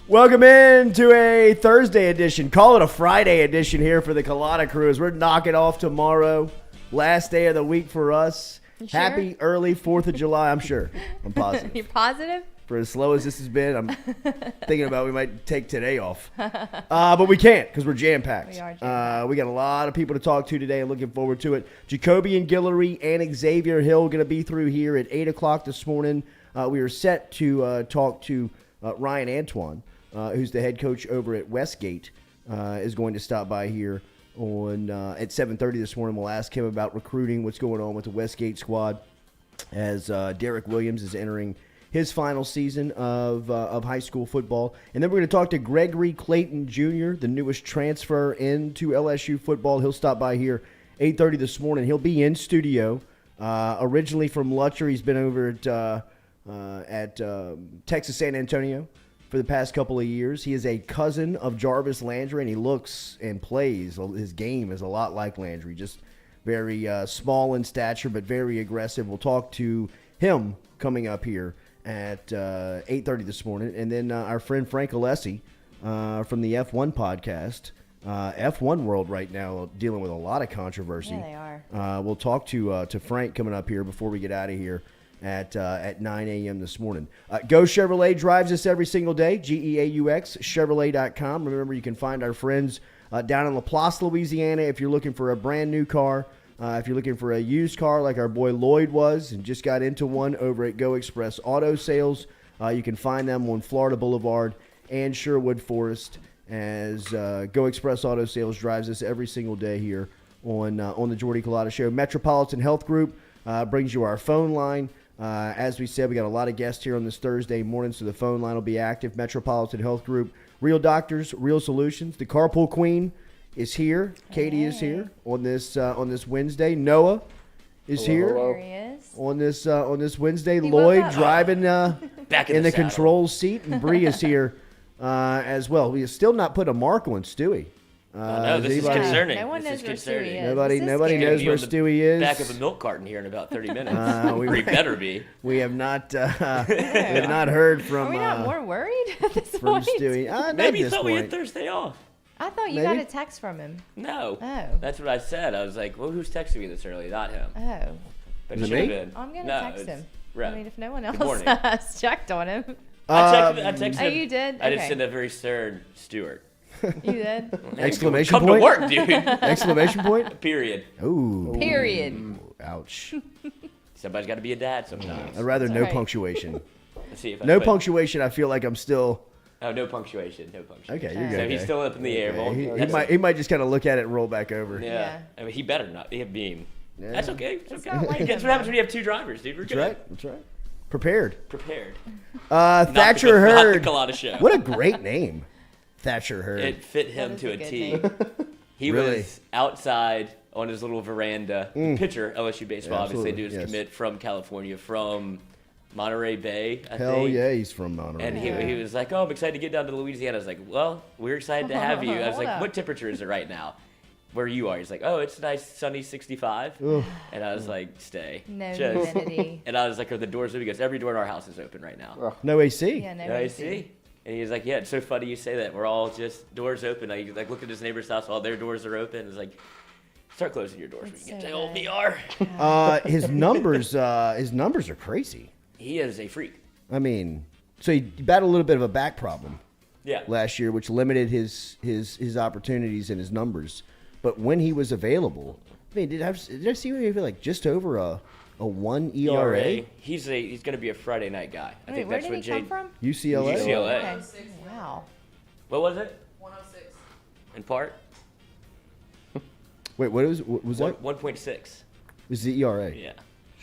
Welcome in to a Thursday edition. Call it a Friday edition here for the Culotta crew as we're knocking off tomorrow. Last day of the week for us. You sure? Happy early 4th of July. I'm sure. I'm positive. You're positive? For as slow as this has been, I'm thinking about we might take today off. But we can't because we're jam-packed. We are jam-packed. We got a lot of people to talk to today and looking forward to it. Jacobian, Guillory, and Xavier Hill going to be through here at 8 o'clock this morning. We are set to talk to Ryan Antoine, who's the head coach over at Westgate, is going to stop by here on at 7:30 this morning. We'll ask him about recruiting, what's going on with the Westgate squad as Derek Williams is entering his final season of high school football. And then we're going to talk to Gregory Clayton Jr., the newest transfer into LSU football. He'll stop by here 8:30 this morning. He'll be in studio, originally from Lutcher. He's been over at Texas San Antonio for the past couple of years. He is a cousin of Jarvis Landry, and he looks and plays. His game is a lot like Landry, just very small in stature, but very aggressive. We'll talk to him coming up here at 8:30 this morning. And then our friend Frank Alessi from the F1 podcast. F1 world right now dealing with a lot of controversy. Yeah, they are. We'll talk to Frank coming up here before we get out of here at 9 a.m. this morning. Go Chevrolet drives us every single day. GEAUX, Chevrolet.com. Remember, you can find our friends down in LaPlace, Louisiana, if you're looking for a brand new car. If you're looking for a used car like our boy Lloyd was and just got into one over at Go Express Auto Sales, you can find them on Florida Boulevard and Sherwood Forest as Go Express Auto Sales drives us every single day here on the Jordy Culotta Show. Metropolitan Health Group brings you our phone line. As we said, we got a lot of guests here on this Thursday morning, so the phone line will be active. Metropolitan Health Group, real doctors, real solutions. The Carpool Queen is here. Katie is here on this Wednesday. Noah is here. There he is. On this Wednesday. He Lloyd woke up. driving Back in the saddle. control seat, and Bree is here as well. We have still not put a mark on Stewie. No, this is anybody- concerning. No one This knows is where concerning. Stewie is. Nobody This is knows scary. where Be on the Stewie is. Back of a milk carton here in about 30 minutes. we- Or he better be. We have not heard from Are we not more worried at this from point? Stewie. Not Maybe at he this thought we had point. Thursday off. I thought you Maybe. got a text from him. No. Oh. That's what I said. I was like, well, who's texting me this early? Not him. Oh. But Is it it should me? have been. I'm going to No, text it's him. Rev. I mean, if no one Good else morning. has checked on him. I texted Oh, him. you did? I just Okay. sent a very stern Stuart. You did? Exclamation Come point? to work, dude. Exclamation point? Period. Ooh. Period. Ouch. Somebody's got to be a dad sometimes. I'd rather That's no right. punctuation. Let's see if I No put- punctuation, I feel like I'm still... Oh, no punctuation. No punctuation. Okay, you're good. So he's still up in the air. Okay, Well, he that's- might just kind of look at it and roll back over. Yeah. Yeah. I mean, he better not. He beam. Yeah. That's okay. It's It's okay. not like That's him, what happens though. when you have two drivers, dude. We're That's good. right. That's right. Prepared. Prepared. Thatcher Not Hurd. the Culotta Show. What a great name. Thatcher Hurd. It fit him That is to a a good T. name. He Really? was outside on his little veranda. The pitcher, LSU baseball, Yeah, obviously, absolutely, dude was yes. commit from California, from Monterey Bay, I Hell think. yeah, he's from Monterey. And Yeah. he was like, oh, I'm excited to get down to Louisiana. I was like, well, we're excited to have you. I was Hold like, up. what temperature is it right now? Where you are? He's like, oh, it's nice, sunny 65. Ugh. And I was like, stay. No Just- humidity. And I was like, are the doors open? He goes, every door in our house is open right now. No AC. Yeah, no Yeah, I AC. see. And he was like, yeah, it's so funny you say that. We're all just doors open. I like look at his neighbor's house, all their doors are open. It's like, start closing your doors That's when you so get to old good. VR. His numbers are crazy. He is a freak. I mean, so he battled a little bit of a back problem Yeah. last year, which limited his opportunities and his numbers. But when he was available, I mean, did I see him have like just over a 1 ERA? He's going to be a Friday night guy. I Wait, think where that's did what he come from? UCLA? UCLA. Okay. Wow. What was it? 106. In part? Wait, what was that? 1.6. Was the ERA? Yeah.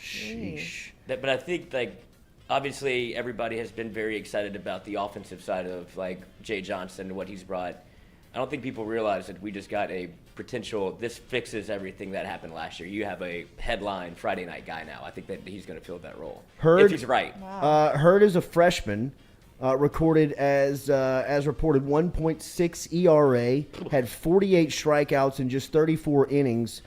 Sheesh. But I think, like, obviously everybody has been very excited about the offensive side of, like, Jay Johnson and what he's brought. I don't think people realize that we just got a potential, this fixes everything that happened last year. You have a headline Friday night guy now. I think that he's going to fill that role. Hurd- If he's right. Wow. Hurd is a freshman, recorded as reported 1.6 ERA, had 48 strikeouts in just 34 innings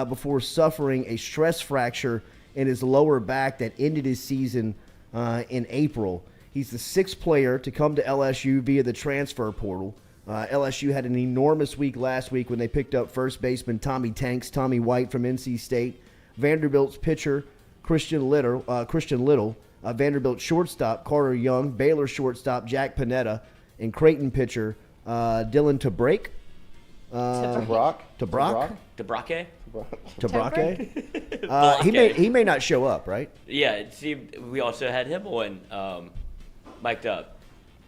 before suffering a stress fracture in his lower back that ended his season in April. He's the 6th player to come to LSU via the transfer portal. LSU had an enormous week last week when they picked up first baseman Tommy White from NC State, Vanderbilt's pitcher Christian Little, Vanderbilt shortstop Carter Young, Baylor shortstop Jack Panetta, and Creighton pitcher Dylan Tabrake. DeBrake? He may not show up, right? Yeah, it seemed we also had him on mic'd up.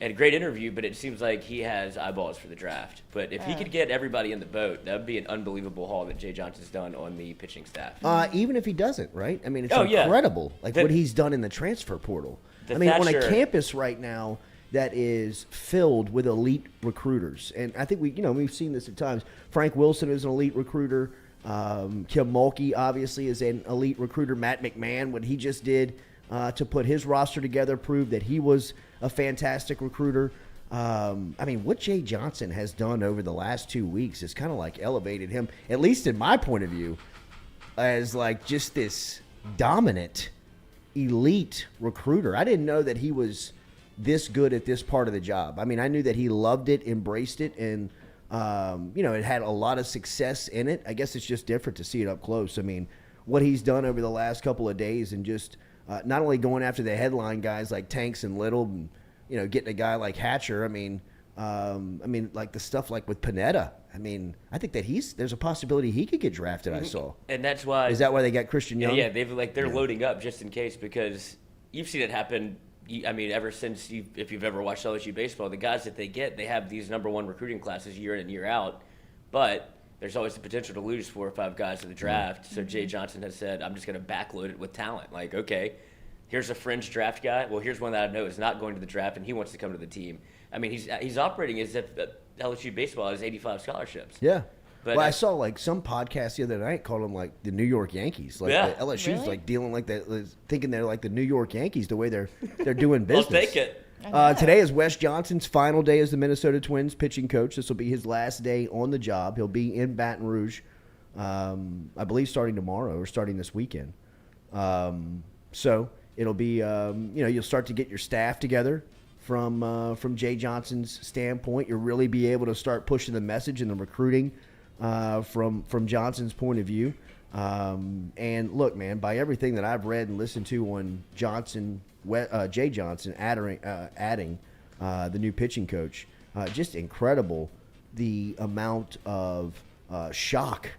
And a great interview, but it seems like he has eyeballs for the draft. But if he could get everybody in the boat, that would be an unbelievable haul that Jay Johnson's done on the pitching staff. Even if he doesn't, right? I mean, it's incredible, what he's done in the transfer portal. I mean, on a campus right now that is filled with elite recruiters. And I think we've seen this at times. Frank Wilson is an elite recruiter. Kim Mulkey, obviously, is an elite recruiter. Matt McMahon, what he just did to put his roster together, proved that he was a fantastic recruiter. I mean, what Jay Johnson has done over the last 2 weeks has kind of elevated him, at least in my point of view, as just this dominant, elite recruiter. I didn't know that he was this good at this part of the job. I mean, I knew that he loved it, embraced it, and it had a lot of success in it. I guess it's just different to see it up close. I mean, what he's done over the last couple of days and just not only going after the headline guys like Tanks and Little and, getting a guy like Hatcher. I mean, the stuff with Panetta. I mean, I think that there's a possibility he could get drafted, I saw. And that's why. Is that why they got Christian Young? Yeah, they're loading up just in case, because you've seen it happen. I mean, ever since if you've ever watched LSU baseball, the guys that they have these number one recruiting classes year in and year out, but there's always the potential to lose 4 or 5 guys in the draft. So Jay Johnson has said, I'm just going to backload it with talent. Okay, here's a fringe draft guy. Well, here's one that I know is not going to the draft, and he wants to come to the team. I mean, he's operating as if LSU baseball has 85 scholarships. Yeah. But I saw some podcast the other night called them the New York Yankees. The LSU's really? Dealing thinking they're the New York Yankees the way they're doing business. I'll take it. Today is Wes Johnson's final day as the Minnesota Twins pitching coach. This will be his last day on the job. He'll be in Baton Rouge, I believe, starting tomorrow or starting this weekend. So it'll be, you'll start to get your staff together from Jay Johnson's standpoint. You'll really be able to start pushing the message and the recruiting from Johnson's point of view. And look, man, by everything that I've read and listened to on Jay Johnson adding the new pitching coach, just incredible the amount of shock,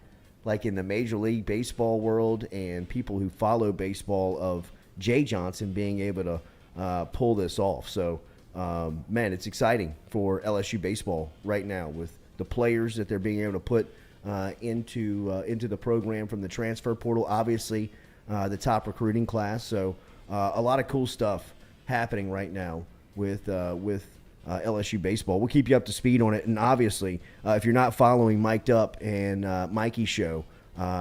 in the Major League Baseball world and people who follow baseball, of Jay Johnson being able to pull this off. So, man, it's exciting for LSU baseball right now with the players that they're being able to put into the program from the transfer portal. Obviously, the top recruiting class. So a lot of cool stuff happening right now with LSU baseball. We'll keep you up to speed on it. And obviously, if you're not following Mic'd Up and Mikey's show,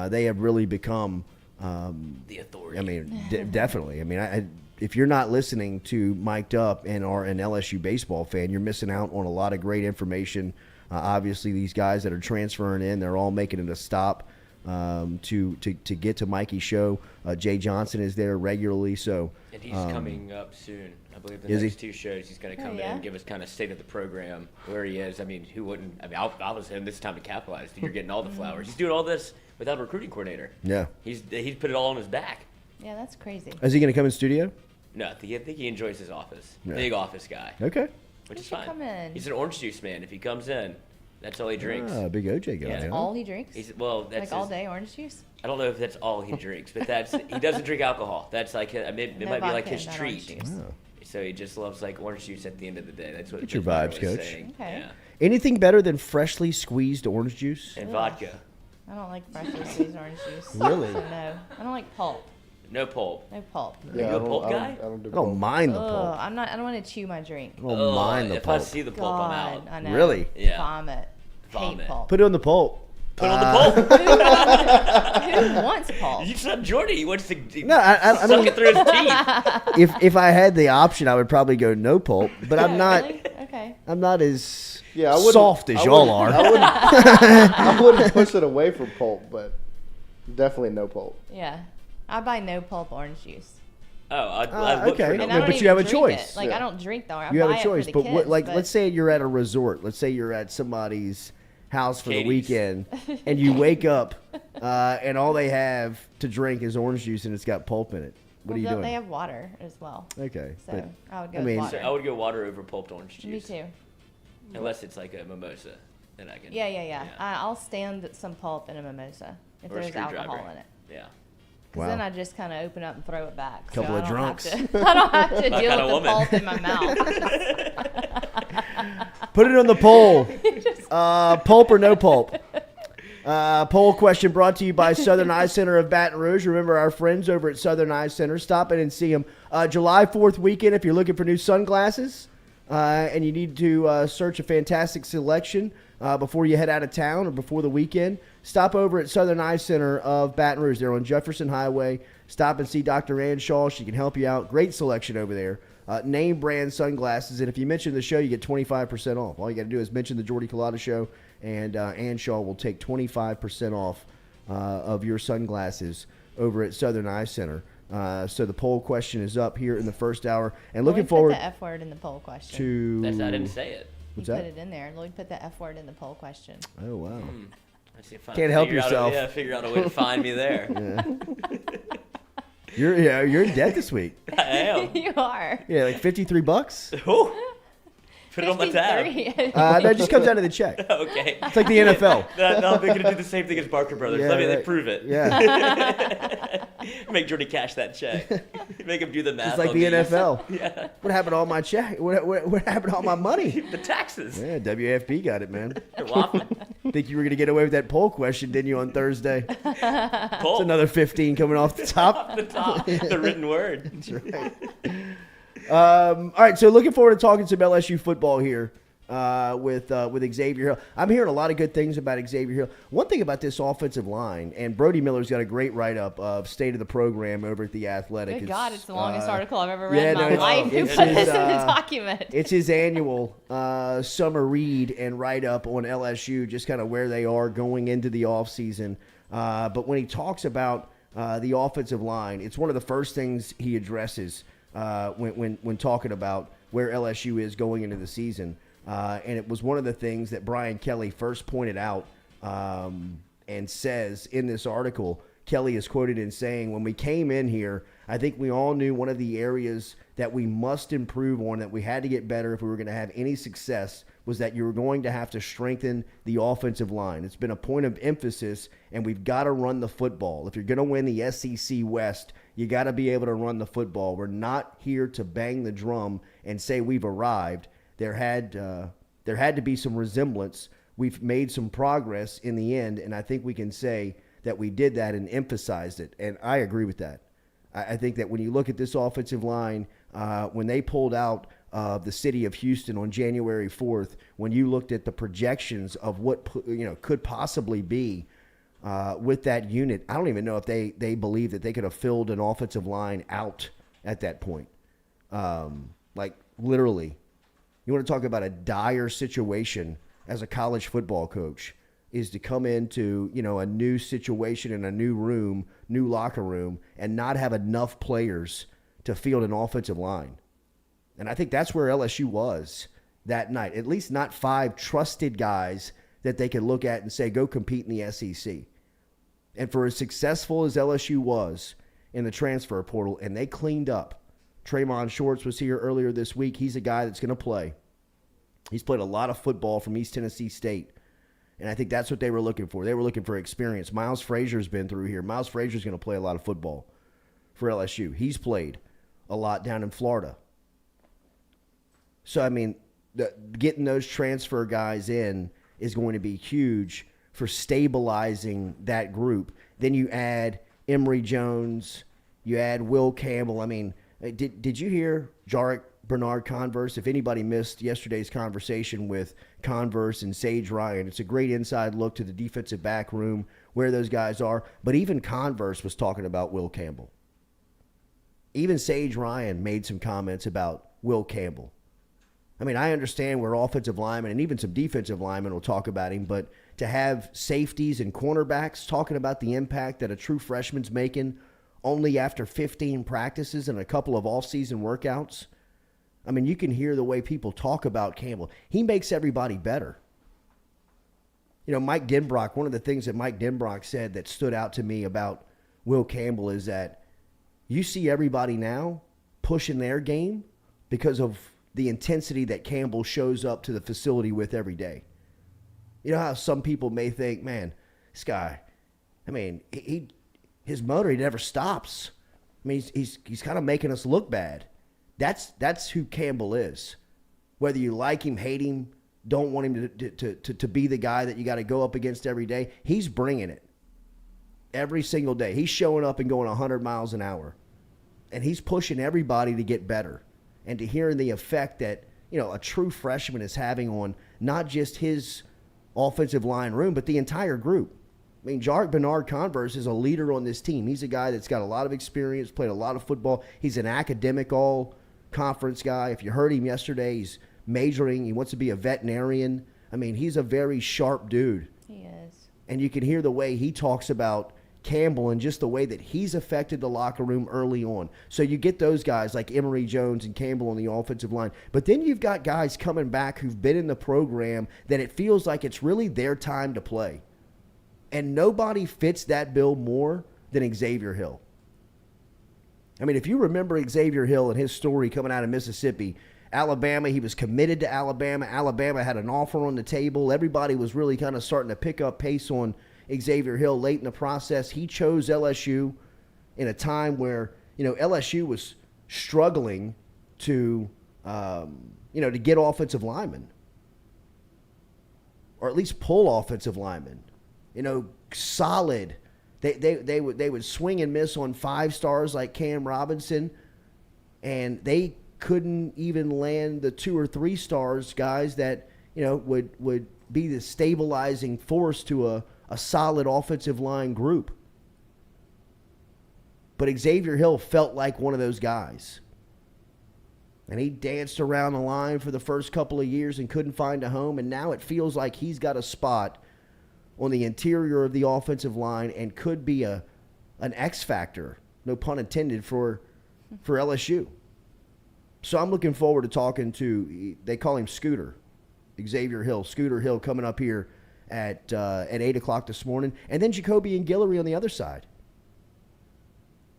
they have really become the authority. I mean, definitely. I mean, if you're not listening to Mic'd Up and are an LSU baseball fan, you're missing out on a lot of great information. Obviously, these guys that are transferring in, they're all making it a stop to get to Mikey's show. Jay Johnson is there regularly. So, and he's coming up soon. I believe the next 2 shows he's going to come in and give us kind of state of the program, where he is. I mean, who wouldn't? I mean, I was him. This is time to capitalize. You're getting all the flowers. He's doing all this without a recruiting coordinator. Yeah. He's put it all on his back. Yeah, that's crazy. Is he going to come in studio? No, I think he enjoys his office. Yeah. Big office guy. Okay. Which He is should fine. come in. He's an orange juice man. If he comes in, that's all he drinks. Big OJ guy. Yeah. That's all he drinks? That's all day orange juice? I don't know if that's all he drinks, but he doesn't drink alcohol. That's it might be like his treat. Oh. So he just loves orange juice at the end of the day. That's what Get your Matt vibes, was Coach. saying. Okay. Yeah. Anything better than freshly squeezed orange juice? And vodka. I don't like freshly squeezed orange juice. Really? So no. I don't like pulp. No pulp. No pulp. Are you a pulp guy? I don't do I don't pulp. mind the Ugh, pulp. I don't want to chew my drink. I don't mind the if pulp. I see the pulp, I'm out. God, I know. Really? Yeah. Vomit. Vomit. Hate pulp. Put it on the pulp. Put on the pulp. Who wants pulp? You said Jordy. He wants to I suck mean, it through his teeth. if I had the option, I would probably go no pulp. But I'm not. Really? Okay. I'm not as Yeah, I wouldn't- soft as I y'all wouldn't- are. I wouldn't push it away from pulp, but definitely no pulp. Yeah. I buy no pulp orange juice. Oh, I look for okay. no And I don't but even you have a drink choice. It. Like Yeah. I don't drink though. I You have buy a it choice, for the but kids, let's say you're at a resort. Let's say you're at somebody's house for the Katie's. weekend, and you wake up, and all they have to drink is orange juice, and it's got pulp in it. What are you doing? They have water as well. Okay, So but I would go I with mean- water. So I would go water over pulped orange Me juice. too. Unless it's like a mimosa, then I can. Yeah. I'll stand some pulp in a mimosa if Or a there's alcohol screwdriver. in it. Yeah. Because Wow. then I just kind of open up and throw it back. Couple so of I don't drunks. Have to, I don't have to My deal kinda with the woman. pulp in my mouth. put it on the poll. Pulp or no pulp? Poll question brought to you by Southern Eye Center of Baton Rouge. Remember our friends over at Southern Eye Center. Stop in and see them. July 4th weekend, if you're looking for new sunglasses and you need to search a fantastic selection before you head out of town or before the weekend, stop over at Southern Eye Center of Baton Rouge. They're on Jefferson Highway. Stop and see Dr. Ann Shaw. She can help you out. Great selection over there. Name brand sunglasses. And if you mention the show, you get 25% off. All you got to do is mention the Jordy Culotta show, and Ann Shaw will take 25% off of your sunglasses over at Southern Eye Center. So the poll question is up here in the first hour. And looking forward Put the F word in the poll question. to... I didn't say it. What's you that? put it in there. Lloyd put the F word in the poll question. Oh, wow. Let's see if I Can't help figure out yourself. figure out a way to find me there. You're in debt this week. I am. You are. Yeah, like $53. Ooh. Put it on the tab. 53. No, it just comes out of the check. Okay. It's like the NFL. No, they're going to do the same thing as Barker Brothers. Yeah, Let me right. prove it. Yeah, Make Jordy cash that check. Make him do the math. it's like on the these. NFL. Yeah. What happened to all my check? What happened to all my money? The taxes. Yeah, WFB got it, man. They're waffling. Think you were going to get away with that poll question, didn't you, on Thursday? It's Pull another 15 coming off the top. the top. The written word. That's right. All right, so looking forward to talking some LSU football here with Xavier Hill. I'm hearing a lot of good things about Xavier Hill. One thing about this offensive line, and Brody Miller's got a great write-up of state of the program over at The Athletic. Good God, it's the longest article I've ever yeah, read no, in my it's- life. Who it's put his, this in the document? It's his annual summer read and write-up on LSU, just kind of where they are going into the offseason. But when he talks about the offensive line, it's one of the first things he addresses when talking about where LSU is going into the season. And it was one of the things that Brian Kelly first pointed out and says in this article. Kelly is quoted in saying, when we came in here, I think we all knew one of the areas that we must improve on, that we had to get better if we were going to have any success, was that you were going to have to strengthen the offensive line. It's been a point of emphasis, and we've got to run the football. If you're going to win the SEC West, you got to be able to run the football. We're not here to bang the drum and say we've arrived. There had to be some resemblance. We've made some progress in the end, and I think we can say that we did that and emphasized it, and I agree with that. I think that when you look at this offensive line, when they pulled out the city of Houston on January 4th, when you looked at the projections of what could possibly be with that unit, I don't even know if they believe that they could have filled an offensive line out at that point. Like literally. You want to talk about a dire situation as a college football coach, is to come into, a new situation in a new room, new locker room, and not have enough players to field an offensive line. And I think that's where LSU was that night. At least not 5 trusted guys that they could look at and say, go compete in the SEC. And for as successful as LSU was in the transfer portal, and they cleaned up. Trayvon Shorts was here earlier this week. He's a guy that's going to play. He's played a lot of football from East Tennessee State. And I think that's what they were looking for. They were looking for experience. Miles Frazier's been through here. Miles Frazier's going to play a lot of football for LSU. He's played a lot down in Florida. So, I mean, getting those transfer guys in is going to be huge for stabilizing that group. Then you add Emory Jones. You add Will Campbell. I mean, did you hear Jarek Bernard Converse? If anybody missed yesterday's conversation with Converse and Sage Ryan, it's a great inside look to the defensive back room, where those guys are. But even Converse was talking about Will Campbell. Even Sage Ryan made some comments about Will Campbell. I mean, I understand we're offensive linemen, and even some defensive linemen will talk about him, but to have safeties and cornerbacks talking about the impact that a true freshman's making only after 15 practices and a couple of all-season workouts. I mean, you can hear the way people talk about Campbell. He makes everybody better. You know, Mike Denbrock, one of the things that Mike Denbrock said that stood out to me about Will Campbell is that you see everybody now pushing their game because of the intensity that Campbell shows up to the facility with every day. You know how some people may think, man, this guy, I mean, his motor, he never stops. I mean, he's kind of making us look bad. That's who Campbell is. Whether you like him, hate him, don't want him to be the guy that you got to go up against every day, he's bringing it every single day. He's showing up and going 100 miles an hour. And he's pushing everybody to get better. And to hear the effect that, you know, a true freshman is having on not just his offensive line room, but the entire group. I mean, Jarek Bernard-Converse is a leader on this team. He's a guy that's got a lot of experience, played a lot of football. He's an academic all-conference guy. If you heard him yesterday, he's majoring. He wants to be a veterinarian. I mean, he's a very sharp dude. He is. And you can hear the way he talks about Campbell and just the way that he's affected the locker room early on. So you get those guys like Emory Jones and Campbell on the offensive line. But then you've got guys coming back who've been in the program that it feels like it's really their time to play. And nobody fits that bill more than Xavier Hill. I mean, if you remember Xavier Hill and his story coming out of Mississippi, Alabama, he was committed to Alabama. Alabama had an offer on the table. Everybody was really kind of starting to pick up pace on Xavier Hill late in the process. He chose LSU in a time where, you know, LSU was struggling to, to get offensive linemen, or at least pull offensive linemen. You know, solid. They would swing and miss on 5 stars like Cam Robinson, and they couldn't even land the 2 or 3 stars guys that, you know, would be the stabilizing force to a solid offensive line group. But Xavier Hill felt like one of those guys. And he danced around the line for the first couple of years and couldn't find a home. And now it feels like he's got a spot on the interior of the offensive line and could be an X factor, no pun intended, for LSU. So I'm looking forward to talking to, they call him Scooter, Xavier Hill. Scooter Hill coming up here at 8 o'clock this morning. And then Jacobian Guillory on the other side.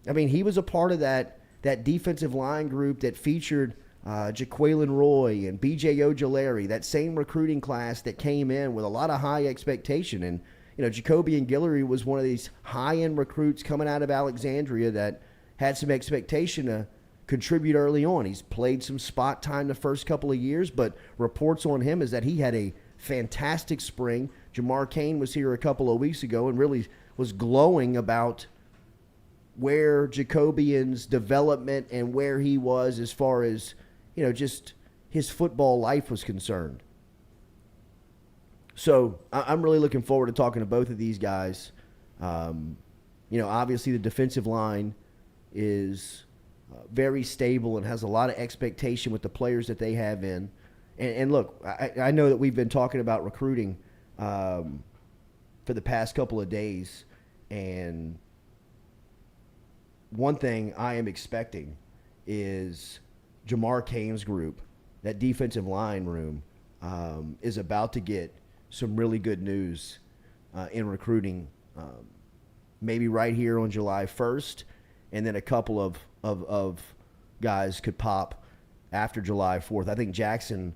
I mean, he was a part of that defensive line group that featured Jaquelin Roy and B.J. Ojolari, that same recruiting class that came in with a lot of high expectation. And, you know, Jacobian Guillory was one of these high-end recruits coming out of Alexandria that had some expectation to contribute early on. He's played some spot time the first couple of years, but reports on him is that he had a fantastic spring. Jamar Cain was here a couple of weeks ago and really was glowing about where Jacobian's development and where he was as far as, you know, just his football life was concerned. So I'm really looking forward to talking to both of these guys. Obviously the defensive line is very stable and has a lot of expectation with the players that they have in. And look, I know that we've been talking about recruiting for the past couple of days, and one thing I am expecting is Jamar Cain's group, that defensive line room, is about to get some really good news in recruiting, maybe right here on July 1st, and then a couple of guys could pop after July 4th. I think Jackson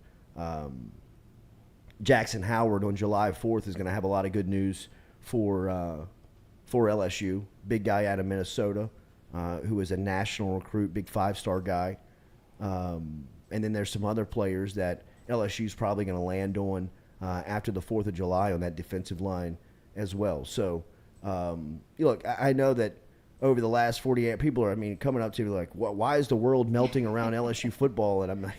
Howard on July 4th is going to have a lot of good news for LSU. Big guy out of Minnesota, who is a national recruit, big 5-star guy. And then there's some other players that LSU's probably going to land on after the 4th of July on that defensive line as well. So, look, I know that over the last 48, people are, coming up to me like, why is the world melting around LSU football? And I'm like,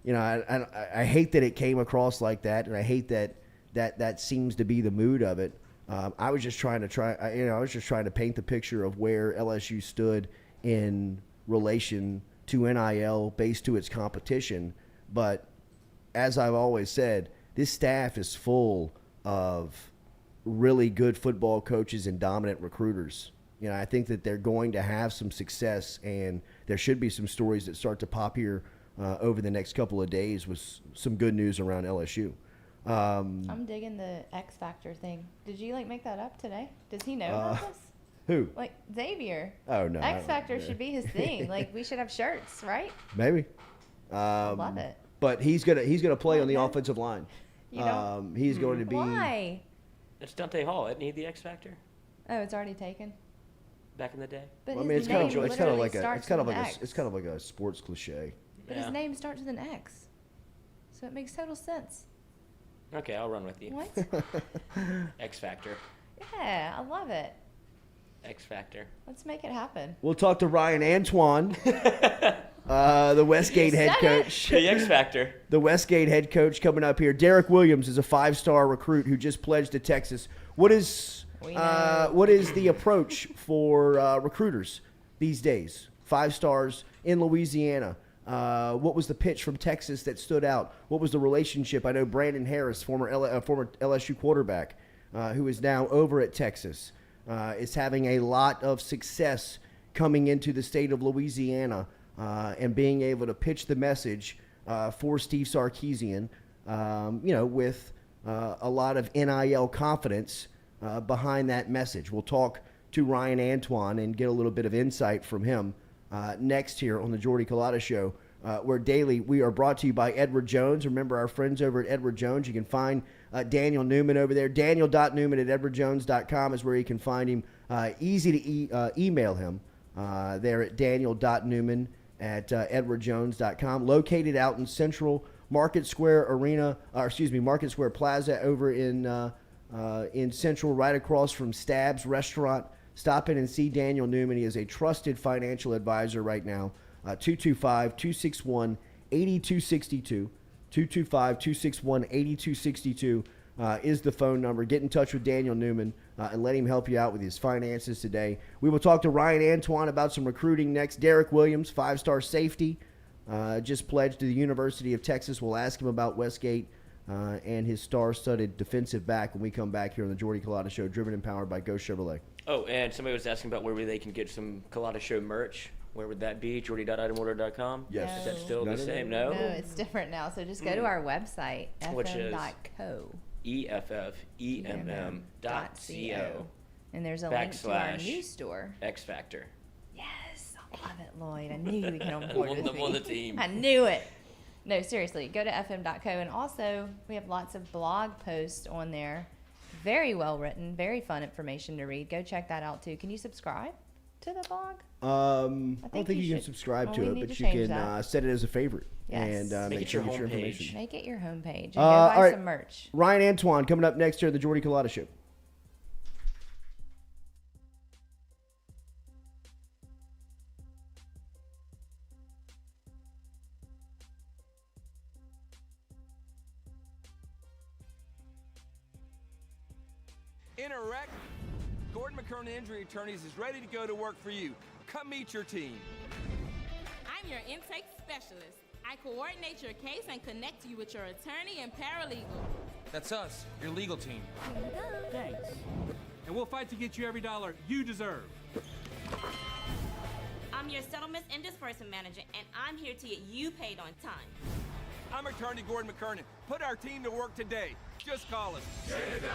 I hate that it came across like that, and I hate that seems to be the mood of it. I was just trying to paint the picture of where LSU stood in relation to NIL based to its competition. But as I've always said, this staff is full of really good football coaches and dominant recruiters. I think that they're going to have some success, and there should be some stories that start to pop here over the next couple of days with some good news around LSU. I'm digging the X Factor thing. Did you make that up today? Does he know about this? Who? Xavier. Oh, no. X Factor should be his thing. We should have shirts, right? Maybe. I love it. But he's gonna play on the offensive line. You don't? He's going to be. Why? It's Dante Hall. Isn't he the X Factor Oh, it's already taken. back in the day? But I mean, it's kind of like a sports cliche. But his name starts with an X, so it makes total sense. Okay, I'll run with you. What? X Factor. Yeah, I love it. X Factor. Let's make it happen. We'll talk to Ryan Antoine, the Westgate head coach. The X Factor. The Westgate head coach coming up here. Derek Williams is a 5-star recruit who just pledged to Texas. What is the approach for recruiters these days? 5 stars in Louisiana. What was the pitch from Texas that stood out? What was the relationship? I know Brandon Harris, former LSU quarterback, who is now over at Texas, is having a lot of success coming into the state of Louisiana and being able to pitch the message for Steve Sarkisian, with a lot of NIL confidence behind that message. We'll talk to Ryan Antoine and get a little bit of insight from him next here on the Jordy Culotta Show, where daily we are brought to you by Edward Jones. Remember our friends over at Edward Jones. You can find Daniel Newman over there. Daniel.Newman@edwardjones.com is where you can find him. Easy to email him there at Daniel.Newman@edwardjones.com. Located out in Central Market Square Market Square Plaza over in Central, right across from Stab's Restaurant. Stop in and see Daniel Newman. He is a trusted financial advisor right now. 225-261-8262. 225-261-8262 is the phone number. Get in touch with Daniel Newman and let him help you out with his finances today. We will talk to Ryan Antoine about some recruiting next. Derek Williams, 5-star safety, just pledged to the University of Texas. We'll ask him about Westgate and his star-studded defensive back when we come back here on the Jordy Culotta Show, driven and powered by Go Chevrolet. Oh, and somebody was asking about where they can get some Culotta Show merch. Where would that be? Jordy.itemorder.com? Yes. Is that still the same? No? No, it's different now. So just go to our website, Which is fm.co. EFFEMM.co. And there's a link to our new store. X Factor. Yes, I love it, Lloyd. I knew you would get on board with me. On the team. I knew it. No, seriously, go to fm.co. And also, we have lots of blog posts on there. Very well written, very fun information to read. Go check that out, too. Can you subscribe to the blog? I don't think you can subscribe to it, but you can set it as a favorite. Yes. And make sure you get your information. Make it your homepage. And go buy some merch. Ryan Antoine coming up next here at the Jordy Culotta Show. In a wreck, Gordon McKernan Injury Attorneys is ready to go to work for you. Come meet your team. I'm your intake specialist. I coordinate your case and connect you with your attorney and paralegal. That's us, your legal team. Thanks. And we'll fight to get you every dollar you deserve. I'm your settlements and disbursement manager, and I'm here to get you paid on time. I'm attorney Gordon McKernan. Put our team to work today. Just call us. Get it done.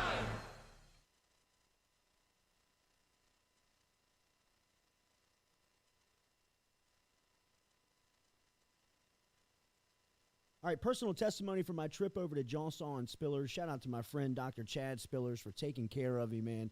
All right, personal testimony from my trip over to Johnson and Spillers. Shout out to my friend Dr. Chad Spillers for taking care of me, man.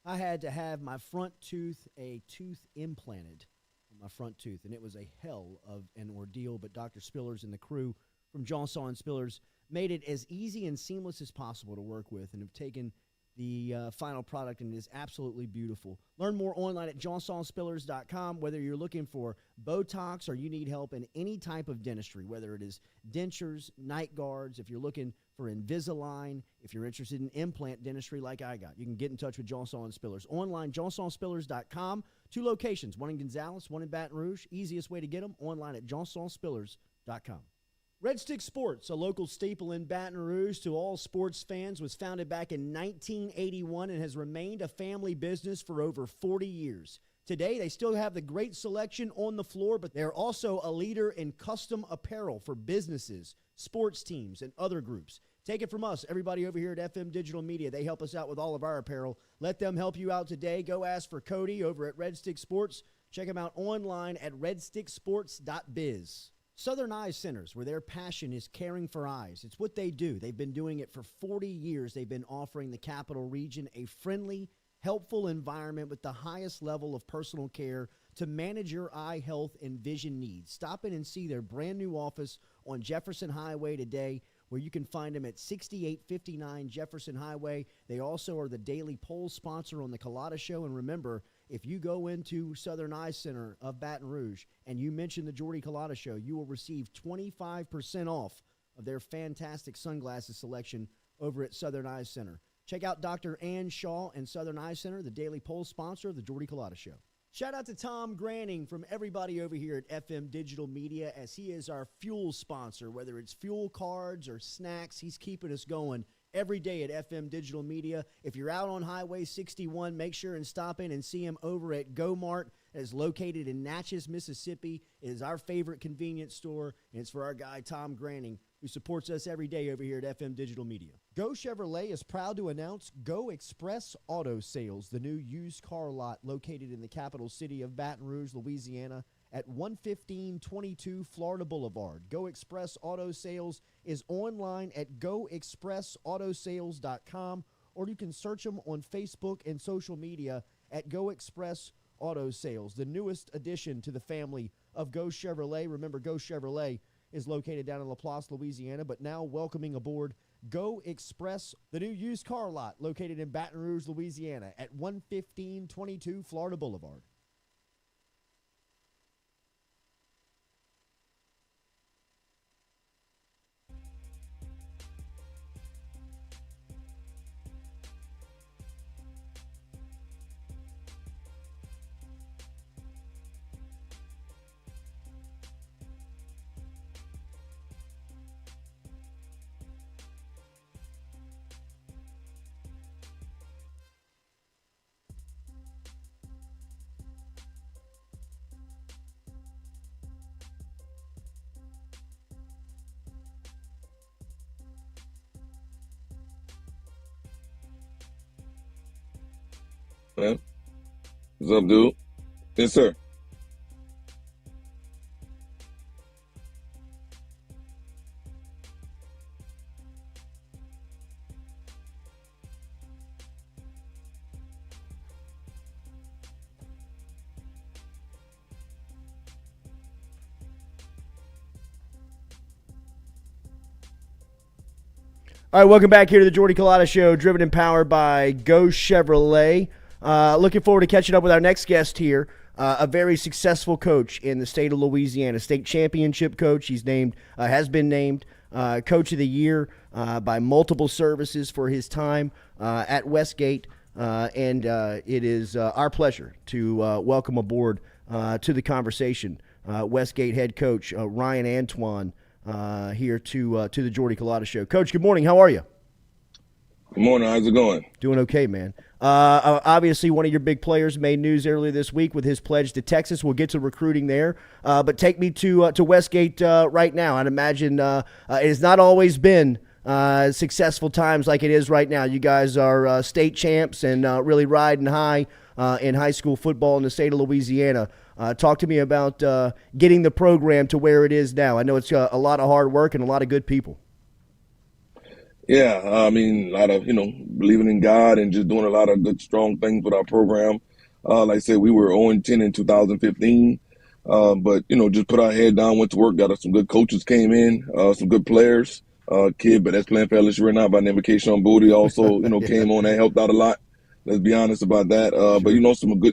I had to have my front tooth, a tooth implanted on my front tooth, and it was a hell of an ordeal. But Dr. Spillers and the crew from Johnson and Spillers made it as easy and seamless as possible to work with, and have taken the final product, and it is absolutely beautiful. Learn more online at johnsonspillers.com. Whether you're looking for Botox or you need help in any type of dentistry, whether it is dentures, night guards, if you're looking for Invisalign, if you're interested in implant dentistry like I got, you can get in touch with Johnson Spillers. Online, johnsonspillers.com. 2 locations, one in Gonzales, one in Baton Rouge. Easiest way to get them, online at johnsonspillers.com. Red Stick Sports, a local staple in Baton Rouge to all sports fans, was founded back in 1981 and has remained a family business for over 40 years. Today, they still have the great selection on the floor, but they're also a leader in custom apparel for businesses, sports teams, and other groups. Take it from us, everybody over here at FM Digital Media. They help us out with all of our apparel. Let them help you out today. Go ask for Cody over at Red Stick Sports. Check them out online at redsticksports.biz. Southern Eye Centers, where their passion is caring for eyes. It's what they do. They've been doing it for 40 years. They've been offering the Capital Region a friendly, helpful environment with the highest level of personal care to manage your eye health and vision needs. Stop in and see their brand new office on Jefferson Highway today, where you can find them at 6859 Jefferson Highway. They also are the daily poll sponsor on the Culotta Show. And remember, if you go into Southern Eye Center of Baton Rouge and you mention the Jordy Culotta Show, you will receive 25% off of their fantastic sunglasses selection over at Southern Eye Center. Check out Dr. Ann Shaw and Southern Eye Center, the daily poll sponsor of the Jordy Culotta Show. Shout out to Tom Granning from everybody over here at FM Digital Media, as he is our fuel sponsor. Whether it's fuel cards or snacks, he's keeping us going every day at FM Digital Media. If you're out on Highway 61, make sure and stop in and see him over at Go Mart. It is located in Natchez, Mississippi. It is our favorite convenience store, and it's for our guy Tom Granning, who supports us every day over here at FM Digital Media. Go Chevrolet is proud to announce Go Express Auto Sales, the new used car lot located in the capital city of Baton Rouge, Louisiana, at 11522 Florida Boulevard. Go Express Auto Sales is online at goexpressautosales.com, or you can search them on Facebook and social media at Go Express Auto Sales, the newest addition to the family of Go Chevrolet. Remember, Go Chevrolet is located down in LaPlace, Louisiana, but now welcoming aboard Go Express, the new used car lot located in Baton Rouge, Louisiana at 11522 Florida Boulevard. Man. What's up, dude? Yes, sir. All right, welcome back here to the Jordy Culotta Show, driven and powered by Go Chevrolet. Looking forward to catching up with our next guest here, a very successful coach in the state of Louisiana, state championship coach. He's has been named Coach of the Year by multiple services for his time at Westgate, and it is our pleasure to welcome aboard to the conversation Westgate head coach Ryan Antoine here to the Jordy Culotta Show. Coach, good morning. How are you? Good morning. How's it going? Doing okay, man. Obviously, one of your big players made news earlier this week with his pledge to Texas. We'll get to recruiting there. But take me to Westgate right now. I'd imagine it has not always been successful times like it is right now. You guys are state champs and really riding high in high school football in the state of Louisiana. Talk to me about getting the program to where it is now. I know it's a lot of hard work and a lot of good people. Yeah, I mean, a lot of, believing in God and just doing a lot of good, strong things with our program. Like I said, we were 0-10 in 2015, but, just put our head down, went to work, got us some good coaches came in, some good players. Kid, but that's playing for LSU right now by name of Keyshawn Booty also, Yeah. came on and helped out a lot. Let's be honest about that. Sure. But,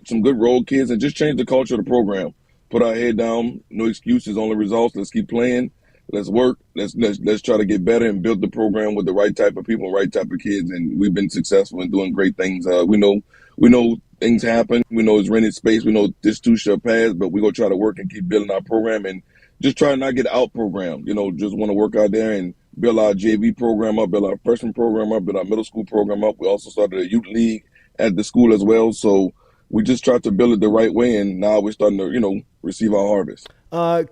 some good role kids and just change the culture of the program. Put our head down, no excuses, only results. Let's keep playing. Let's work. Let's try to get better and build the program with the right type of people, right type of kids. And we've been successful in doing great things. We know things happen. We know it's rented space. We know this too shall pass, but we're going to try to work and keep building our program and just try to not get out programmed. Just want to work out there and build our JV program up, build our freshman program up, build our middle school program up. We also started a youth league at the school as well. So we just tried to build it the right way, and now we're starting to, receive our harvest.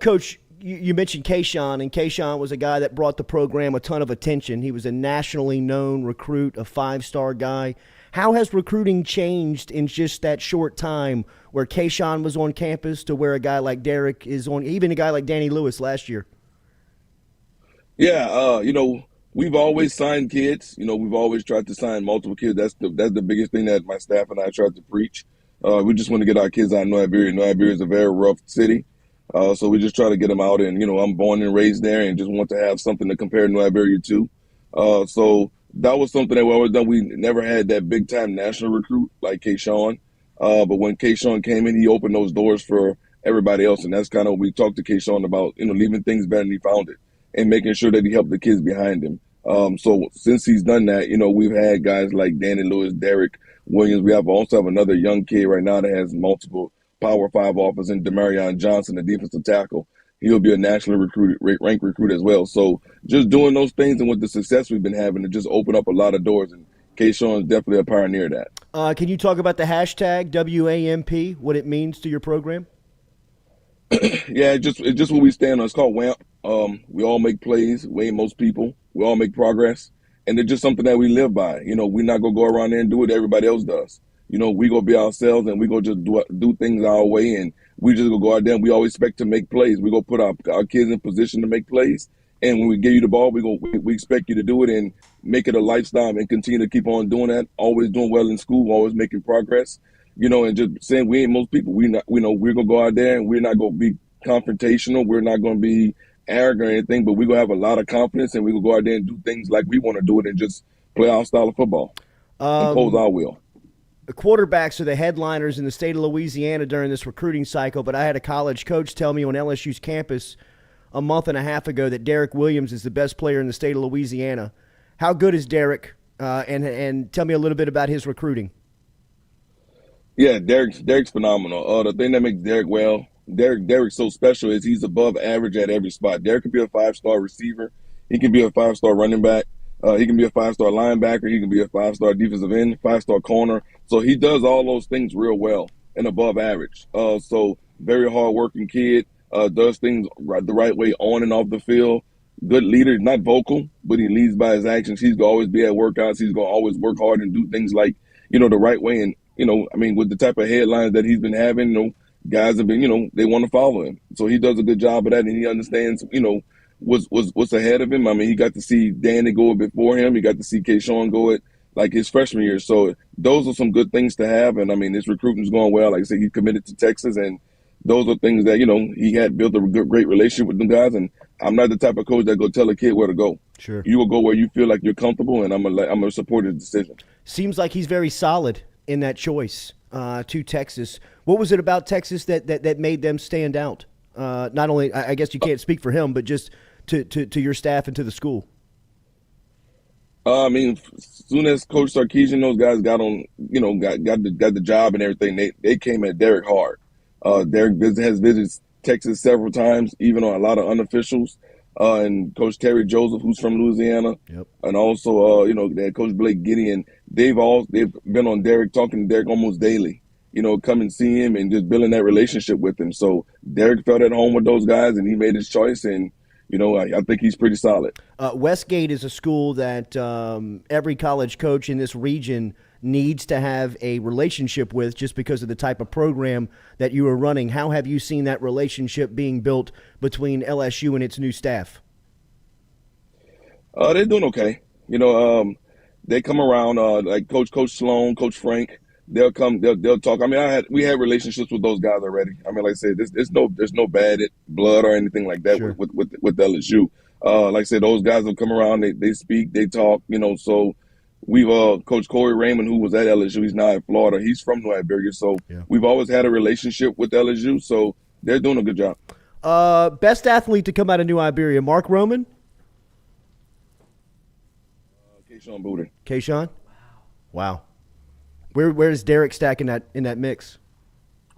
Coach, you mentioned Kayshawn, and Kayshawn was a guy that brought the program a ton of attention. He was a nationally known recruit, a 5-star guy. How has recruiting changed in just that short time where Kayshawn was on campus to where a guy like Derek is on, even a guy like Danny Lewis last year? Yeah, we've always signed kids. We've always tried to sign multiple kids. That's the biggest thing that my staff and I tried to preach. We just want to get our kids out of New Iberia. New Iberia is a very rough city. So we just try to get them out, and I'm born and raised there, and just want to have something to compare New Iberia to. So that was something that we always done. We never had that big time national recruit like Kayshawn, but when Kayshawn came in, he opened those doors for everybody else, and that's kind of what we talked to Kayshawn about. Leaving things better than he found it, and making sure that he helped the kids behind him. So since he's done that, we've had guys like Danny Lewis, Derek Williams. We also have another young kid right now that has multiple Power 5 offers in Demarion Johnson, the defensive tackle. He'll be a nationally ranked recruit as well. So just doing those things, and with the success we've been having, to just open up a lot of doors. And Kayshawn is definitely a pioneer of that. Can you talk about the hashtag WAMP, what it means to your program? Yeah, it's just what we stand on. It's called WAMP. We all make plays, way most people. We all make progress. And it's just something that we live by. We're not going to go around there and do what everybody else does. We going to be ourselves, and we going to just do things our way, and we just going to go out there, and we always expect to make plays. We going to put our kids in position to make plays, and when we give you the ball, we expect you to do it and make it a lifestyle and continue to keep on doing that, always doing well in school, always making progress, and just saying we ain't most people. We're going to go out there, and we're not going to be confrontational. We're not going to be arrogant or anything, but we're going to have a lot of confidence, and we're going to go out there and do things like we want to do it and just play our style of football, impose our will. The quarterbacks are the headliners in the state of Louisiana during this recruiting cycle, but I had a college coach tell me on LSU's campus a month and a half ago that Derek Williams is the best player in the state of Louisiana. How good is Derek? And tell me a little bit about his recruiting. Yeah, Derek's phenomenal. The thing that makes Derek's so special is he's above average at every spot. Derek could be a 5-star receiver. He can be a 5-star running back. He can be a 5-star linebacker. He can be a 5-star defensive end, 5-star corner. So he does all those things real well and above average. So very hard-working kid, does things the right way on and off the field. Good leader, not vocal, but he leads by his actions. He's going to always be at workouts. He's going to always work hard and do things like, the right way. And, with the type of headlines that he's been having, guys have been, they want to follow him. So he does a good job of that, and he understands, what's ahead of him. He got to see Danny go it before him. He got to see Kayshawn go it like his freshman year. So those are some good things to have. And his recruiting's going well. Like I said, he committed to Texas, and those are things that, he had built a great relationship with them guys. And I'm not the type of coach that go tell a kid where to go. Sure. You will go where you feel like you're comfortable, and I'm gonna support his decision. Seems like he's very solid in that choice to Texas. What was it about Texas that made them stand out? Not only, I guess you can't speak for him, but just to your staff and to the school. As soon as Coach Sarkisian, those guys got on, got the job and everything, they came at Derek hard. Derek has visited Texas several times, even on a lot of unofficials. And Coach Terry Joseph, who's from Louisiana, yep. And also, they had Coach Blake Gideon. They've been on Derek, talking to Derek almost daily. Come and see him and just building that relationship with him. So Derek felt at home with those guys, and he made his choice. And I think he's pretty solid. Westgate is a school that every college coach in this region needs to have a relationship with, just because of the type of program that you are running. How have you seen that relationship being built between LSU and its new staff? They're doing okay. They come around like Coach Sloan, Coach Frank. They'll come. They'll talk. We had relationships with those guys already. Like I said, there's no bad blood or anything like that. Sure. with LSU. Like I said, those guys will come around. They speak. They talk. So we've Coach Corey Raymond, who was at LSU. He's now at Florida. He's from New Iberia. So yeah. We've always had a relationship with LSU. So they're doing a good job. Best athlete to come out of New Iberia, Mark Roman. Kayshawn Booter. Kayshawn. Wow. Where's Derek stack in that mix?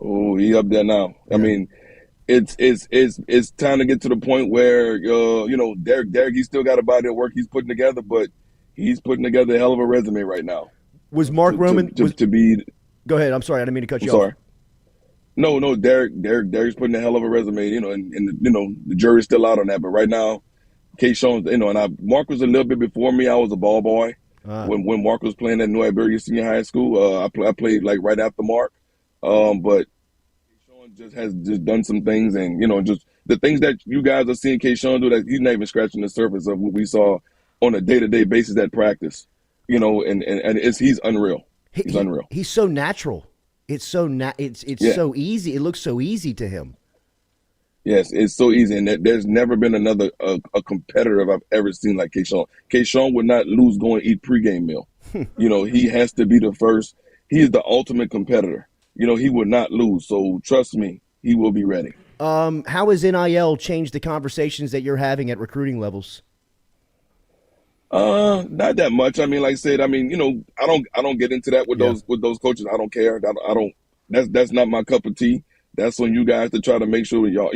Oh, he up there now. Yeah. it's time to get to the point where Derek, he's still got a body of work he's putting together, but he's putting together a hell of a resume right now. Was Mark Roman to be? Go ahead. I'm sorry, I didn't mean to cut you Sorry. off. No, Derek's putting a hell of a resume, and the jury's still out on that. But right now, K-Sean, Mark was a little bit before me. I was a ball boy when Mark was playing at New Iberia Senior High School. I played like right after Mark, but K-Sean has done some things, and just the things that you guys are seeing K-Sean do, that he's not even scratching the surface of what we saw on a day-to-day basis at practice. He's unreal. He's unreal. He's so natural. It's so so easy. It looks so easy to him. Yes, it's so easy, and there's never been another a competitor I've ever seen like K-Sean. K-Sean would not lose going to eat pregame meal. He has to be the first. He is the ultimate competitor. He would not lose. So trust me, he will be ready. How has NIL changed the conversations that you're having at recruiting levels? Not that much. I mean, like I said, I don't get into that with those coaches. I don't care. I don't. That's not my cup of tea. That's on you guys to try to make sure y'all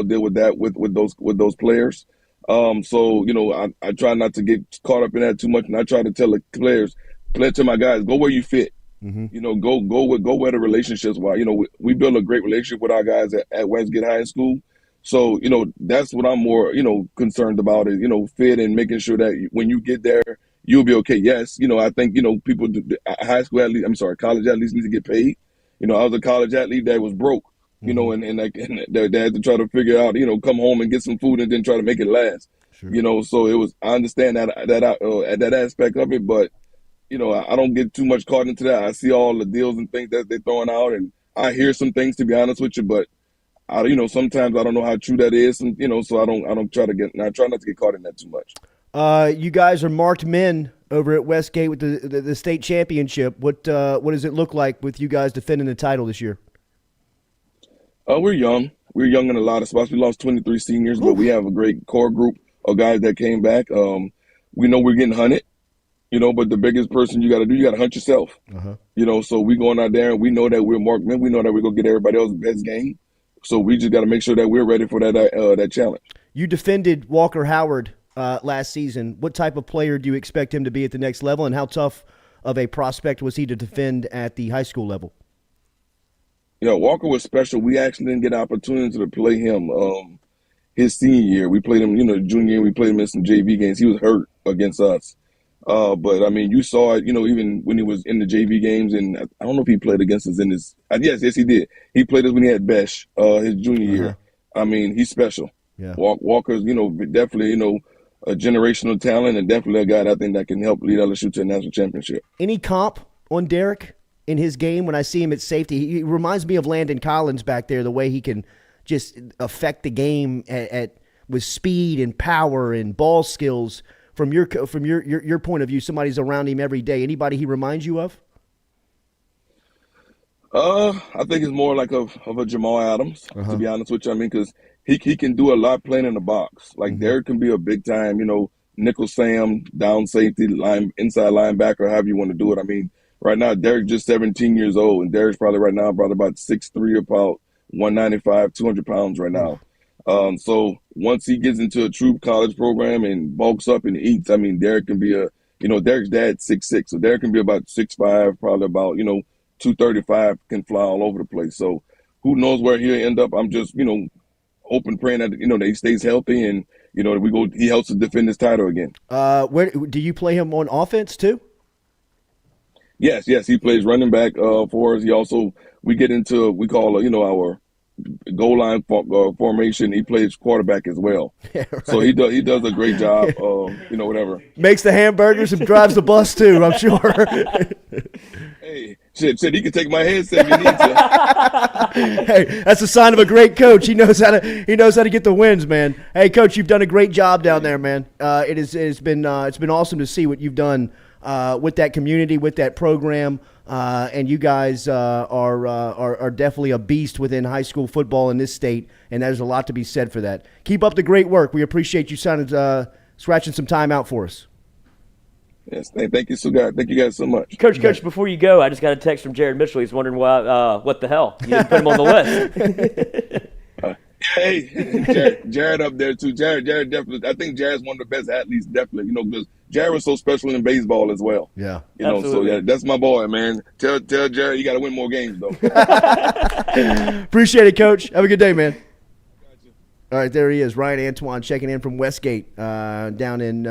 deal with that with those players. I try not to get caught up in that too much, and I try to tell the players, to my guys, go where you fit. Mm-hmm. Go where the relationships are. We build a great relationship with our guys at Westgate High School. So, that's what I'm more, concerned about is, fit and making sure that when you get there, you'll be okay. Yes, I think, people, college athletes need to get paid. I was a college athlete that was broke, and they had to try to figure out, come home and get some food and then try to make it last. Sure. So I understand that aspect of it, but, I don't get too much caught into that. I see all the deals and things that they're throwing out, and I hear some things, to be honest with you, but sometimes I don't know how true that is, and so I try not to get caught in that too much. You guys are marked men over at Westgate with the state championship. What does it look like with you guys defending the title this year? We're young. We're young in a lot of spots. We lost 23 seniors, but we have a great core group of guys that came back. We know we're getting hunted, but the biggest person you got to hunt yourself. So we going out there and we know that we're marked men. We know that we're going to get everybody else's best game. So we just got to make sure that we're ready for that challenge. You defended Walker Howard last season. What type of player do you expect him to be at the next level, and how tough of a prospect was he to defend at the high school level? Walker was special. We actually didn't get an opportunity to play him his senior year. We played him, junior year. We played him in some JV games. He was hurt against us. But, you saw it, even when he was in the JV games, and I don't know if he played against us in his yes, he did. He played us when he had Besh his junior year. He's special. Yeah. Walker's, definitely, a generational talent, and definitely a guy that I think that can help lead LSU to a national championship. Any comp on Derek in his game? When I see him at safety, he reminds me of Landon Collins back there, the way he can just affect the game with speed and power and ball skills. From your point of view, somebody's around him every day. Anybody he reminds you of? I think it's more like of a Jamal Adams, to be honest with you. Because he can do a lot playing in the box. Like Derek can be a big time, nickel Sam, down safety, inside linebacker, however you want to do it. Right now Derek just 17 years old, and Derek's probably right now about 6'3", about 195, 200 pounds right now. So once he gets into a true college program and bulks up and eats, Derek can be Derek's dad's 6'6", so Derek can be about 6'5", probably about, 235, can fly all over the place. So who knows where he'll end up. I'm just, hoping, praying that, that he stays healthy and, he helps to defend his title again. Where do you play him on offense too? Yes, he plays running back for us. He also, we get into, we call, our goal line formation. He plays quarterback as well. Yeah, right. So he does a great job. Whatever. Makes the hamburgers and drives the bus too, I'm sure. Hey, shit, he can take my headset if he needs to. Hey, that's a sign of a great coach. He knows how to get the wins, man. Hey, Coach, you've done a great job down there, man. It's been awesome to see what you've done with that community, with that program. And you guys are definitely a beast within high school football in this state, and there's a lot to be said for that. Keep up the great work. We appreciate you scratching some time out for us. Yes, thank you, thank you guys so much. Coach, before you go, I just got a text from Jared Mitchell. He's wondering why, what the hell? You didn't put him on the list. Hey, Jared up there too. Jared definitely. I think Jared's one of the best athletes, definitely. Because Jared was so special in baseball as well. Yeah. So yeah, that's my boy, man. Tell Jared you got to win more games though. Appreciate it, Coach. Have a good day, man. All right, there he is, Ryan Antoine checking in from Westgate down in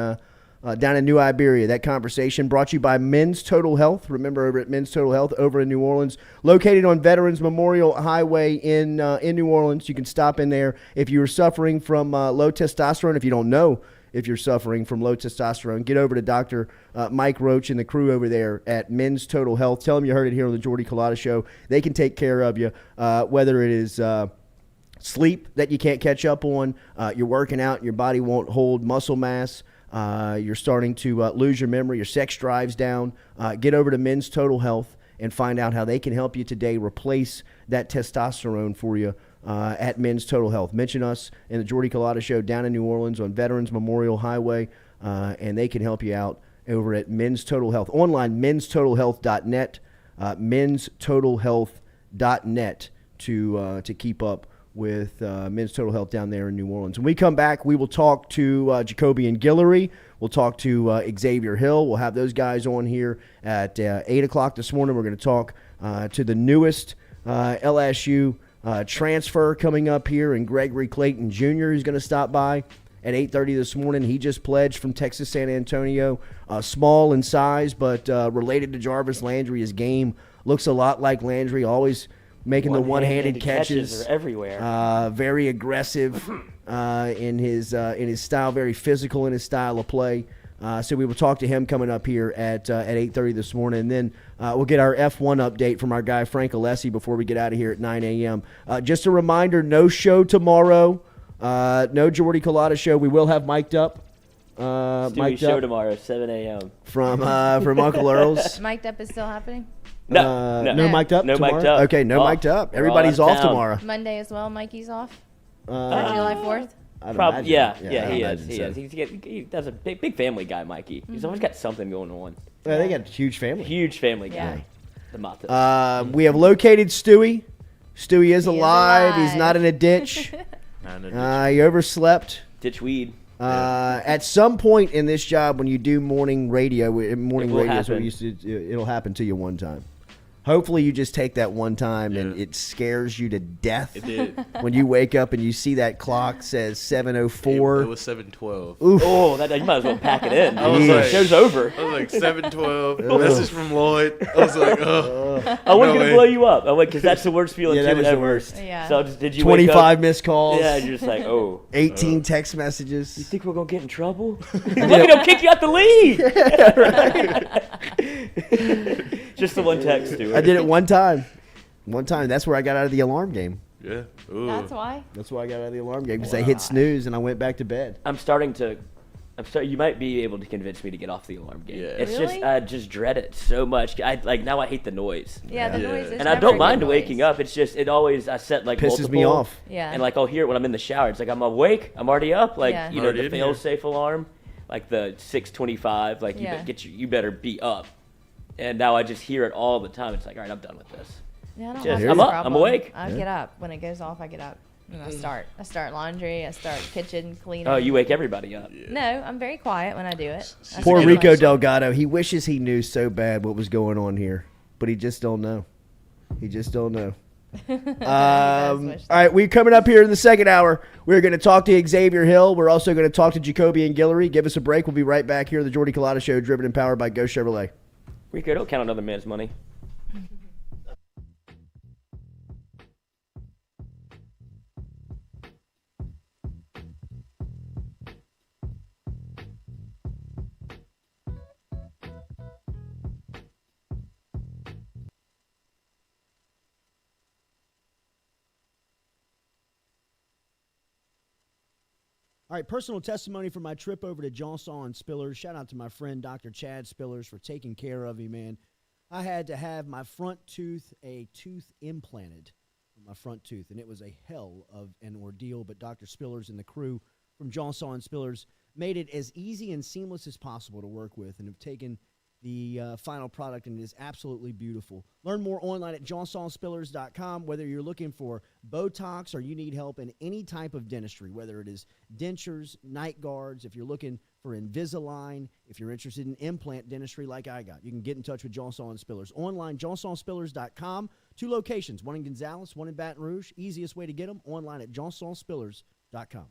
New Iberia. That conversation brought to you by Men's Total Health. Remember, over at Men's Total Health over in New Orleans, located on Veterans Memorial Highway in New Orleans. You can stop in there if you're suffering from low testosterone. If you don't know if you're suffering from low testosterone, get over to Dr. Mike Roach and the crew over there at Men's Total Health. Tell them you heard it here on the Jordy Culotta Show. They can take care of you, whether it is sleep that you can't catch up on, you're working out and your body won't hold muscle mass, you're starting to lose your memory, your sex drive's down. Get over to Men's Total Health and find out how they can help you today replace that testosterone for you at Men's Total Health. Mention us in the Jordy Culotta Show down in New Orleans on Veterans Memorial Highway, and they can help you out over at Men's Total Health. Online, menstotalhealth.net, menstotalhealth.net to keep up with Men's Total Health down there in New Orleans. When we come back, we will talk to Jacobian Guillory. We'll talk to Xavier Hill. We'll have those guys on here at 8 o'clock this morning. We're going to talk to the newest LSU transfer coming up here, and Gregory Clayton Jr. who's going to stop by at 8:30 this morning. He just pledged from Texas San Antonio. Small in size, but related to Jarvis Landry. His game looks a lot like Landry, always making the one-handed catches are everywhere. Very aggressive in his style, very physical in his style of play. So we will talk to him coming up here at 8:30 this morning. And then we'll get our F1 update from our guy Frank Alessi before we get out of here at 9 a.m. Just a reminder, no show tomorrow. No Jordy Culotta show. We will have mic'd up. Stewie show tomorrow, 7 a.m. From Uncle Earl's. Mic'd up is still happening? No. No mic'd up No tomorrow? mic'd up. Okay, no Off. mic'd up. We're Everybody's all out off of town. tomorrow. Monday as well, Mikey's off? July July 4th? Probably, yeah, I'd he imagine is. so. He does a big family guy, Mikey. He's always got something going on. Yeah, they got a huge family. Huge family guy. Yeah. The motto. We have located Stewie. Stewie is He is alive. He's alive. not in a ditch. He overslept. Ditch weed. At some point in this job, when you do morning radio, morning It will radio is what happen. we used to. It'll happen to you one time. Hopefully, you just take that one time and it scares you to death. It did. When you wake up and you see that clock says 7:04. It was 7:12. Oof. Oh, you might as well pack it in. I was The like- show's over. I was like 7:12. Message from Lloyd. I was like, oh. I wasn't No gonna way. blow you up. I went because that's the worst feeling Yeah, that too is the ever. worst. Yeah. So did you wake 25 up? missed calls. Yeah, you're just like, oh. 18 text messages. You think we're gonna get in trouble? Let me go kick you out the league. Just the one text, Stuart. I did it one time. One time. That's where I got out of the alarm game. Yeah. Ooh. That's why? That's why I got out of the alarm game because I hit snooze and I went back to bed. I'm starting. You might be able to convince me to get off the alarm game. Yeah. It's Really? just I just dread it so much. Now I hate the noise. Yeah, the Yeah. noise is And I never don't a mind good waking noise. up. It's just it always I set like Pisses me multiple, off. Yeah. And like I'll hear it when I'm in the shower. It's like I'm awake. I'm already up. Like Yeah. you know Already the in here. fail-safe alarm, like the 6:25. Like Yeah. you better be up. And now I just hear it all the time. It's like all right, I'm done with this. Yeah, I don't Just- have I'm this up, I'm problem. awake. I get up. When it goes off, I get up. And I start laundry. I start kitchen cleaning. Oh, you wake everybody up. No, I'm very quiet when I do it. I Poor start Rico lunch. Delgado. He wishes he knew so bad what was going on here, but he just don't know. He just don't know. All right, we're coming up here in the second hour. We're going to talk to Xavier Hill. We're also going to talk to Jacobian Guillory. Give us a break. We'll be right back here. The Jordy Culotta Show, driven and powered by Go Chevrolet. Rico, don't count another man's money. All right, personal testimony from my trip over to Johnson and Spillers. Shout out to my friend Dr. Chad Spillers for taking care of me, man. I had to have my front tooth, a tooth implanted in my front tooth, and it was a hell of an ordeal, but Dr. Spillers and the crew from Johnson and Spillers made it as easy and seamless as possible to work with and have taken the final product, and it is absolutely beautiful. Learn more online at johnsonspillers.com. Whether you're looking for Botox or you need help in any type of dentistry, whether it is dentures, night guards, if you're looking for Invisalign, if you're interested in implant dentistry like I got, you can get in touch with Johnson Spillers. Online, johnsonspillers.com. 2 locations, one in Gonzales, one in Baton Rouge. Easiest way to get them, online at johnsonspillers.com.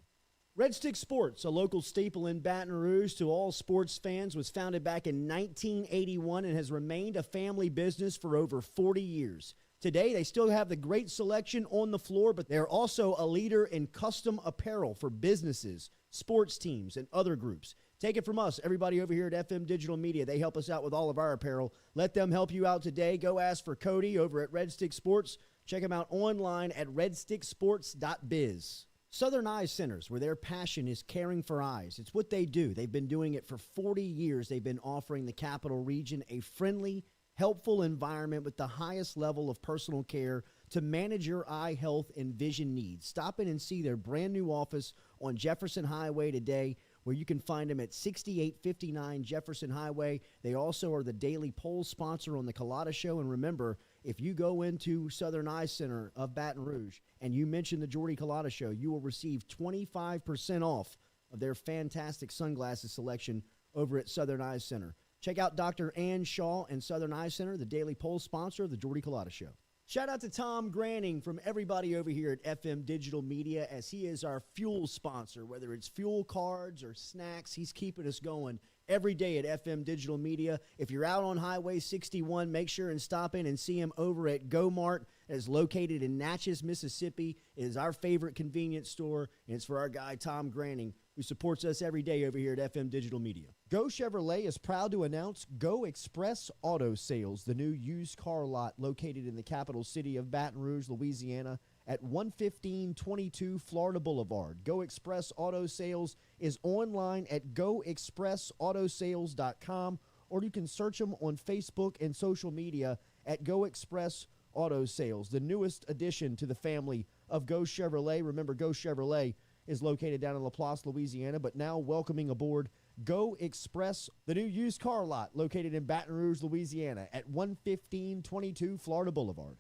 Red Stick Sports, a local staple in Baton Rouge to all sports fans, was founded back in 1981 and has remained a family business for over 40 years. Today, they still have the great selection on the floor, but they're also a leader in custom apparel for businesses, sports teams, and other groups. Take it from us, everybody over here at FM Digital Media. They help us out with all of our apparel. Let them help you out today. Go ask for Cody over at Red Stick Sports. Check them out online at redsticksports.biz. Southern Eye Centers, where their passion is caring for eyes. It's what they do. They've been doing it for 40 years. They've been offering the Capital Region a friendly, helpful environment with the highest level of personal care to manage your eye health and vision needs. Stop in and see their brand new office on Jefferson Highway today, where you can find them at 6859 Jefferson Highway. They also are the daily poll sponsor on the Culotta Show. And remember, if you go into Southern Eye Center of Baton Rouge and you mention the Jordy Culotta Show, you will receive 25% off of their fantastic sunglasses selection over at Southern Eye Center. Check out Dr. Ann Shaw and Southern Eye Center, the daily poll sponsor of the Jordy Culotta Show. Shout out to Tom Granning from everybody over here at FM Digital Media, as he is our fuel sponsor. Whether it's fuel cards or snacks, he's keeping us going every day at FM Digital Media. If you're out on Highway 61, make sure and stop in and see him over at Go Mart. It is located in Natchez, Mississippi. It is our favorite convenience store, and it's for our guy Tom Granning, who supports us every day over here at FM Digital Media. Go Chevrolet is proud to announce Go Express Auto Sales, the new used car lot located in the capital city of Baton Rouge, Louisiana, at 11522 Florida Boulevard. Go Express Auto Sales is online at goexpressautosales.com, or you can search them on Facebook and social media at Go Express Auto Sales, the newest addition to the family of Go Chevrolet. Remember, Go Chevrolet is located down in Laplace, Louisiana, but now welcoming aboard Go Express, the new used car lot located in Baton Rouge, Louisiana at 11522 Florida Boulevard.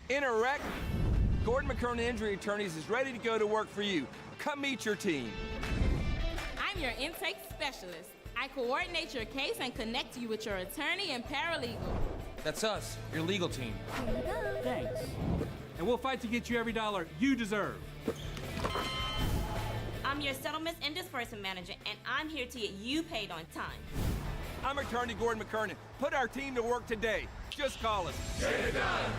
In a wreck, Gordon McKernan Injury Attorneys is ready to go to work for you. Come meet your team. I'm your intake specialist. I coordinate your case and connect you with your attorney and paralegal. That's us, your legal team. Thanks. And we'll fight to get you every dollar you deserve. I'm your settlements and disbursement manager, and I'm here to get you paid on time. I'm attorney Gordon McKernan. Put our team to work today. Just call us. Get it done.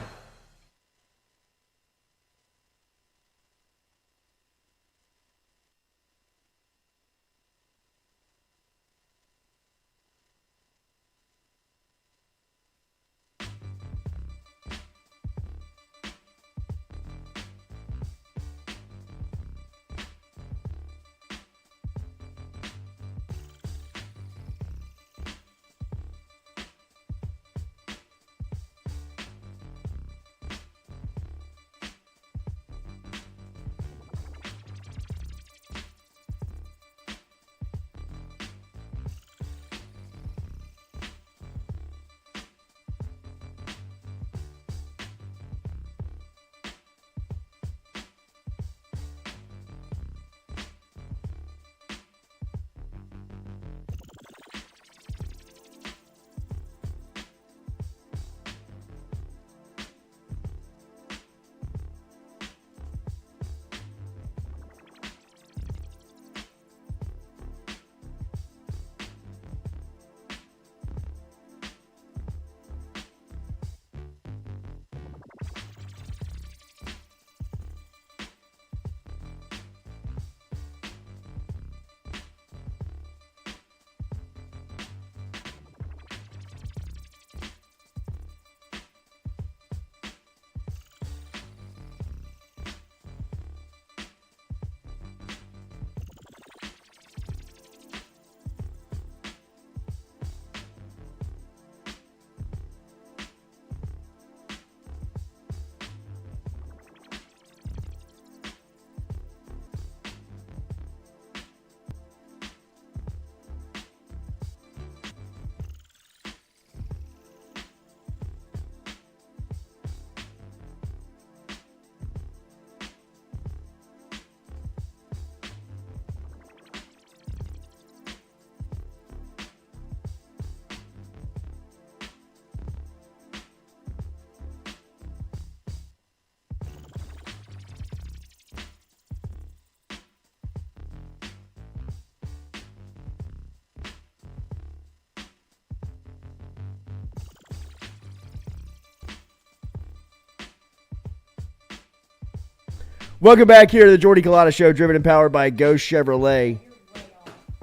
Welcome back here to the Jordy Culotta Show, driven and powered by Ghost Chevrolet.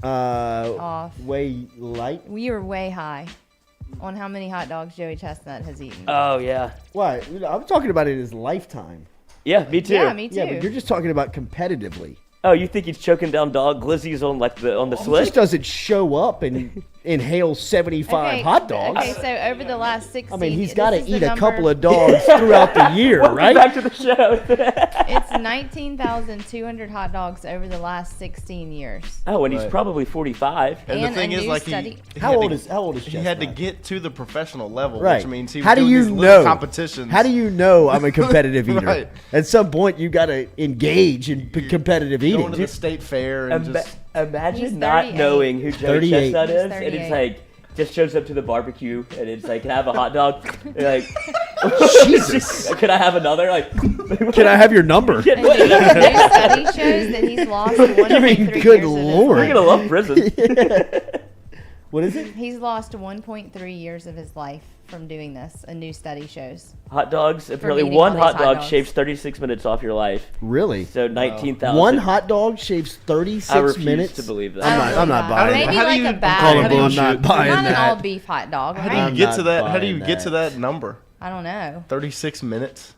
Off. Way light. We were way high on how many hot dogs Joey Chestnut has eaten. Oh, yeah. Why? I'm talking about in his lifetime. Yeah, me too. Yeah, me too. Yeah, but you're just talking about competitively. Oh, you think he's choking down dog glizzies on the He slick? just doesn't show up and inhale 75 hot dogs. Okay, so over the last 16... I mean, he's this got to is the eat a number- couple of dogs throughout the year, Welcome right? back to the show. It's 19,200 hot dogs over the last 16 years. Oh, and he's probably 45. And the And thing a is, new like, study- How old is he had to Chestnut? get to the professional level, Right. which means he was How do doing you these little know? competitions. How do you know I'm a competitive eater? Right. At some point, you got to engage in competitive eating. Going to the state fair and just He's Imagine not 38. knowing who Joey 38. Chestnut is, He's and it's 38. like just shows up to the barbecue, and it's like, can I have a hot dog? And like, Jesus. can I have another? Like, Can I have your number? And the new study shows that he's lost 1.3 Good years Lord. You're gonna love prison. What is it? He's lost 1.3 years of his life from doing this. A new study shows. Hot dogs. Apparently, eating one all these hot hot dog dogs. shaves 36 minutes off your life. Really? So 19,000. One hot dog shaves 36 I refuse minutes? to believe that. I'm not buying Maybe it. How do like you- a I'm bag. calling How do you- bullshit. I'm not buying Not an that. all beef hot dog, How do right? you get to not that? How do buying you get to that number? I don't know. 36 minutes.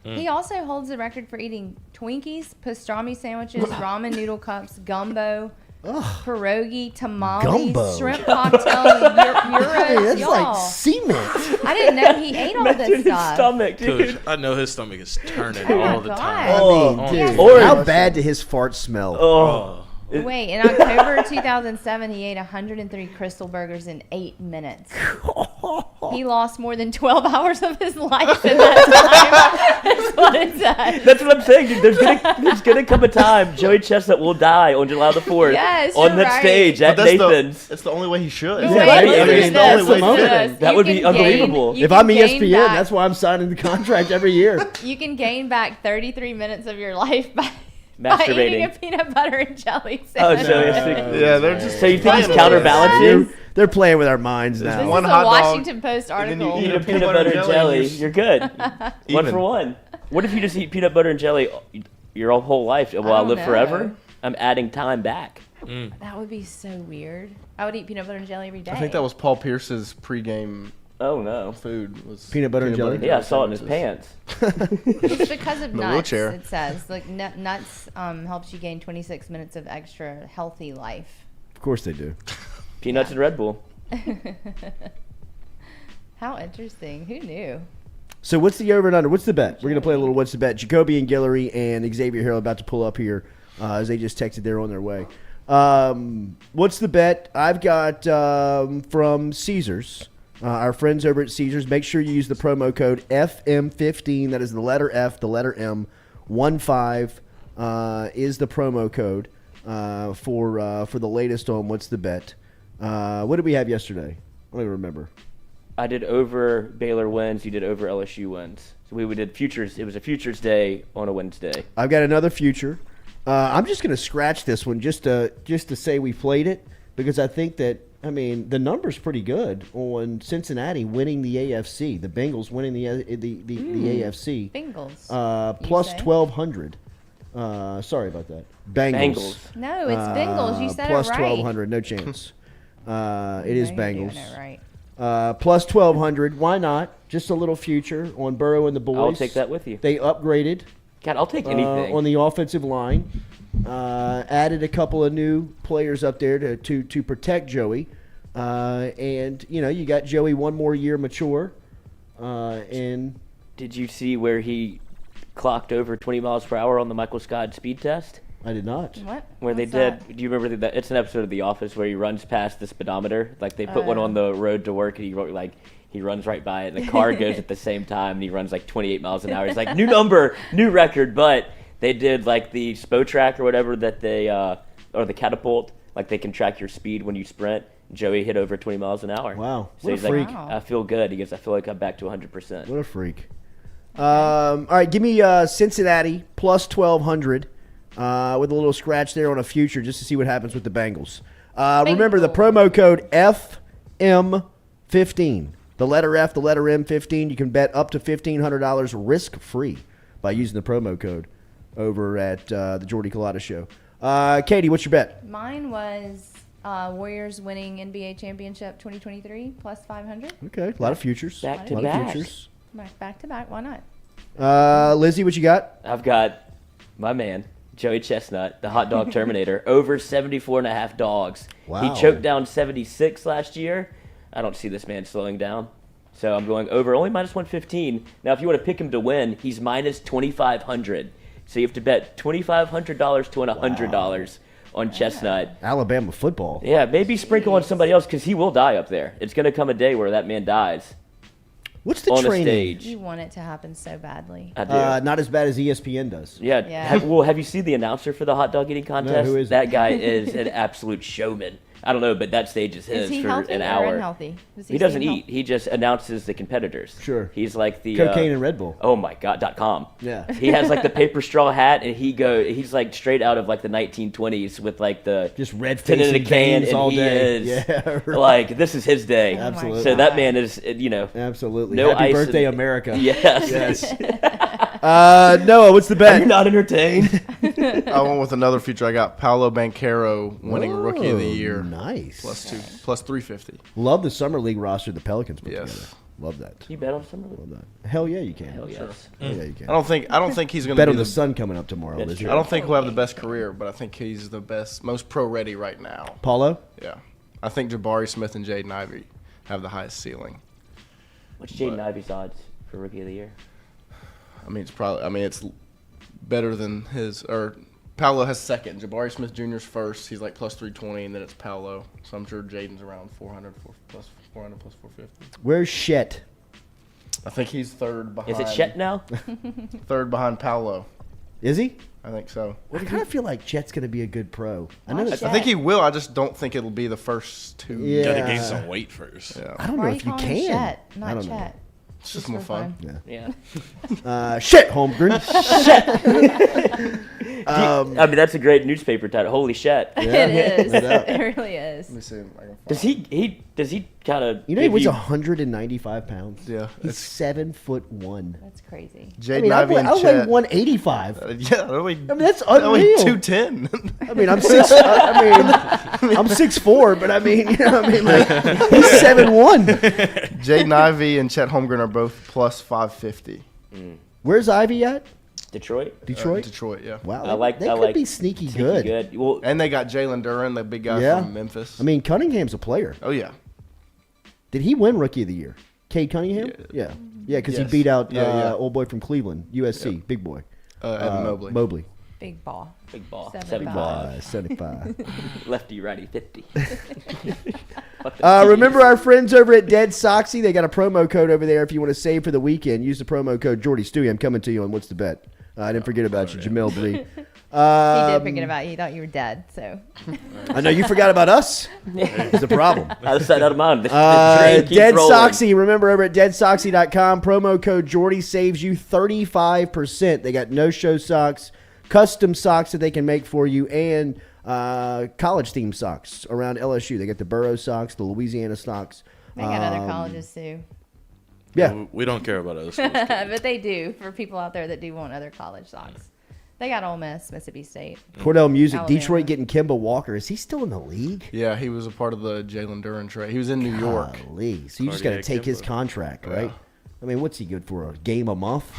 He also holds the record for eating Twinkies, pastrami sandwiches, ramen noodle cups, gumbo, pierogi, tamales, Gumbo. shrimp cocktail, Hey, euros, that's y'all. like cement. I didn't know he ate all Imagine this his stuff. stomach, dude. Coach, I know his stomach is turning Oh my all the God. time. I mean, Yeah. dude, Or- how bad did his fart smell? Oh. Wait, in October 2007, he ate 103 Crystal Burgers in 8 minutes. He lost more than 12 hours of his life in that time. That's what it said. That's what I'm saying, dude. There's gonna come a time Joey Chestnut will die on July the 4th Yes, on you're that right. stage at But that's Nathan's. that's the only way he should. But Yeah, wait, right. listen I to mean, this, that's the listen to moment. this. That You would be can gain- unbelievable. you If can I'm ESPN, gain back- that's why I'm signing the contract every year. You can gain back 33 minutes of your life by eating Masturbating. a peanut butter and jelly Oh, sandwich. so it's Yeah, they're just. so you think he's playing with counterbalancing? They're playing with our minds now. This One is a hot dog, Washington Post and then you article. eat Eat a peanut butter and jelly. You're good. One Even. for one. What if you just eat peanut butter and jelly your whole life? Will I don't live know. forever? I'm adding time back. That would be so weird. I would eat peanut butter and jelly every day. I think that was Paul Pierce's pregame Oh no. food. Was Peanut butter and jelly? Yeah, I saw it in his sandwiches. pants. It's because of the nuts. wheelchair. It says like nuts helps you gain 26 minutes of extra healthy life. Of course they do. Peanuts and Red Bull. How interesting. Who knew? So what's the over and under? What's the bet? We're going to play a little what's the bet. Jacobian, Guillory, and Xavier here are about to pull up here as they just texted they're on their way. What's the bet? I've got from Caesars, our friends over at Caesars. Make sure you use the promo code FM15. That is the letter F, the letter M. 15 is the promo code for the latest on what's the bet. What did we have yesterday? I don't even remember. I did over Baylor wins. You did over LSU wins. So we did futures. It was a futures day on a Wednesday. I've got another future. I'm just going to scratch this one just to say we played it because I think that the number's pretty good on Cincinnati winning the AFC. The Bengals winning the AFC. Bengals. Plus You say? 1,200. Sorry about that. Bengals. No, it's Bengals. You said plus it right. 1,200. No chance. It is No, you're Bengals. doing it right. Plus 1,200. Why not? Just a little future on Burrow and the boys. I'll take that with you. They upgraded. God, I'll take anything. On the offensive line. Added a couple of new players up there to protect Joey. And, you got Joey one more year mature. And Did you see where he clocked over 20 miles per hour on the Michael Scott speed test? I did not. What? Where they What's did. that? Do you remember that? It's an episode of The Office where he runs past the speedometer. Like they put one on the road to work, and he runs right by it. And the car goes at the same time, and he runs like 28 miles an hour. He's like, new number, new record. But they did like the SPO track or whatever that they or the catapult. Like they can track your speed when you sprint. Joey hit over 20 miles an hour. Wow. So What a he's like, freak. I feel good. He goes, I feel like I'm back to 100%. What a freak. All right, give me Cincinnati plus 1,200 with a little scratch there on a future just to see what happens with the Bengals. Remember the promo code FM15. The letter F, the letter M, 15. You can bet up to $1,500 risk-free by using the promo code. over at the Jordy Culotta show. Katie, what's your bet? Mine was Warriors winning NBA championship 2023 plus 500. Okay, a lot of futures. Back to a lot back. of futures. Back to back. Why not? Lizzie, what you got? I've got my man, Joey Chestnut, the hot dog Terminator, over 74.5 dogs. Wow. He choked down 76 last year. I don't see this man slowing down. So I'm going over, only minus 115. Now, if you want to pick him to win, he's minus 2,500. So you have to bet $2,500 to win $100 on Chestnut. Alabama football. Yeah, maybe sprinkle on somebody else because he will die up there. It's going to come a day where that man dies. What's the on training? the stage. You want it to happen so badly. I do. Not as bad as ESPN does. Yeah. Yeah. Have you seen the announcer for the hot dog eating contest? who is it? That guy is an absolute showman. I don't know, but that stage is his Is he for healthy an or hour. unhealthy? Does He doesn't seem eat. He just announces the competitors. Sure. He's like the Cocaine and Red Bull. Oh my God. .com. Yeah. He has like the paper straw hat, and he's like straight out of like the 1920s with like the Just red tin in a facing can, veins and all he day. is Yeah, right. like this is his day. Oh my Absolutely. So that God. man is Absolutely. No Happy ice birthday, and- America. Yes. Noah, what's the Are bet? you not entertained? I went with another future. I got Paolo Banchero winning Rookie of the Oh, Year. Nice. Plus 350. Love the summer league roster the Pelicans put Yes. together. Love that. You bet on Summer League? Love that. Hell yeah, you can. Hell yes. Hell yeah, you can. I don't think he's going to Bet be on the the sun coming up tomorrow. That's Lizzie. true. I don't think he'll have the best career, but I think he's the best, most pro ready right now. Paulo? Yeah. I think Jabari Smith and Jaden Ivey have the highest ceiling. What's Jaden Ivey's odds for Rookie of the Year? It's better than his, or Paolo has second. Jabari Smith Jr.'s first. He's like plus 320, and then it's Paolo. So I'm sure Jaden's around 400 plus 450. Where's Shet? I think he's third behind. Is it Chet now? Third behind Paolo. Is he? I think so. I kind of feel like Chet's going to be a good pro. I know. Why I It's, Chet? think he will. I just don't think it'll be the first two. Yeah. Gotta gain some weight first. Yeah. I don't Why know are if you calling him can. Chet, I not don't know. Chet? It's just more fun. Yeah. Yeah. Shit, Holmgren. I mean, that's a great newspaper title. Holy shit. It is. no doubt. It really is. Let me see if I can find Does he kind of? You know he weighs 195 pounds. Yeah, He's it's- 7'1". That's crazy. Jaden I mean, I Ivey weigh and 185. Yeah, I I mean, that's I weigh unreal. 210. I mean, I'm 6. I'm 6'4", but I mean, you know, what I mean, like he's 7'1". Jaden Ivey and Chet Holmgren are both plus 550. Where's Ivy at? Detroit. Detroit. Detroit, yeah. Wow, I they could be sneaky good. Good. Well, And they got Jalen Duren, the big guy Yeah. from Memphis. I mean, Cunningham's a player. Oh yeah. Did he win Rookie of the Year? Cade Cunningham? Yeah, because Yes. he beat out Yeah. old boy from Cleveland, USC, big boy. Evan Mobley. Mobley. Big ball. big ball. 75. 75. Lefty, righty, 50. Remember our friends over at Dead Soxy? They got a promo code over there if you want to save for the weekend. Use the promo code Jordy Stewie. I'm coming to you on What's the Bet. I didn't forget about you, Jamil Blee. He did forget about you. He thought you were dead. So I know you forgot about us. It's a problem. Out of sight, out of mind. The train keeps Dead rolling. Soxy. Remember over at deadsoxy.com, promo code Jordy saves you 35%. They got no-show socks, custom socks that they can make for you, and college-themed socks around LSU. They got the Burrow socks, the Louisiana socks. they got other colleges too. Yeah. We don't care about us. But they do for people out there that do want other college socks. They got Ole Miss, Mississippi State. Cordell Music, Alabama. Detroit getting Kemba Walker. Is he still in the league? Yeah, he was a part of the Jalen Duren trade. He was in New York. Golly. So you just got to Cardiac take his Kemba. contract, right? I mean, what's he good for? A game a month?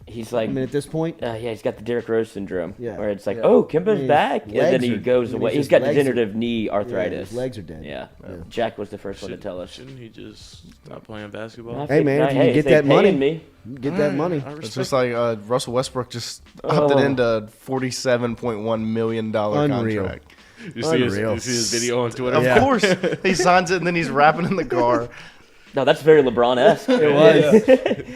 He's like, I mean, at this point? yeah, he's got the Derrick Rose syndrome, Yeah. where it's like, Yeah. oh, Kimba's I mean, back, and then legs he are- goes I mean, away. his He's got legs are- degenerative knee arthritis. his legs are dead. Yeah. Yeah. Jack was the first one to tell us. Shouldn't he just stop playing basketball? I Hey, think- man, if you hey, get they that money, paying me. get that money. I It's respect just like Russell Westbrook just upped it Oh. into $47.1 million Unreal. contract. You see Unreal. his video on Twitter? Of course. He signs it and then he's rapping in the car. No, that's very LeBron-esque. It was.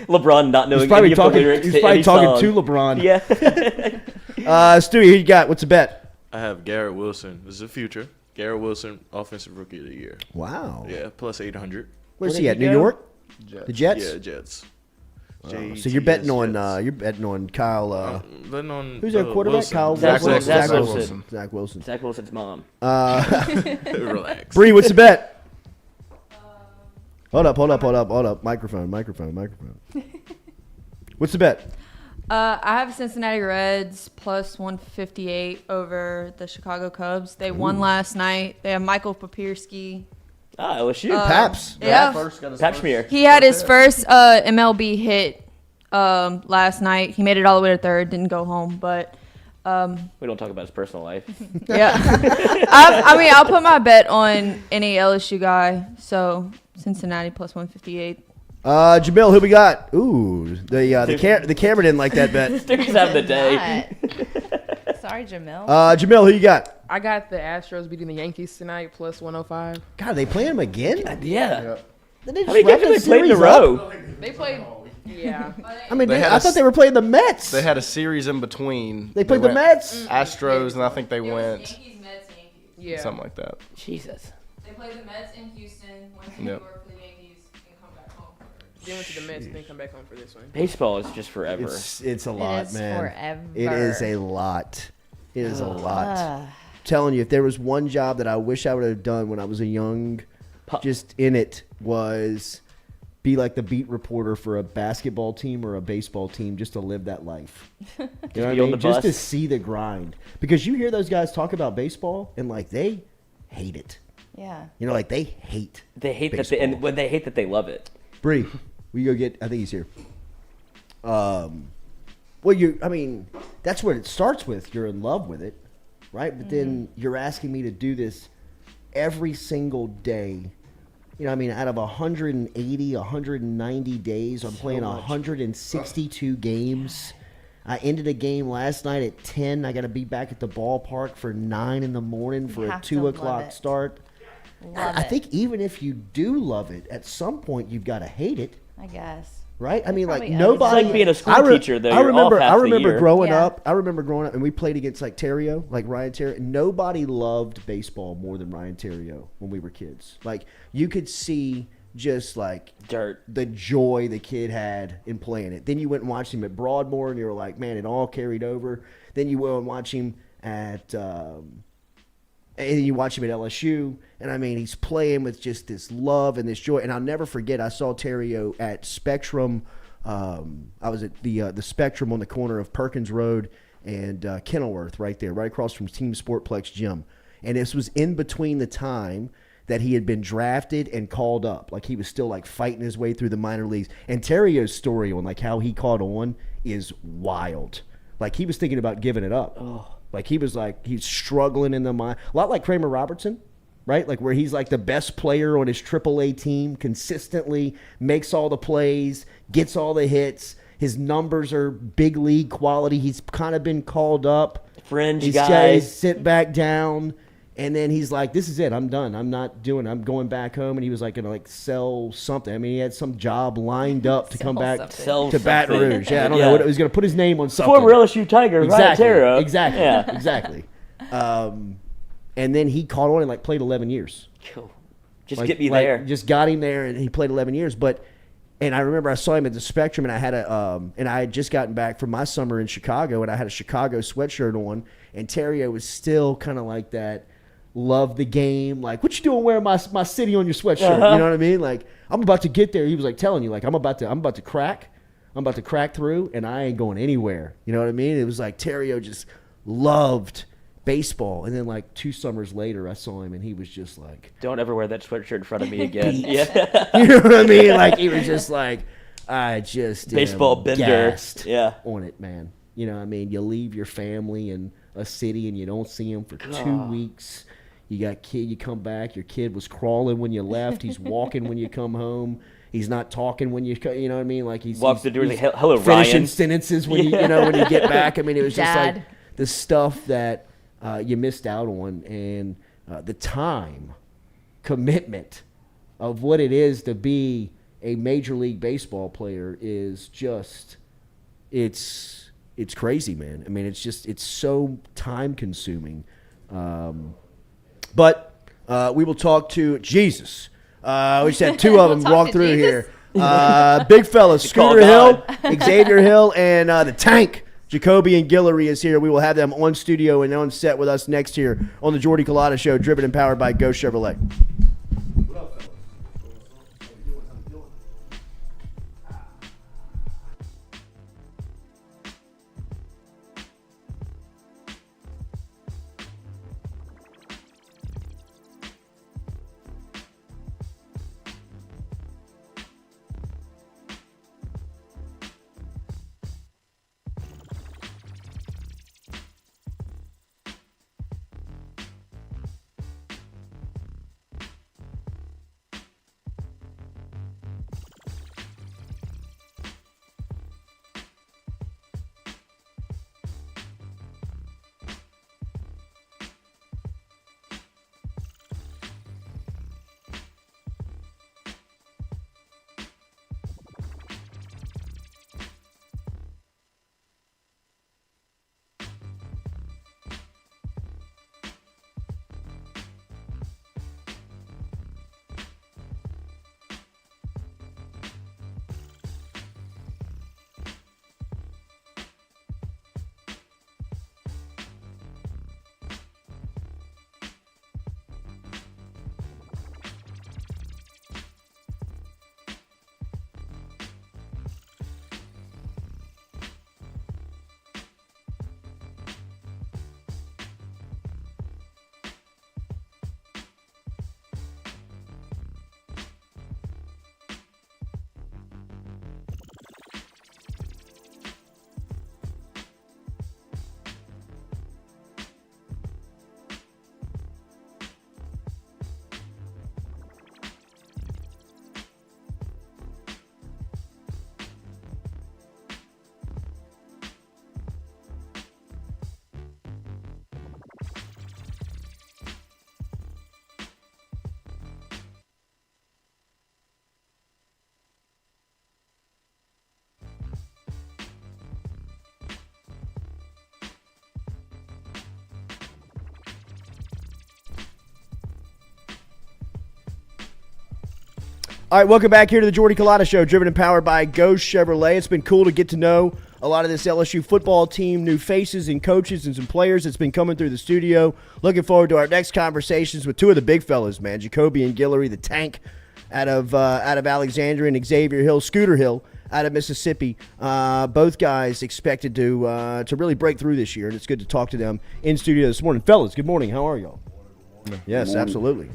LeBron not knowing He's probably any of the talking, lyrics he's to probably any talking song. to LeBron. Yeah. Stewie, who you got? What's the bet? I have Garrett Wilson. This is the future. Garrett Wilson, Offensive Rookie of the Year. Wow. Yeah, plus 800. Where's Where he did at? he New go? York? Jets. The Jets? Yeah, Jets. So you're betting on Jets. Kyle. Betting on Who's their quarterback? Wilson. Kyle Zach Wilson. Wilson. Zach Wilson. Wilson. Zach Wilson. Zach Wilson's mom. Relax. Bree, what's the bet? Hold up. Microphone. What's the bet? I have Cincinnati Reds plus 158 over the Chicago Cubs. They won last night. They have Michael Papierski. LSU. Paps. Yeah. Papsmear. He had his first MLB hit last night. He made it all the way to third, didn't go home, but we don't talk about his personal life. yeah. I mean, I'll put my bet on any LSU guy. So Cincinnati plus 158. Jamil, who we got? Ooh, the camera didn't like that bet. Stu's having the day. Sorry, Jamil. Jamil, who you got? I got the Astros beating the Yankees tonight plus 105. God, are they playing them again? Yeah. Did they How many games have they played in a series row? up? They played. Yeah. I mean, They had I thought they were playing the Mets. They had a series in between. They played the went Mets? Astros, and I think they went Yankees, Mets, Yankees. Yeah. something like that. Jesus. They played the Mets in Houston, went to Yep. New York for the Yankees, and come back home. They went to the Mets and then come back home for this one. Baseball is just forever. It's a lot, is man. forever. It is a lot. It is a lot. Telling you, if there was one job that I wish I would have done when I was a young, just in it, was be like the beat reporter for a basketball team or a baseball team, just to live that life. You know what I be on mean? the Just to bus. see the grind. Because you hear those guys talk about baseball, and like they hate it. Yeah. You know, like they hate. They hate baseball. that, and when they hate that, they love it. Bree, we go get. I think he's here. Well, I mean, that's what it starts with. You're in love with it, right? But then you're asking me to do this every single day. You know, I mean, out of 180, 190 days, I'm playing 162 games. I ended a game last night at 10. I got to be back at the ballpark for 9 in the morning for a have to 2 love o'clock it. start. I think even if you do love it, at some point you've got to hate it. I guess. Right? I mean, like probably nobody. It's like being a school teacher, though. You're off half I the remember year. growing Yeah. up. I remember growing up, and we played against like Terrio, like Ryan Terrio. Nobody loved baseball more than Ryan Terrio when we were kids. Like you could see just like Dirt. the joy the kid had in playing it. Then you went and watched him at Broadmoor, and you were like, man, it all carried over. Then you went and watch him at. And you watch him at LSU, and I mean, he's playing with just this love and this joy. And I'll never forget, I saw Terrio at Spectrum. I was at the Spectrum on the corner of Perkins Road and Kenilworth, right there, right across from Team Sportplex Gym. And this was in between the time that he had been drafted and called up. Like he was still like fighting his way through the minor leagues. And Terrio's story on like how he caught on is wild. Like he was thinking about giving it up. Like he was like, he's struggling in the mind. A lot like Kramer Robertson, right? Like where he's like the best player on his AAA team, consistently makes all the plays, gets all the hits. His numbers are big league quality. He's kind of been called up. Fringe He's guy. sit back down. And then he's like, this is it. I'm done. I'm going back home. And he was like going to like sell something. I mean, he had some job lined up to come back Sell to Baton something. Rouge. Yeah, I don't know what it was going to put his name on something. Former LSU Tiger, Exactly. Ryan Terrio. Exactly. Yeah. Exactly. And then he caught on and like played 11 years. Cool. Just get me there. Just got him there, and he played 11 years. And I remember I saw him at the Spectrum, and I had just gotten back from my summer in Chicago, and I had a Chicago sweatshirt on, and Terrio was still kind of like that. Love the game, like what you doing wearing my city on your sweatshirt? You know what I mean? Like I'm about to get there. He was like telling you, like I'm about to crack through, and I ain't going anywhere. You know what I mean? It was like Terrio just loved baseball, and then like 2 summers later, I saw him, and he was just like, don't ever wear that sweatshirt in front of me again. Yeah, you know what I mean? Like he was just like, I just baseball am bender. gassed Yeah, on it, man. You know what I mean? You leave your family in a city, and you don't see them for 2 weeks. You got kid, you come back, your kid was crawling when you left. He's walking when you come home. He's not talking when you know what I mean? Like he's walks the door like, hello, finishing Ryan. sentences when you know when you get back. I mean, it was just Dad. like the stuff that you missed out on, and the time commitment of what it is to be a Major League Baseball player is just it's crazy, man. I mean, it's so time consuming. But we will talk to Jesus. We just had 2 of them Talk walk to through Jesus? here. Big fellas, call Scooter Hill, God. Xavier Hill, and the Tank. Jacobian Guillory is here. We will have them on studio and on set with us next here on the Jordy Culotta Show, driven and powered by Go Chevrolet. All right, welcome back here to the Jordy Culotta Show, driven and powered by Ghost Chevrolet. It's been cool to get to know a lot of this LSU football team, new faces and coaches and some players that's been coming through the studio. Looking forward to our next conversations with two of the big fellas, man. Jacobian Guillory, the tank out of Alexandria, and Xavier Hill, Scooter Hill, out of Mississippi. Both guys expected to really break through this year, and it's good to talk to them in studio this morning. Fellas, good morning. How are y'all? Yes, absolutely.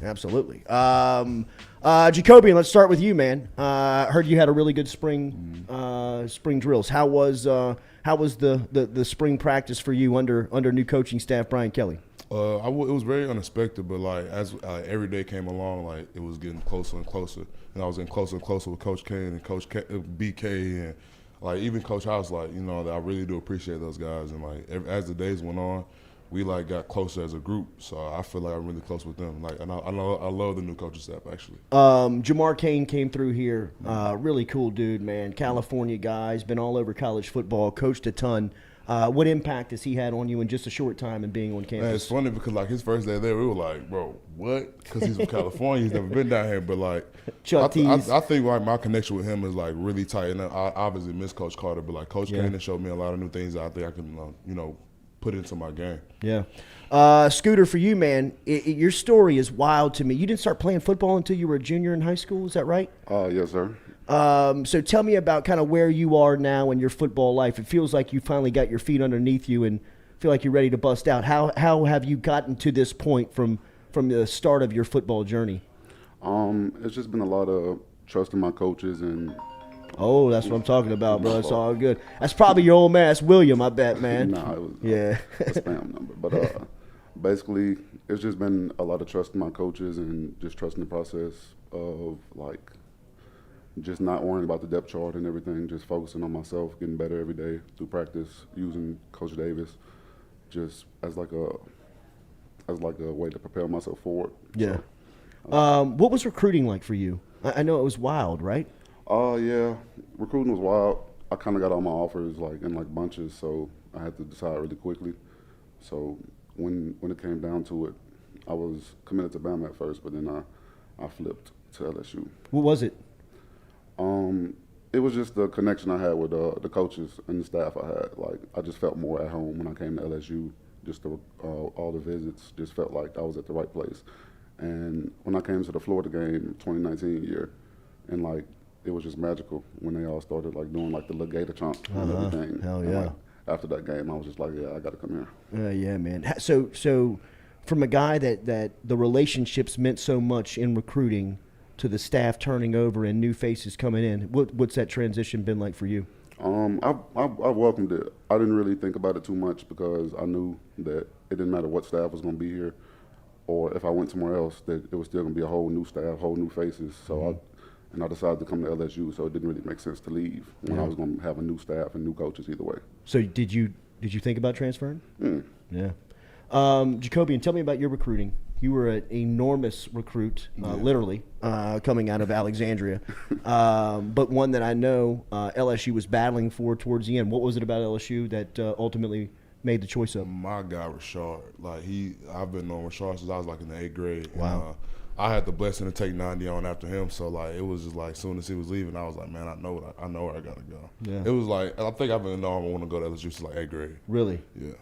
Jacobian, let's start with you, man. Heard you had a really good spring drills. How was the spring practice for you under new coaching staff Brian Kelly? It was very unexpected, but like as every day came along, like it was getting closer and closer, and I was getting closer and closer with Coach K and Coach BK, and like even Coach House. Like that I really do appreciate those guys, and like as the days went on, we like got closer as a group. So I feel like I'm really close with them. Like, and I love the new coaching staff actually. Jamar Kane came through here. Really cool dude, man. California guy. He's been all over college football. Coached a ton. What impact has he had on you in just a short time and being on campus? Man, it's funny because like his first day there, we were like, bro, what? Because he's from California, he's never been down here. But like, I think like my connection with him is like really tight. And I obviously miss Coach Carter, but like Coach Kane showed me a lot of new things that I think I can put into my game. Yeah. Scooter, for you, man, your story is wild to me. You didn't start playing football until you were a junior in high school. Is that right? Yes, sir. So tell me about kind of where you are now in your football life. It feels like you finally got your feet underneath you and feel like you're ready to bust out. How have you gotten to this point from the start of your football journey? It's just been a lot of trusting my coaches and. Oh, that's what I'm talking about, bro. It's all good. That's probably your old man. That's William, I bet, man. Nah, it was a spam number. But basically, it's just been a lot of trusting my coaches and just trusting the process of like just not worrying about the depth chart and everything, just focusing on myself, getting better every day through practice, using Coach Davis just as like a way to prepare myself forward. Yeah. What was recruiting like for you? I know it was wild, right? Yeah, recruiting was wild. I kind of got all my offers like in like bunches, so I had to decide really quickly. So when it came down to it, I was committed to Bama at first, but then I flipped to LSU. What was it? It was just the connection I had with the coaches and the staff I had. Like I just felt more at home when I came to LSU. Just all the visits, just felt like I was at the right place. And when I came to the Florida game, 2019 year, and like it was just magical when they all started like doing like the little gator chomp and everything. Hell and, yeah! Like, after that game, I was just like, yeah, I got to come here. Yeah, man. So from a guy that the relationships meant so much in recruiting to the staff turning over and new faces coming in, what's that transition been like for you? I welcomed it. I didn't really think about it too much because I knew that it didn't matter what staff was going to be here, or if I went somewhere else, that it was still going to be a whole new staff, whole new faces. So I decided to come to LSU, so it didn't really make sense to leave when I was going to have a new staff and new coaches either way. So did you think about transferring? Yeah. Jacobian, tell me about your recruiting. You were an enormous recruit, literally, coming out of Alexandria, but one that I know LSU was battling for towards the end. What was it about LSU that ultimately made the choice of? My guy, Rashard. Like I've been knowing Rashard since I was like in the 8th grade. Wow. And, I had the blessing to take 90 on after him, so like it was just like as soon as he was leaving, I was like, man, I know where I gotta go. Yeah. It was like I think I've been knowing I want to go to LSU since like 8th grade. Really? Yeah.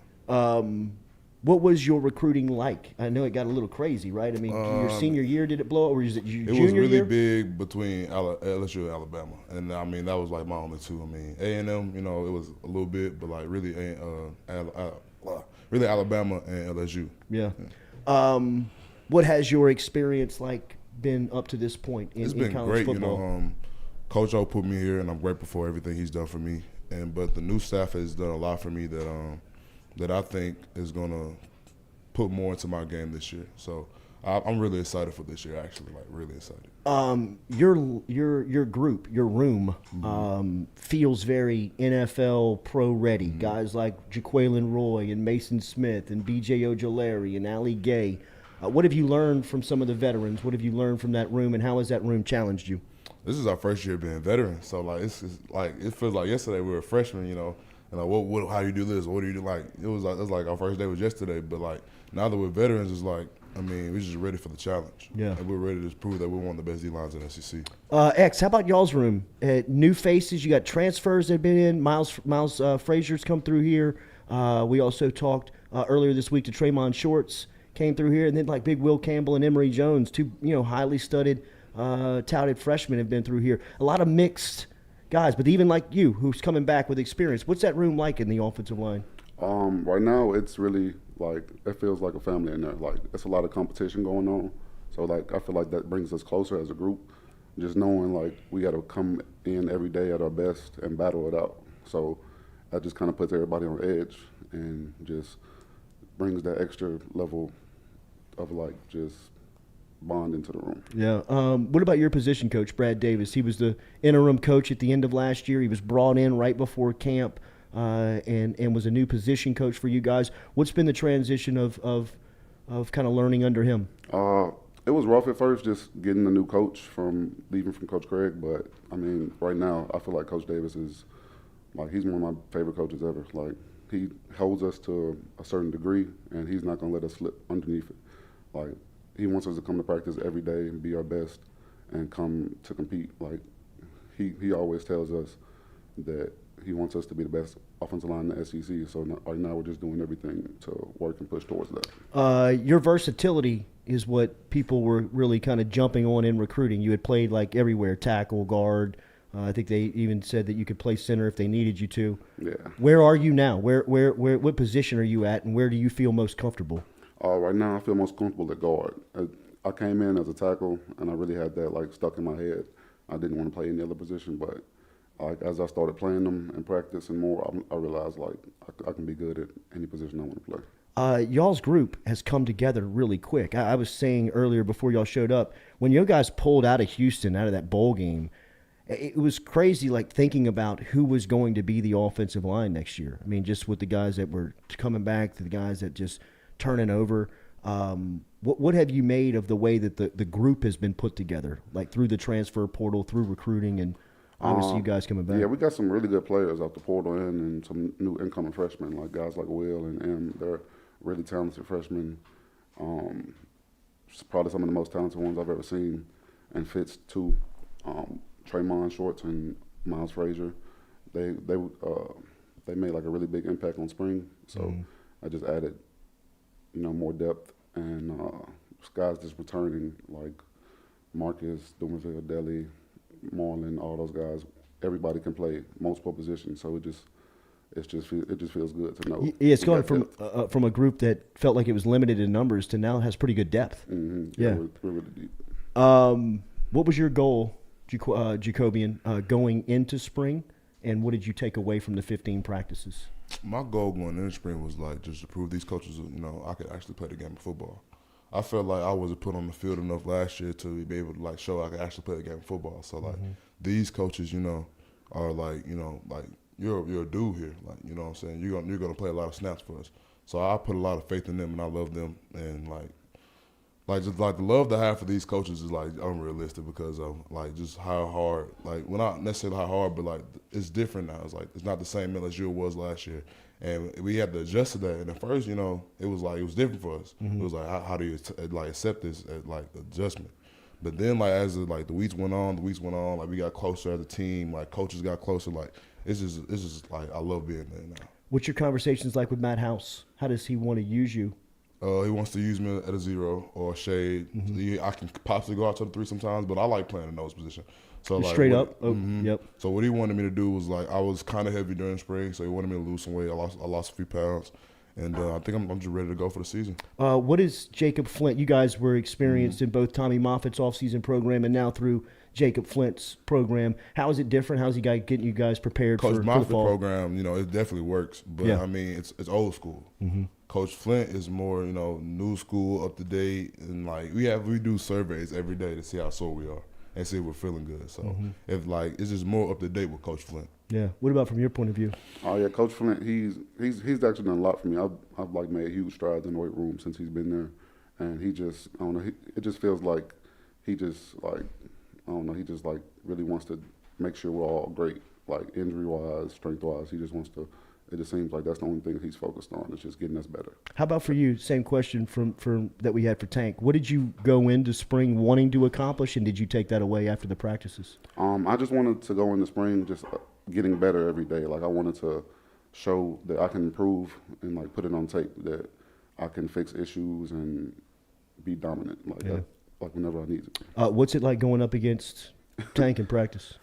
What was your recruiting like? I know it got a little crazy, right? I mean, your senior year, did it blow up, or was it your junior year? It was really big between LSU and Alabama, and I mean that was like my only two. I mean A&M, it was a little bit, but like really, really Alabama and LSU. Yeah. What has your experience like been up to this point in college football? It's been great. Coach O put me here, and I'm grateful for everything he's done for me. But the new staff has done a lot for me that I think is gonna put more into my game this year. So I'm really excited for this year, actually, like really excited. Your group, your room, feels very NFL pro ready. Guys like Jaquelin Roy and Mason Smith and B.J. Ojolari and Ali Gay. What have you learned from some of the veterans? What have you learned from that room, and how has that room challenged you? This is our first year being veterans, so like it's like it feels like yesterday we were freshmen, and like how you do this, what do you do? Like it was like our first day was yesterday, but like now that we're veterans, it's like I mean, we're just ready for the challenge. Yeah. And we're ready to prove that we're one of the best D-lines in the SEC. X, how about y'all's room? New faces. You got transfers that have been in. Miles Frazier's come through here. We also talked earlier this week to Tremont Shorts came through here, and then like Big Will Campbell and Emory Jones, two highly studded, touted freshmen have been through here. A lot of mixed guys, but even like you, who's coming back with experience. What's that room like in the offensive line? Right now, it's really like it feels like a family in there. Like it's a lot of competition going on, so like I feel like that brings us closer as a group. Just knowing like we got to come in every day at our best and battle it out. So that just kind of puts everybody on edge and just brings that extra level of like just bond into the room. Yeah. What about your position coach, Brad Davis? He was the interim coach at the end of last year. He was brought in right before camp and was a new position coach for you guys. What's been the transition of kind of learning under him? It was rough at first, just getting a new coach from leaving from Coach Craig. But I mean, right now, I feel like Coach Davis is like he's one of my favorite coaches ever. Like he holds us to a certain degree, and he's not gonna let us slip underneath it. Like he wants us to come to practice every day and be our best, and come to compete. Like he always tells us that he wants us to be the best offensive line in the SEC. So right now we're just doing everything to work and push towards that. Your versatility is what people were really kind of jumping on in recruiting. You had played like everywhere, tackle, guard. I think they even said that you could play center if they needed you to. Yeah. Where are you now? What position are you at, and where do you feel most comfortable? Right now I feel most comfortable at guard. I came in as a tackle, and I really had that like stuck in my head. I didn't want to play any other position, but like as I started playing them in practice and more, I realized like I can be good at any position I want to play. Y'all's group has come together really quick. I was saying earlier before y'all showed up, when you guys pulled out of Houston, out of that bowl game, it was crazy like thinking about who was going to be the offensive line next year. I mean, just with the guys that were coming back to the guys that just turning over. What have you made of the way that the group has been put together, like through the transfer portal, through recruiting, and obviously you guys coming back? Yeah, we got some really good players out the portal and some new incoming freshmen, like guys like Will and M. They're really talented freshmen. Probably some of the most talented ones I've ever seen. And Fitz too. Tremont Shorts and Miles Frazier. They made like a really big impact on spring. So I just added, more depth and guys just returning like Marcus, Dumerville, Deli, Marlin, all those guys. Everybody can play multiple positions, so it just feels good to know. Yeah, it's going from a group that felt like it was limited in numbers to now has pretty good depth. Mm-hmm. Yeah, we're really deep. What was your goal, Jacobian, going into spring, and what did you take away from the 15 practices? My goal going into spring was like just to prove these coaches, I could actually play the game of football. I felt like I wasn't put on the field enough last year to be able to like show I could actually play the game of football. So like these coaches, are like, like you're a dude here. Like, you know what I'm saying? You're gonna play a lot of snaps for us. So I put a lot of faith in them and I love them, and just like the love that I have for these coaches is like unrealistic because of like just how hard, like well not necessarily how hard, but like it's different now. It's like it's not the same LSU it was last year. And we had to adjust to that. And at first, it was different for us. It was like, how do you accept this as like adjustment? But then as the weeks went on, like we got closer as a team, like coaches got closer. Like it's just like I love being there now. What's your conversations like with Matt House? How does he want to use you? He wants to use me at a 0 or a shade. I can possibly go out to the 3 sometimes, but I like playing in nose position. So straight up. Yep. So what he wanted me to do was I was kind of heavy during spring, so he wanted me to lose some weight. I lost a few pounds, and I think I'm just ready to go for the season. What is Jacob Flint? You guys were experienced in both Tommy Moffitt's offseason program and now through Jacob Flint's program. How is it different? How's he getting you guys prepared for the fall? Coach Moffitt's program, it definitely works, but I mean it's old school. Coach Flint is more, new school, up to date, and we do surveys every day to see how sore we are and see if we're feeling good. So if it's just more up to date with Coach Flint. Yeah. What about from your point of view? Oh yeah, Coach Flint, he's actually done a lot for me. I've made huge strides in the weight room since he's been there, and he just it just feels like he just really wants to make sure we're all great. like injury-wise, strength-wise. He just wants to. It just seems like that's the only thing he's focused on. It's just getting us better. How about for you? Same question from that we had for Tank. What did you go into spring wanting to accomplish, and did you take that away after the practices? I just wanted to go into spring just getting better every day. Like I wanted to show that I can improve and like put it on tape that I can fix issues and be dominant like that, like whenever I need to. What's it like going up against Tank in practice?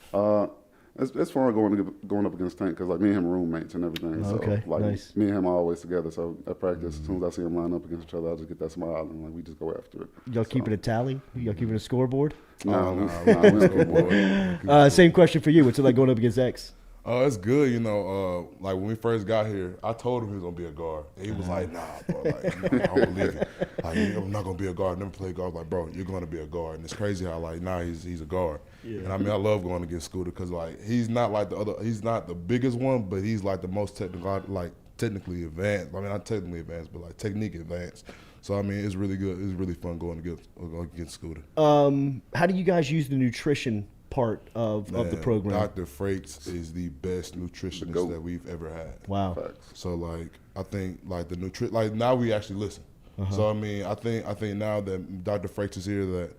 It's fun going up against Tank because like me and him are roommates and everything. So like nice. Me and him are always together. So at practice, as soon as I see him line up against each other, I just get that smile and like we just go after it. Y'all keeping a tally? Y'all keeping a scoreboard? No, we scoreboard. Same question for you. What's it like going up against X? It's good, you know. Like when we first got here, I told him he was gonna be a guard. And he was like, "Nah, bro, like, I don't believe it. Like, I'm not gonna be a guard. Never played guard." Like, bro, you're gonna be a guard. And it's crazy how like now he's a guard. Yeah. And I mean, I love going against Scooter because like he's not like the other. He's not the biggest one, but he's like the most technically advanced. I mean, not technically advanced, but like technique advanced. So I mean, it's really good. It's really fun going against Scooter. How do you guys use the nutrition part of the program? Dr. Frakes is the best nutritionist that we've ever had. Wow. So like I think like the like now we actually listen. So I mean I think now that Dr. Frakes is here that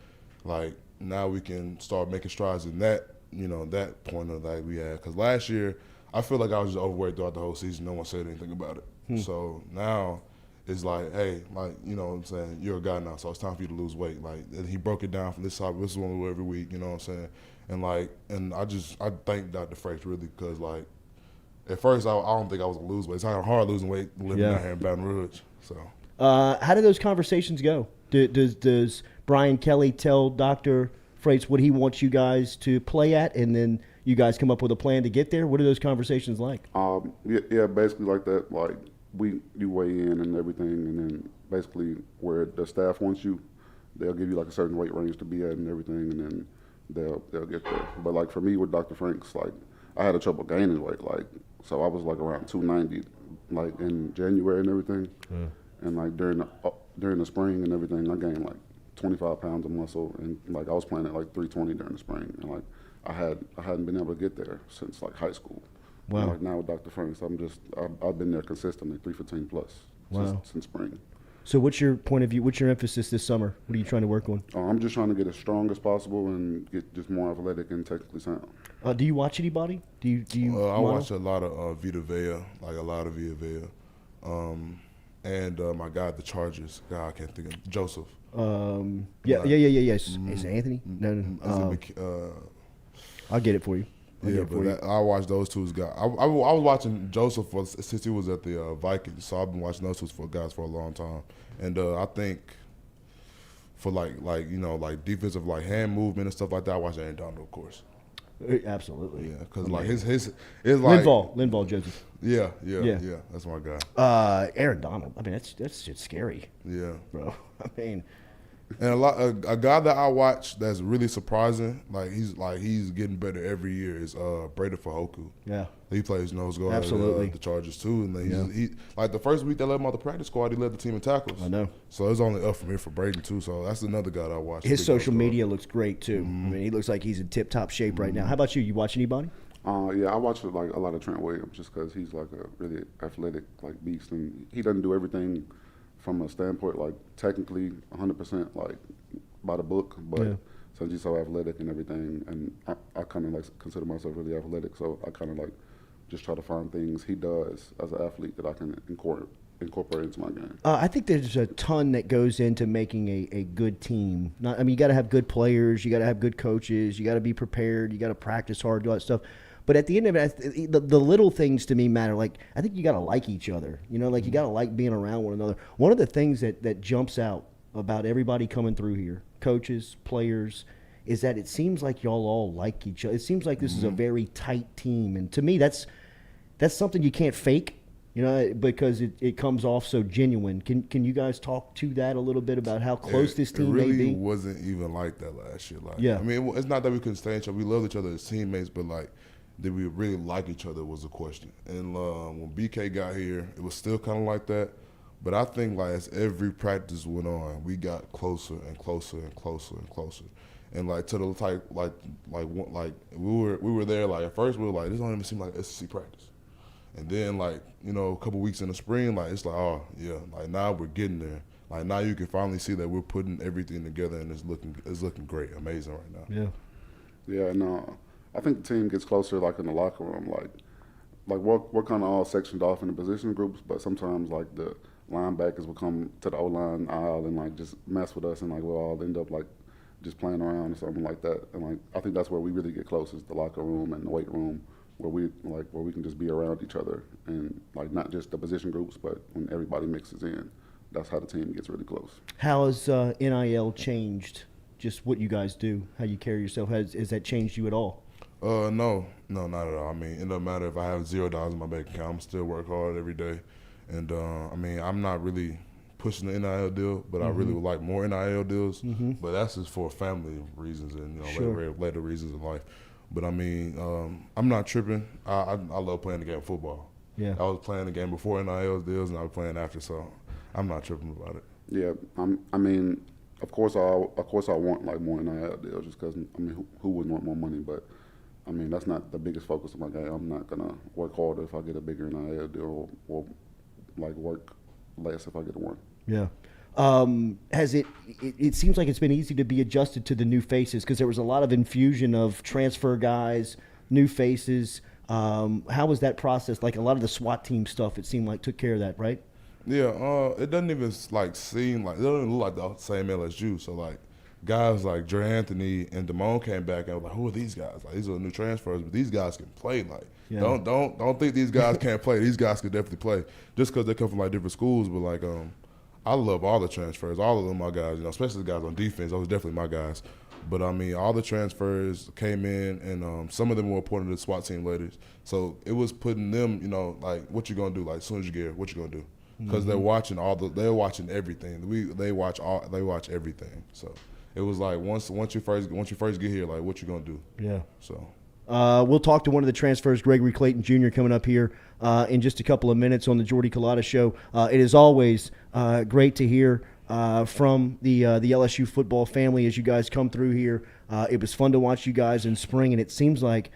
like now we can start making strides in that, you know, that point of that we had. Because last year I feel like I was just overweight throughout the whole season. No one said anything about it. So now it's like, hey, like, you know what I'm saying, you're a guy now, so it's time for you to lose weight. Like, and he broke it down from this side. This is one we do every week, you know what I'm saying? And like, and I thank Dr. Frakes really because like, at first I don't think I was gonna lose weight. It's kind of hard losing weight living out here in Baton Rouge. So, how do those conversations go? Does Brian Kelly tell Dr. Frakes what he wants you guys to play at, and then you guys come up with a plan to get there? What are those conversations like? Yeah, basically like that. Like you weigh in and everything, and then basically where the staff wants you, they'll give you like a certain weight range to be at and everything, and then they'll get there. But like for me with Dr. Franks, like I had a trouble gaining weight, like so I was like around 290, like in January and everything, and like during the spring and everything, I gained like 25 pounds of muscle, and like I was playing at like 320 during the spring, and like I hadn't been able to get there since like high school. Wow. And like now with Dr. Franks, I've been there consistently, 315 plus since spring. So what's your point of view? What's your emphasis this summer? What are you trying to work on? I'm just trying to get as strong as possible and get just more athletic and technically sound. Do you watch anybody? Do you? I watch a lot of Vita Vea, like a lot of Vita Vea, and my guy at the Chargers, guy I can't think of, Joseph. Yes. Is it Anthony? No. I'll get it for you. I watched those two guys. I was watching Joseph since he was at the Vikings, so I've been watching those two guys for a long time. And I think for like you know like defensive like hand movement and stuff like that, I watch Aaron Donald, of course. Absolutely. Yeah, because like his like Linval Joseph. Yeah, that's my guy. Aaron Donald. I mean, that's just scary. Yeah, bro. I mean. And a guy that I watch that's really surprising, he's getting better every year is Brady Fahoku. Yeah, he plays nose guard absolutely at the Chargers too, and he like the first week they let him out the practice squad, he led the team in tackles. I know. So it's only up from here for Brady too. So that's another guy that I watch. His social media looks great too. I mean, he looks like he's in tip-top shape right now. How about you? You watch anybody? Yeah, I watch like a lot of Trent Williams just because he's like a really athletic like beast, and he doesn't do everything from a standpoint like technically 100% like by the book, but since he's so athletic and everything, and I kind of like consider myself really athletic, so I kind of like just try to find things he does as an athlete that I can incorporate into my game. I think there's a ton that goes into making a good team. You got to have good players, you got to have good coaches, you got to be prepared, you got to practice hard, do all that stuff. But at the end of it, the little things to me matter. Like, I think you got to like each other. You know, like you got to like being around one another. One of the things that jumps out about everybody coming through here, coaches, players, is that it seems like y'all all like each other. It seems like this is a very tight team. And to me, that's something you can't fake, you know, because it comes off so genuine. Can you guys talk to that a little bit about how close this team may be? It really be? wasn't even like that last year. Like, yeah. I mean, it's not that we couldn't stand each other. We loved each other as teammates, but like, did we really like each other was the question. And when BK got here, it was still kind of like that. But I think like as every practice went on, we got closer and closer and closer and closer. And like to the type like we were there like at first we were like this don't even seem like SEC practice, and then like you know a couple weeks in the spring like it's like oh yeah like now we're getting there, like now you can finally see that we're putting everything together and it's looking great, amazing right now. Yeah, no, I think the team gets closer like in the locker room, like we're kind of all sectioned off in the position groups, but sometimes like the linebackers will come to the O-line aisle and like just mess with us, and like we'll all end up like just playing around or something like that. And like I think that's where we really get close is the locker room and the weight room, where we can just be around each other and like not just the position groups, but when everybody mixes in, that's how the team gets really close. How has NIL changed just what you guys do, how you carry yourself? Has that changed you at all? No, not at all. I mean, it doesn't matter if I have $0 in my bank account. I'm still work hard every day, and I mean, I'm not really pushing the NIL deal, but I really would like more NIL deals. But that's just for family reasons and later reasons in life. But I mean, I'm not tripping. I love playing the game of football. Yeah, I was playing the game before NIL deals, and I was playing after, so I'm not tripping about it. Yeah, I mean, of course I want like more NIL deals just because I mean who wouldn't want more money, but I mean that's not the biggest focus of my game. I'm not gonna work harder if I get a bigger NIL deal or like work less if I get one. Yeah. Has it seems like it's been easy to be adjusted to the new faces because there was a lot of infusion of transfer guys, new faces. How was that process? Like a lot of the SWAT team stuff, it seemed like took care of that, right? Yeah, it doesn't even like seem like it doesn't even look like the same LSU. So like guys like Dre Anthony and Damone came back and I was like, who are these guys? Like these are new transfers, but these guys can play. Like don't think these guys can't play. These guys can definitely play just because they come from like different schools. But like I love all the transfers, all of them my guys. You know, especially the guys on defense. Those are definitely my guys. But I mean, all the transfers came in, and some of them were appointed to the SWAT team leaders. So it was putting them, you know, like what you gonna do? Like as soon as you get here, what you gonna do? Because they're watching they're watching everything. They watch everything. So it was like once you first get here, like what you gonna do? Yeah. So we'll talk to one of the transfers, Gregory Clayton Jr. coming up here in just a couple of minutes on the Jordy Culotta Show. It is always great to hear from the LSU football family as you guys come through here. It was fun to watch you guys in spring, and it seems like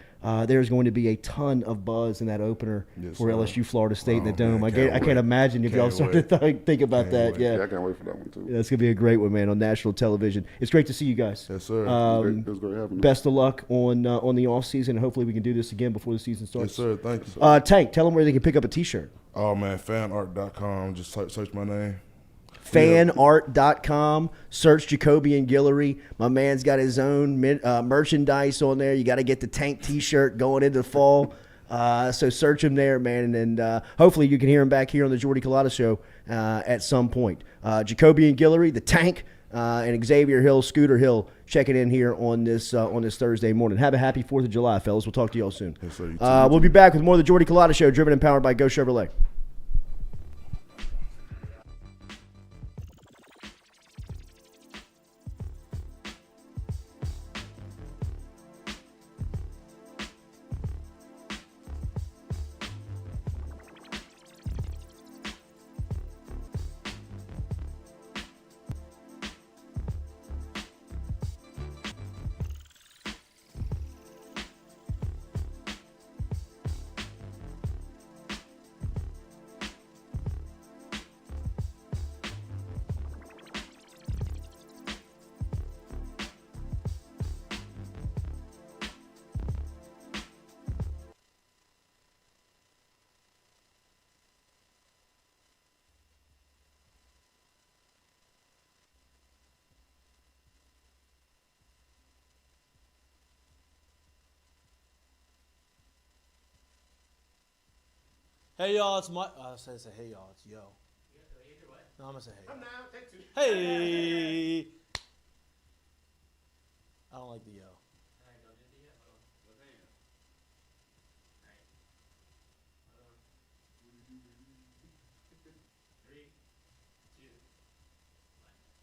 there's going to be a ton of buzz in that opener for LSU Florida State in the Dome. I can't imagine if y'all start to think about that. Yeah, I can't wait for that one too. Yeah, it's going to be a great one, man, on national television. It's great to see you guys. Yes, sir. It was great having you. Best of luck on the off season, and hopefully we can do this again before the season starts. Yes, sir. Thank you. Tank, tell them where they can pick up a T-shirt. Oh man, fanart.com. Just search my name. Fanart.com. Search Jacobian Guillory. My man's got his own merchandise on there. You got to get the Tank T-shirt going into the fall. So search him there, man, and hopefully you can hear him back here on the Jordy Culotta Show at some point. Jacobian Guillory, the Tank, and Xavier Hill, Scooter Hill, checking in here on this Thursday morning. Have a happy 4th of July, fellas. We'll talk to y'all soon. Yes, sir. We'll be back with more of the Jordy Culotta Show, driven and powered by Go Chevrolet. Hey y'all, it's Mike. I say hey y'all, it's yo. No, I'm gonna say hey. Hey. I don't like the yo.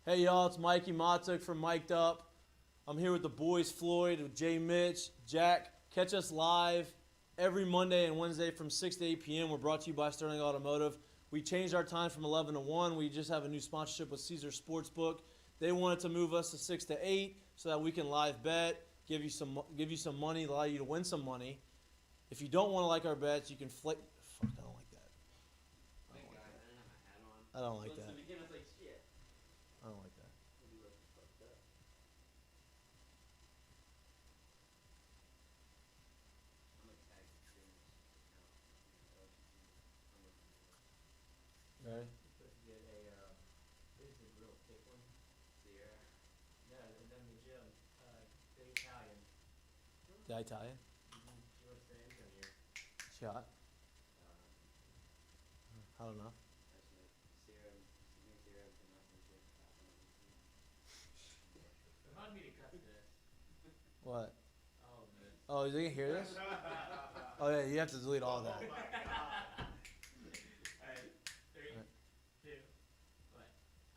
Hey y'all, it's Mikey Matuk from Mic'd Up. I'm here with the boys Floyd, with Jay Mitch, Jack. Catch us live every Monday and Wednesday from 6 to 8 p.m. We're brought to you by Sterling Automotive. We changed our time from 11 to 1. We just have a new sponsorship with Caesar Sportsbook. They wanted to move us to 6 to 8. so that we can live bet, give you some money, allow you to win some money. If you don't want to like our bets, you can flick. Fuck, I don't like that. I don't like that. I don't like that. Right. The Italian? Shot? I don't know. What? Oh, they can hear this? Oh, yeah, you have to delete all that.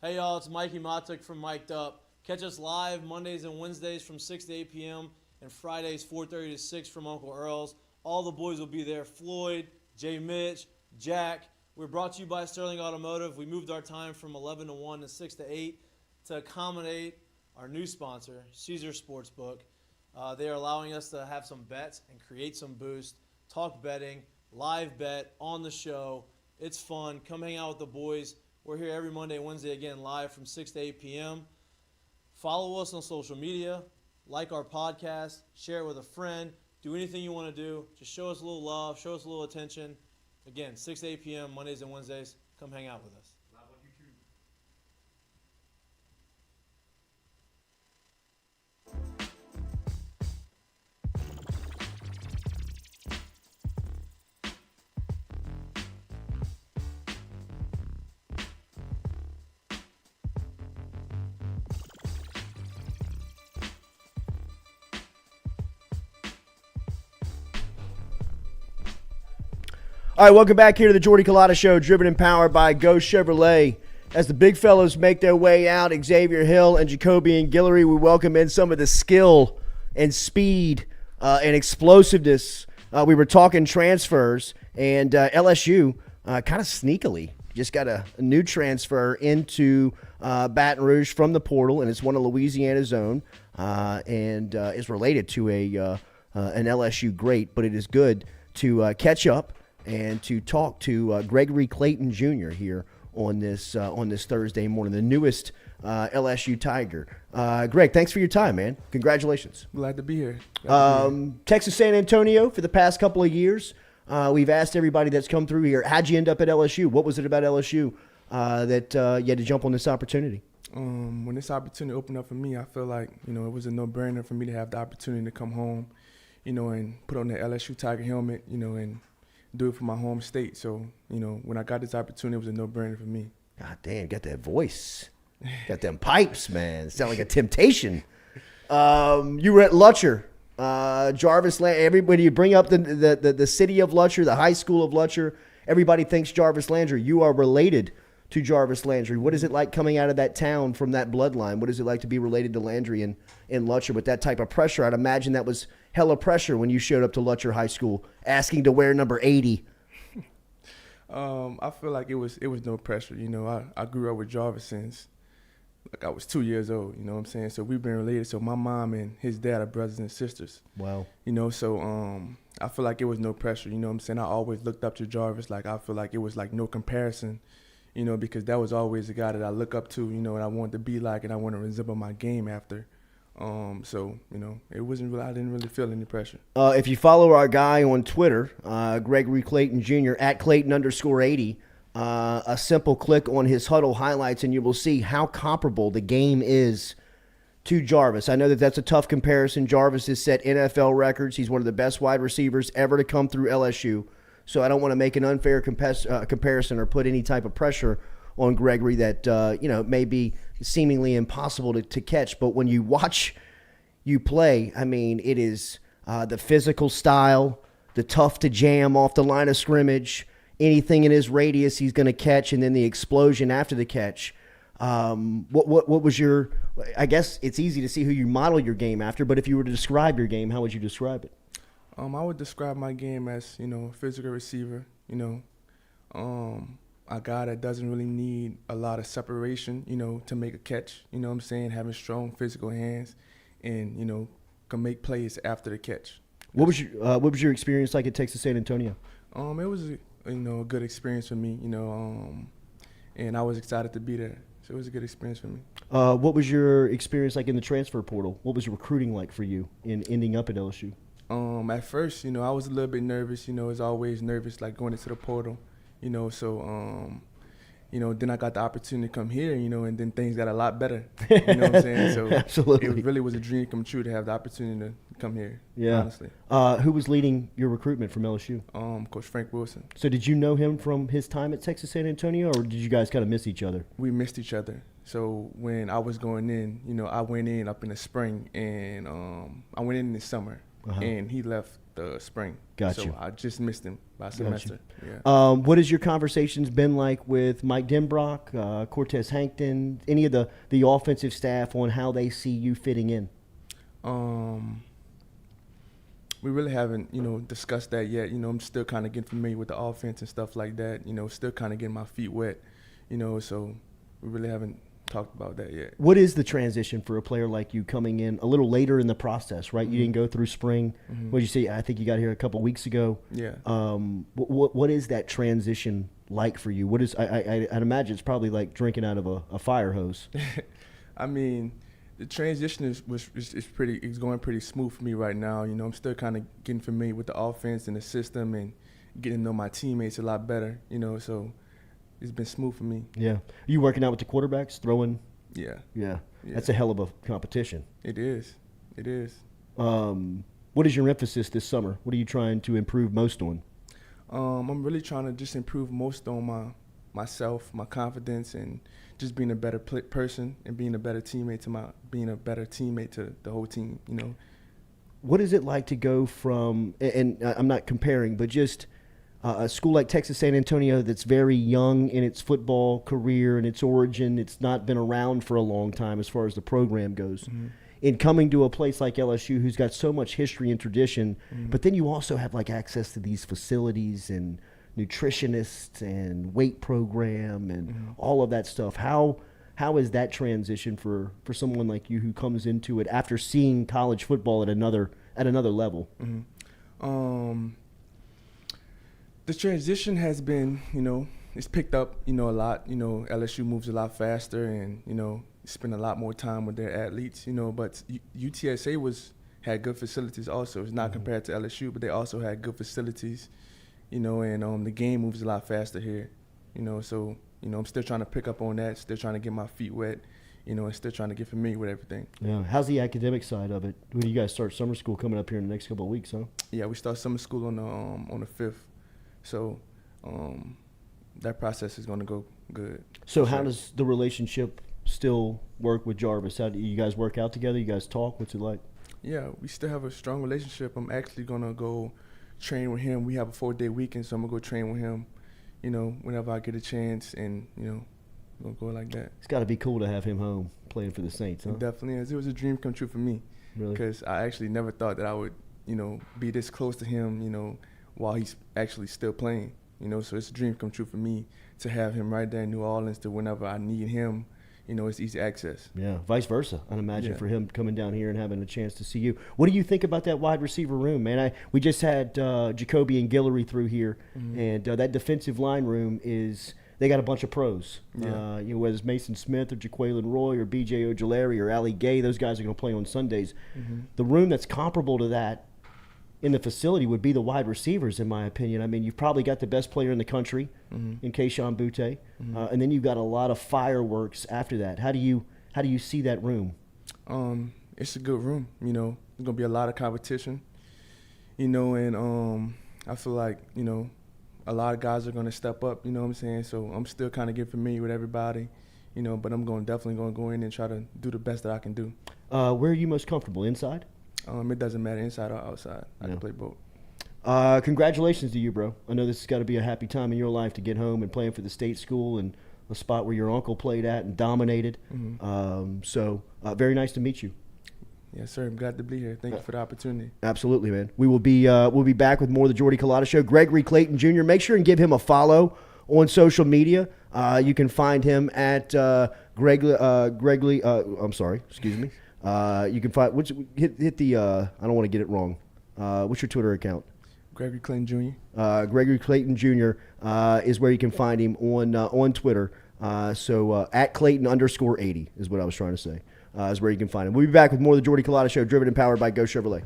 Hey, y'all, it's Mikey Matuk from Mic'd Up. Catch us live Mondays and Wednesdays from 6 to 8 p.m. and Fridays 4:30 to 6 from Uncle Earl's. All the boys will be there. Floyd, Jay Mitch, Jack. We're brought to you by Sterling Automotive. We moved our time from 11 to 1 to 6 to 8 to accommodate our new sponsor, Caesar Sportsbook. They are allowing us to have some bets and create some boost, talk betting, live bet on the show. It's fun. Come hang out with the boys. We're here every Monday and Wednesday again live from 6 to 8 p.m. Follow us on social media, like our podcast, share it with a friend, do anything you want to do. Just show us a little love, show us a little attention. Again, 6 to 8 p.m. Mondays and Wednesdays. Come hang out with us. All right, welcome back here to the Jordy Culotta Show, driven and powered by Go Chevrolet. As the big fellows make their way out, Xavier Hill and Jacobian Guillory, we welcome in some of the skill and speed and explosiveness. We were talking transfers, and LSU kind of sneakily just got a new transfer into Baton Rouge from the portal, and it's one of Louisiana's own, and is related to an LSU great, but it is good to catch up and to talk to Gregory Clayton Jr. here on this Thursday morning, the newest LSU Tiger. Greg, thanks for your time, man. Congratulations. Glad to be here. Texas San Antonio for the past couple of years. We've asked everybody that's come through here, how'd you end up at LSU? What was it about LSU that you had to jump on this opportunity? When this opportunity opened up for me, I feel like, it was a no-brainer for me to have the opportunity to come home, and put on the LSU Tiger helmet, and do it for my home state. So, when I got this opportunity, it was a no-brainer for me. God damn, got that voice. Got them pipes, man. Sound like a temptation. You were at Lutcher. Jarvis, everybody, you bring up the city of Lutcher, the high school of Lutcher. Everybody thinks Jarvis Landry. You are related to Jarvis Landry. What is it like coming out of that town from that bloodline? What is it like to be related to Landry in Lutcher with that type of pressure? I'd imagine that was hella pressure when you showed up to Lutcher High School asking to wear number 80. I feel like it was no pressure. I grew up with Jarvis since I was 2 years old, you know what I'm saying? So we've been related. So my mom and his dad are brothers and sisters. Wow. So I feel like it was no pressure, you know what I'm saying? I always looked up to Jarvis. Like, I feel like it was like no comparison, because that was always the guy that I look up to, and I wanted to be like, and I want to resemble my game after. So, it wasn't really, I didn't really feel any pressure. If you follow our guy on Twitter, Gregory Clayton Jr., at Clayton_80, a simple click on his huddle highlights, and you will see how comparable the game is to Jarvis. I know that that's a tough comparison. Jarvis has set NFL records. He's one of the best wide receivers ever to come through LSU. So I don't want to make an unfair comparison or put any type of pressure on Gregory that, may be seemingly impossible to catch. But when you watch you play, I mean, it is the physical style, the tough to jam off the line of scrimmage, anything in his radius he's going to catch, and then the explosion after the catch. What was your, I guess it's easy to see who you model your game after, but if you were to describe your game, how would you describe it? I would describe my game as, a physical receiver, a guy that doesn't really need a lot of separation, to make a catch, having strong physical hands. and, you know, can make plays after the catch. What was your experience like at Texas San Antonio? It was a good experience for me, and I was excited to be there. So it was a good experience for me. What was your experience like in the transfer portal? What was recruiting like for you in ending up at LSU? At first, I was a little bit nervous. As always nervous, like going into the portal. So then I got the opportunity to come here. And then things got a lot better. You know what I'm saying? So Absolutely. It really was a dream come true to have the opportunity to come here. Yeah. Honestly. Who was leading your recruitment from LSU? Coach Frank Wilson. So did you know him from his time at Texas San Antonio, or did you guys kind of miss each other? We missed each other. So when I was going in, I went in up in the spring, and I went in the summer, and he left the spring. Got you. So I just missed him by semester. Yeah. What has your conversations been like with Mike Denbrock, Cortez Hankton, any of the offensive staff on how they see you fitting in? We really haven't, discussed that yet. I'm still kind of getting familiar with the offense and stuff like that. Still kind of getting my feet wet. So we really haven't talked about that yet. What is the transition for a player like you coming in a little later in the process, right? You didn't go through spring. What did you say? I think you got here a couple weeks ago. Yeah. What is that transition like for you? What is I'd imagine it's probably like drinking out of a fire hose. I mean, the transition is going pretty smooth for me right now. I'm still kind of getting familiar with the offense and the system and getting to know my teammates a lot better. So it's been smooth for me. Yeah. Are you working out with the quarterbacks, throwing? Yeah. That's a hell of a competition. It is. What is your emphasis this summer? What are you trying to improve most on? I'm really trying to just improve most on myself, my confidence, and just being a better person and being a better teammate to the whole team. What is it like to go from, and I'm not comparing, but just a school like Texas San Antonio that's very young in its football career and its origin, it's not been around for a long time as far as the program goes. In coming to a place like LSU who's got so much history and tradition, but then you also have like access to these facilities and nutritionists and weight program and all of that stuff. How is that transition for someone like you who comes into it after seeing college football at another level? The transition has been, it's picked up, a lot. LSU moves a lot faster and, spend a lot more time with their athletes, but UTSA had good facilities also. It's not compared to LSU, but they also had good facilities, and the game moves a lot faster here, so, I'm still trying to pick up on that, still trying to get my feet wet, and still trying to get familiar with everything. Yeah. How's the academic side of it? When you guys start summer school coming up here in the next couple of weeks, huh? Yeah, we start summer school on the 5th. So that process is going to go good. So how does the relationship still work with Jarvis? How do you guys work out together? You guys talk? What's it like? Yeah, we still have a strong relationship. I'm actually going to go train with him. We have a 4-day weekend, so I'm going to go train with him, whenever I get a chance, and, we'll go like that. It's got to be cool to have him home playing for the Saints, huh? It definitely is. It was a dream come true for me. Really? Because I actually never thought that I would, be this close to him, while he's actually still playing, so it's a dream come true for me to have him right there in New Orleans to whenever I need him, it's easy access. Yeah, vice versa, I'd imagine, for him coming down here and having a chance to see you. What do you think about that wide receiver room, man? We just had Jacobian and Guillory through here, and that defensive line room they got a bunch of pros. Yeah. Whether it's Mason Smith or Jaquelin Roy or B.J. Ojulari or Ali Gay, those guys are going to play on Sundays. The room that's comparable to that in the facility would be the wide receivers, in my opinion. I mean, you've probably got the best player in the country in Keyshawn Butte, and then you've got a lot of fireworks after that. How do you see that room? It's a good room. There's gonna be a lot of competition. And I feel like a lot of guys are gonna step up. You know what I'm saying? So I'm still kind of getting familiar with everybody. But I'm definitely gonna go in and try to do the best that I can do. Where are you most comfortable? Inside? It doesn't matter, inside or outside. I can play both. Congratulations to you, bro. I know this has got to be a happy time in your life to get home and playing for the state school and a spot where your uncle played at and dominated. So very nice to meet you. Yes, sir. I'm glad to be here. Thank you for the opportunity. Absolutely, man. We will be we'll be back with more of the Jordy Culotta Show. Gregory Clayton Jr. Make sure and give him a follow on social media. You can find him at Gregory. I'm sorry. Excuse me. You can find hit the I don't want to get it wrong. What's your Twitter account? Gregory Clayton Jr. Gregory Clayton Jr. Is where you can find him on Twitter. So at Clayton_80 is what I was trying to say. Is where you can find him. We'll be back with more of the Jordy Culotta Show, driven and powered by Go Chevrolet.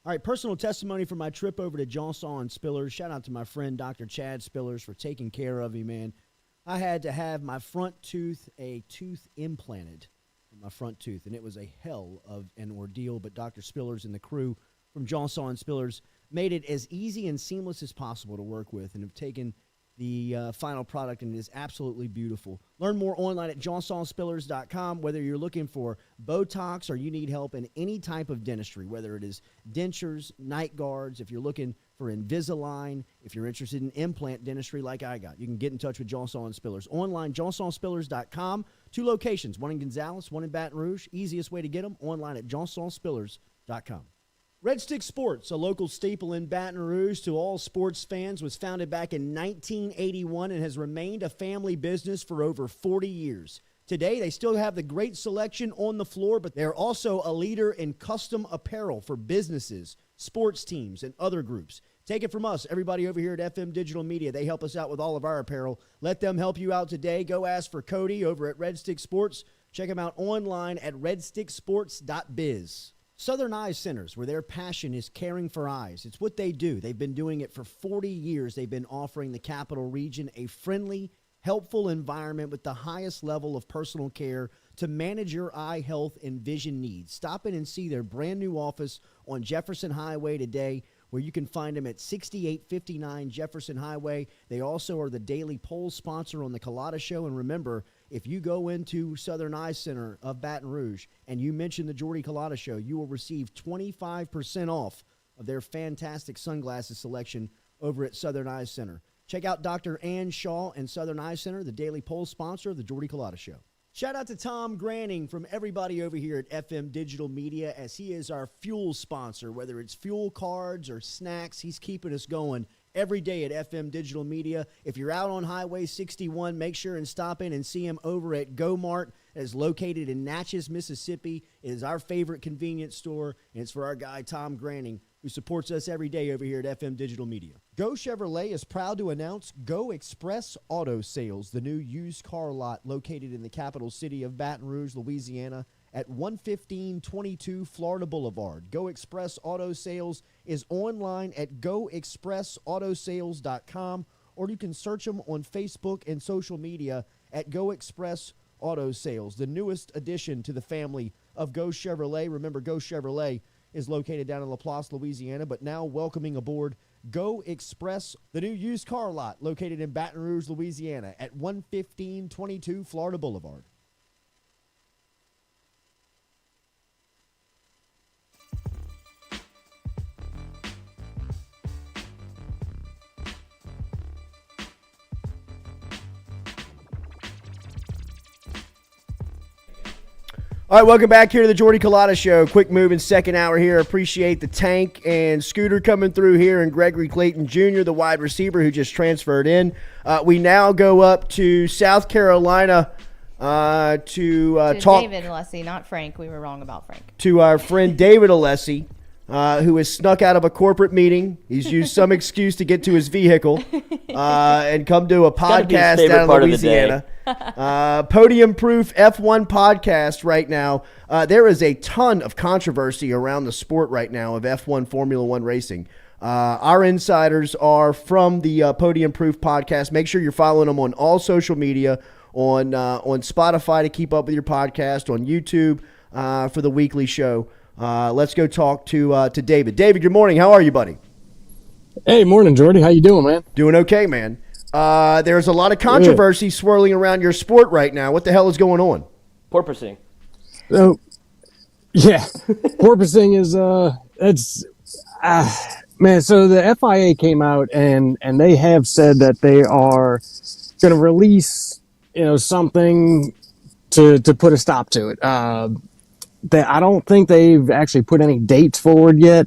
All right, personal testimony from my trip over to Johnson Spillers. Shout out to my friend Dr. Chad Spillers for taking care of me, man. I had to have my front tooth, a tooth implanted in my front tooth, and it was a hell of an ordeal, but Dr. Spillers and the crew from Johnson Spillers made it as easy and seamless as possible to work with and have taken the final product, and it is absolutely beautiful. Learn more online at johnsonspillers.com. Whether you're looking for Botox or you need help in any type of dentistry, whether it is dentures, night guards, if you're looking for Invisalign, if you're interested in implant dentistry like I got, you can get in touch with Johnson Spillers. Online, johnsonspillers.com. 2 locations, one in Gonzales, one in Baton Rouge. Easiest way to get them, online at johnsonspillers.com. Red Stick Sports, a local staple in Baton Rouge to all sports fans, was founded back in 1981 and has remained a family business for over 40 years. Today, they still have the great selection on the floor, but they're also a leader in custom apparel for businesses, sports teams, and other groups. Take it from us, everybody over here at FM Digital Media. They help us out with all of our apparel. Let them help you out today. Go ask for Cody over at Red Stick Sports. Check them out online at redsticksports.biz. Southern Eye Centers, where their passion is caring for eyes. It's what they do. They've been doing it for 40 years. They've been offering the Capital Region a friendly, helpful environment with the highest level of personal care to manage your eye health and vision needs. Stop in and see their brand new office on Jefferson Highway today, where you can find them at 6859 Jefferson Highway. They also are the daily poll sponsor on the Culotta Show. And remember, if you go into Southern Eye Center of Baton Rouge and you mention the Jordy Culotta Show, you will receive 25% off of their fantastic sunglasses selection over at Southern Eye Center. Check out Dr. Ann Shaw and Southern Eye Center, the daily poll sponsor of the Jordy Culotta Show. Shout out to Tom Granning from everybody over here at FM Digital Media, as he is our fuel sponsor. Whether it's fuel cards or snacks, he's keeping us going every day at FM Digital Media. If you're out on Highway 61, make sure and stop in and see him over at Go Mart. It is located in Natchez, Mississippi. It is our favorite convenience store, and it's for our guy Tom Granning, who supports us every day over here at FM Digital Media. Go Chevrolet is proud to announce Go Express Auto Sales, the new used car lot located in the capital city of Baton Rouge, Louisiana, at 11522 Florida Boulevard. Go Express Auto Sales is online at goexpressautosales.com, or you can search them on Facebook and social media at Go Express Auto Sales, the newest addition to the family of Go Chevrolet. Remember, Go Chevrolet is located down in LaPlace, Louisiana, but now welcoming aboard Go Express, the new used car lot located in Baton Rouge, Louisiana at 11522 Florida Boulevard. All right, welcome back here to the Jordy Culotta Show. Quick move in second hour here. Appreciate the Tank and Scooter coming through here, and Gregory Clayton Jr., the wide receiver who just transferred in. We now go up to South Carolina to talk David Alessi, not Frank. We were wrong about Frank. To our friend David Alessi, who has snuck out of a corporate meeting. He's used some excuse to get to his vehicle. and come to a gotta be his podcast favorite down in part of the day. Louisiana. Podium Proof F1 podcast right now. There is a ton of controversy around the sport right now of F1 Formula One racing. Our insiders are from the Podium Proof podcast. Make sure you're following them on all social media, on Spotify to keep up with your podcast, on YouTube for the weekly show. Let's go talk to David. David, good morning. How are you, buddy? Hey, morning, Jordy. How you doing, man? Doing okay, man. There's a lot of controversy swirling around your sport right now. What the hell is going on? Porpoising. So, yeah, porpoising is man. So the FIA came out and they have said that they are going to release something to put a stop to it. I don't think they've actually put any dates forward yet.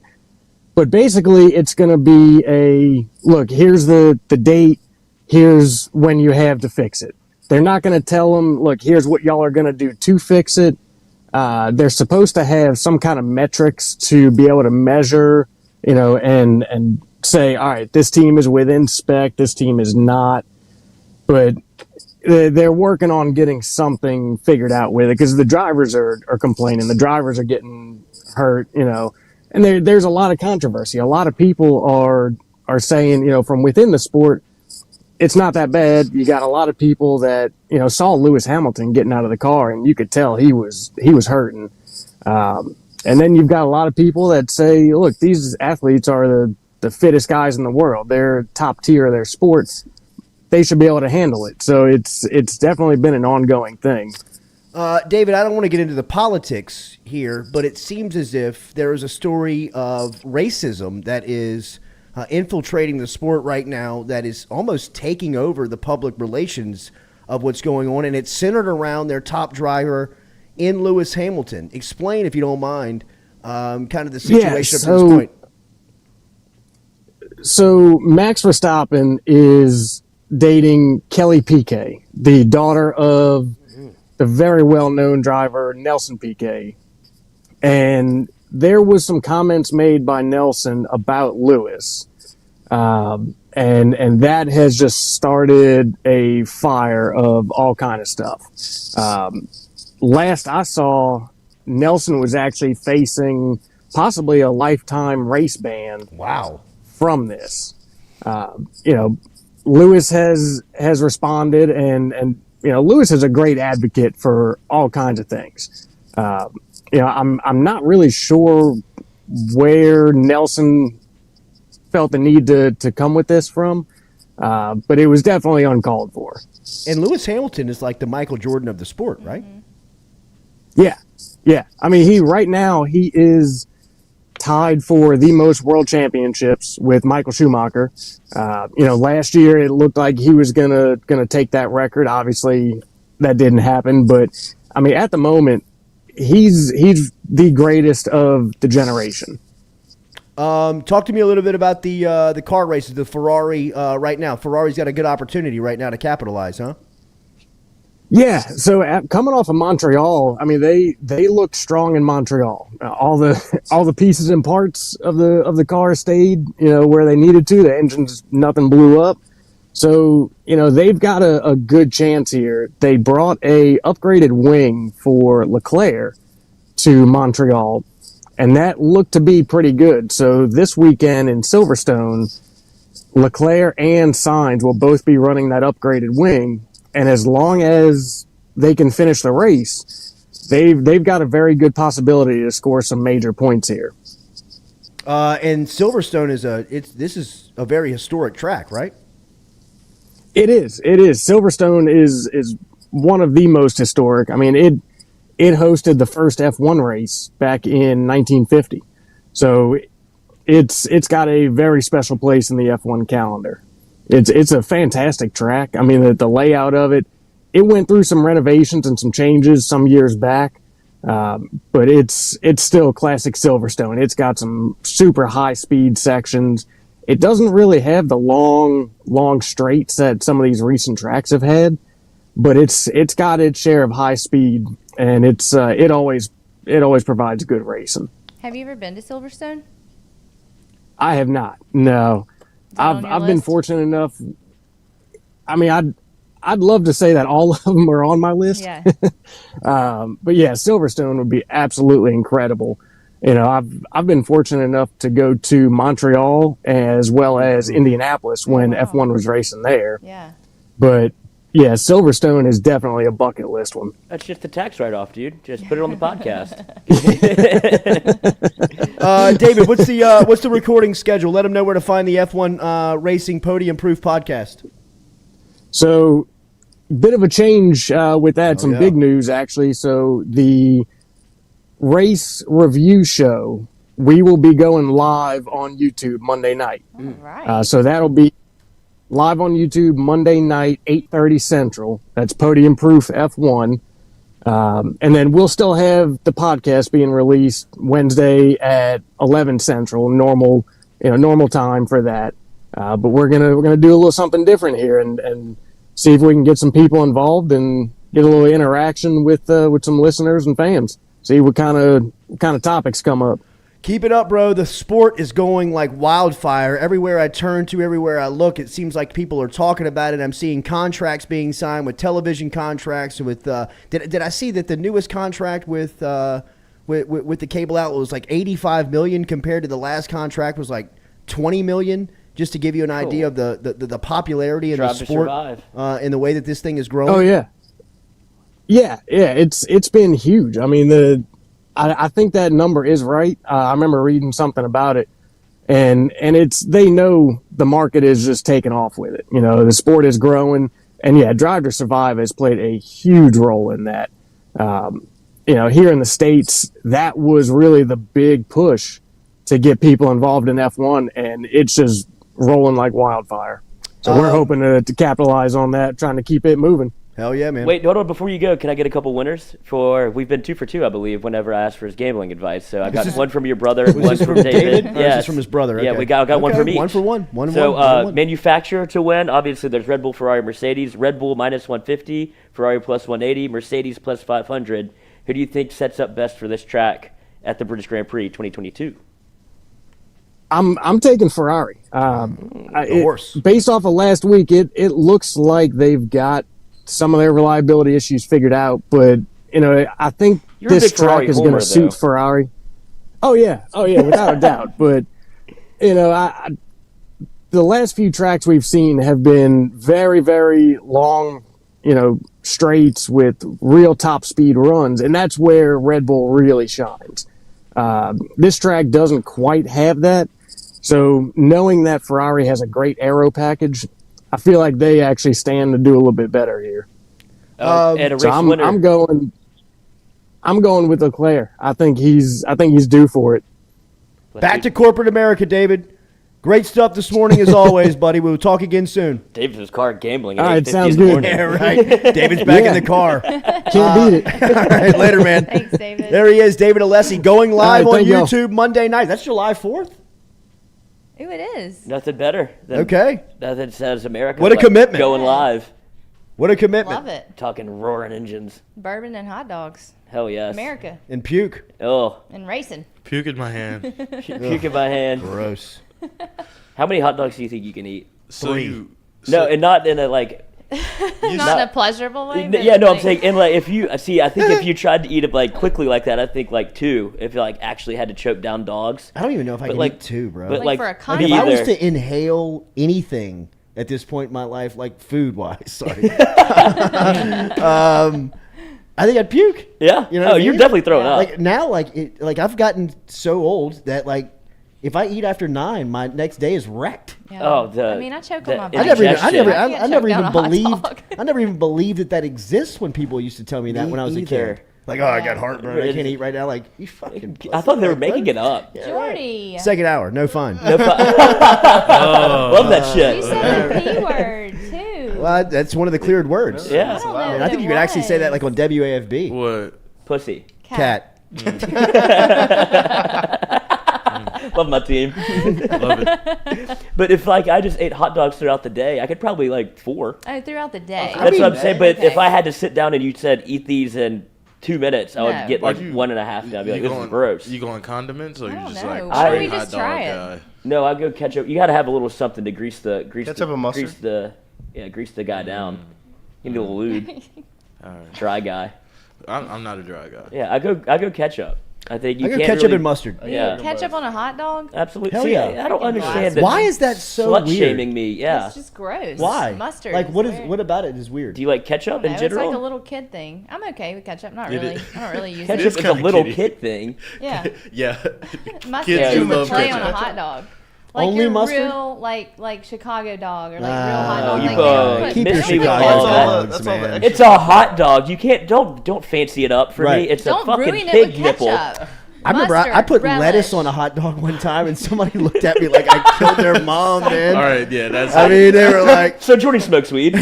But basically, it's going to be look, here's the date, here's when you have to fix it. They're not going to tell them, look, here's what y'all are going to do to fix it. They're supposed to have some kind of metrics to be able to measure, and say, all right, this team is within spec, this team is not. But they're working on getting something figured out with it because the drivers are complaining. The drivers are getting hurt, And there's a lot of controversy. A lot of people are saying, from within the sport, it's not that bad. You got a lot of people that, saw Lewis Hamilton getting out of the car and you could tell he was hurting. And then you've got a lot of people that say, look, these athletes are the fittest guys in the world. They're top tier of their sports. They should be able to handle it. So it's definitely been an ongoing thing. David, I don't want to get into the politics here, but it seems as if there is a story of racism that is infiltrating the sport right now that is almost taking over the public relations of what's going on, and it's centered around their top driver in Lewis Hamilton. Explain, if you don't mind, kind of the situation up to this point. So Max Verstappen is dating Kelly Piquet, the daughter of the very well-known driver Nelson Piquet. And there was some comments made by Nelson about Lewis. And that has just started a fire of all kind of stuff. Last I saw, Nelson was actually facing possibly a lifetime race ban. Wow. From this. Lewis has responded and Lewis is a great advocate for all kinds of things. I'm not really sure where Nelson felt the need to come with this from, but it was definitely uncalled for. And Lewis Hamilton is like the Michael Jordan of the sport, right? Yeah. I mean, right now he is tied for the most world championships with Michael Schumacher. Last year it looked like he was gonna take that record. Obviously, that didn't happen. But I mean, at the moment, he's the greatest of the generation. Talk to me a little bit about the car races, the Ferrari right now. Ferrari's got a good opportunity right now to capitalize, huh? Yeah, so coming off of Montreal, I mean they looked strong in Montreal. All the pieces and parts of the car stayed, where they needed to. The engines, nothing blew up. So, they've got a good chance here. They brought a upgraded wing for Leclerc to Montreal, and that looked to be pretty good. So this weekend in Silverstone, Leclerc and Sainz will both be running that upgraded wing. And as long as they can finish the race, they've got a very good possibility to score some major points here. And Silverstone this is a very historic track, right? It is. Silverstone is one of the most historic. I mean, it hosted the first F1 race back in 1950. So it's got a very special place in the F1 calendar. It's a fantastic track. I mean, the layout of it went through some renovations and some changes some years back, but it's still classic Silverstone. It's got some super high speed sections. It doesn't really have the long straights that some of these recent tracks have had, but it's got its share of high speed, and it always provides good racing. Have you ever been to Silverstone? I have not. No. I've been fortunate enough. I mean, I'd love to say that all of them are on my list. Yeah. But yeah, Silverstone would be absolutely incredible. You know, I've been fortunate enough to go to Montreal as well as Indianapolis when F1 was racing there. Yeah. But yeah, Silverstone is definitely a bucket list one. That's just a tax write-off, dude. Just put it on the podcast. David, what's the recording schedule? Let them know where to find the F1 Racing Podium Proof podcast. So, bit of a change with that. Some big news, actually. So, the race review show, we will be going live on YouTube Monday night. Right. So, that'll be live on YouTube Monday night, 8:30 Central. That's Podium Proof F1. And then we'll still have the podcast being released Wednesday at 11 Central, normal time for that. But we're gonna do a little something different here and see if we can get some people involved and get a little interaction with some listeners and fans. See what kind of topics come up. Keep it up, bro. The sport is going like wildfire. Everywhere I turn to, everywhere I look, it seems like people are talking about it. I'm seeing contracts being signed with television contracts. With did I see that the newest contract with the cable outlet was like $85 million compared to the last contract was like $20 million? Just to give you an idea of the popularity in the sport and the way that this thing is growing. Oh yeah. It's been huge. I mean I think that number is right. I remember reading something about it, and they know the market is just taking off with it. You know, the sport is growing, and yeah, Drive to Survive has played a huge role in that. You know, here in the States, that was really the big push to get people involved in F1, and it's just rolling like wildfire. So we're hoping to capitalize on that, trying to keep it moving. Hell yeah, man. Wait, hold on. Before you go, can I get a couple winners? We've been 2 for 2, I believe, whenever I asked for his gambling advice. So I got one from your brother, one from David. Yeah, this from his brother. Yeah, Okay. I got one from each. 1 for 1. So manufacturer to win, obviously there's Red Bull, Ferrari, Mercedes. Red Bull minus 150, Ferrari plus 180, Mercedes plus 500. Who do you think sets up best for this track at the British Grand Prix 2022? I'm taking Ferrari. Horse. Based off of last week, it looks like they've got some of their reliability issues figured out, but you know, I think this track is going to suit Ferrari. Oh yeah, without a doubt. But you know, the last few tracks we've seen have been very, very long, you know, straights with real top speed runs, and that's where Red Bull really shines. This track doesn't quite have that. So knowing that Ferrari has a great aero package, I feel like they actually stand to do a little bit better here. And a race winner. I'm going with Leclerc. I think he's due for it. Back to corporate America, David. Great stuff this morning as always, buddy. We will talk again soon. David's in his car gambling. All right, sounds in the good. morning. Yeah, right. David's back in the car. Can't beat it. All right, later, man. Thanks, David. There he is, David Alessi, going live on thank y'all. YouTube Monday night. That's July 4th. Ooh, it is. Nothing better than nothing says America. What a like commitment. Going live. What a commitment. Love it. Talking roaring engines. Bourbon and hot dogs. Hell yes. America. And puke. Oh. And racing. Puke in my hand. Puke in my hand. Gross. How many hot dogs do you think you can eat? So 3. No, and not in a like. Not in a pleasurable way. Yeah, no, I'm saying, and like if you see, I think if you tried to eat it like quickly like that, I think like 2. If you like actually had to choke down dogs. I don't even know if I can like eat 2, bro. But Like for a if I was either. to inhale anything at this point in my life, like food-wise, sorry. I think I'd puke. Yeah. You know what I you're mean? definitely throwing up. Like now, like I've gotten so old that like if I eat after 9, my next day is wrecked. Yeah. Oh, I mean, I choke on my I never bike. even believed that exists when people used to tell me that Me when I was a either. kid. Like, oh, I got heartburn. I can't eat right now. Like, you fucking. I thought they were making it up. Yeah, Jordy. right. Second hour, no fine. Love that shit. You said the P word, too. Well, that's one of the cleared words. Yeah. I don't know And I think you could actually say that like on WAFB. What? Pussy. Cat. Love my team. Love it. But if like I just ate hot dogs throughout the day, I could probably like 4. Oh, throughout the day. That's what I'm saying. But Okay. if I had to sit down and you said eat these in 2 minutes, I No. would get like Are you- 1.5. And I'd be like, You this is gross. You going condiments or I you don't just know. like Why don't straight we hot just dog try it? guy? No, I go ketchup. You got to have a little something to grease the Ketchup and mustard? Grease the Yeah, grease the guy down. You need a little lube. Dry guy. I'm not a dry guy. Yeah, I go ketchup. I think you I go can't ketchup really, and mustard. Yeah. Ketchup on a hot dog? Absolutely. Hell See, yeah. I don't understand that. Why is that so slut weird? shaming me? Yeah. It's just gross. Why? Mustard. Like, is what is weird. what about it is weird? Do you like ketchup in No, general? It's like a little kid thing. I'm okay with ketchup. Not It really. is. I don't really use Ketchup it. is a kinda little kiddie. kid thing. Yeah. Yeah. Mustard Kids is do the love play on ketchup. a hot dog. Like Only your mustard? real, like Chicago dog or like real hot Oh, dog. you Like, they don't put keep milk your in Chicago it. dogs, that's all the man. extra- It's a hot dog. You can't don't fancy it up for Right. me. It's Don't a fucking ruin it pig with nipple. ketchup. I remember I Mustard, put relish. lettuce on a hot dog one time, and somebody looked at me like I killed their mom, man. All right, yeah, that's. I mean, they were like, So Jordy smokes weed.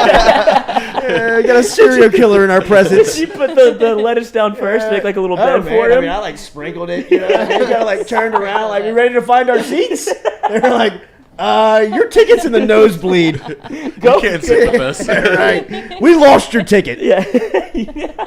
"Yeah, we got a serial killer in our presence." You put the lettuce down first, make like a little bed Oh, for man, him. I mean, I like sprinkled it. You know what I mean? Kind of like turned around, like, "We ready to find our seats?" They were like, "Your ticket's in the nosebleed." Go. Can't sit the best. Right. We lost your ticket. Yeah.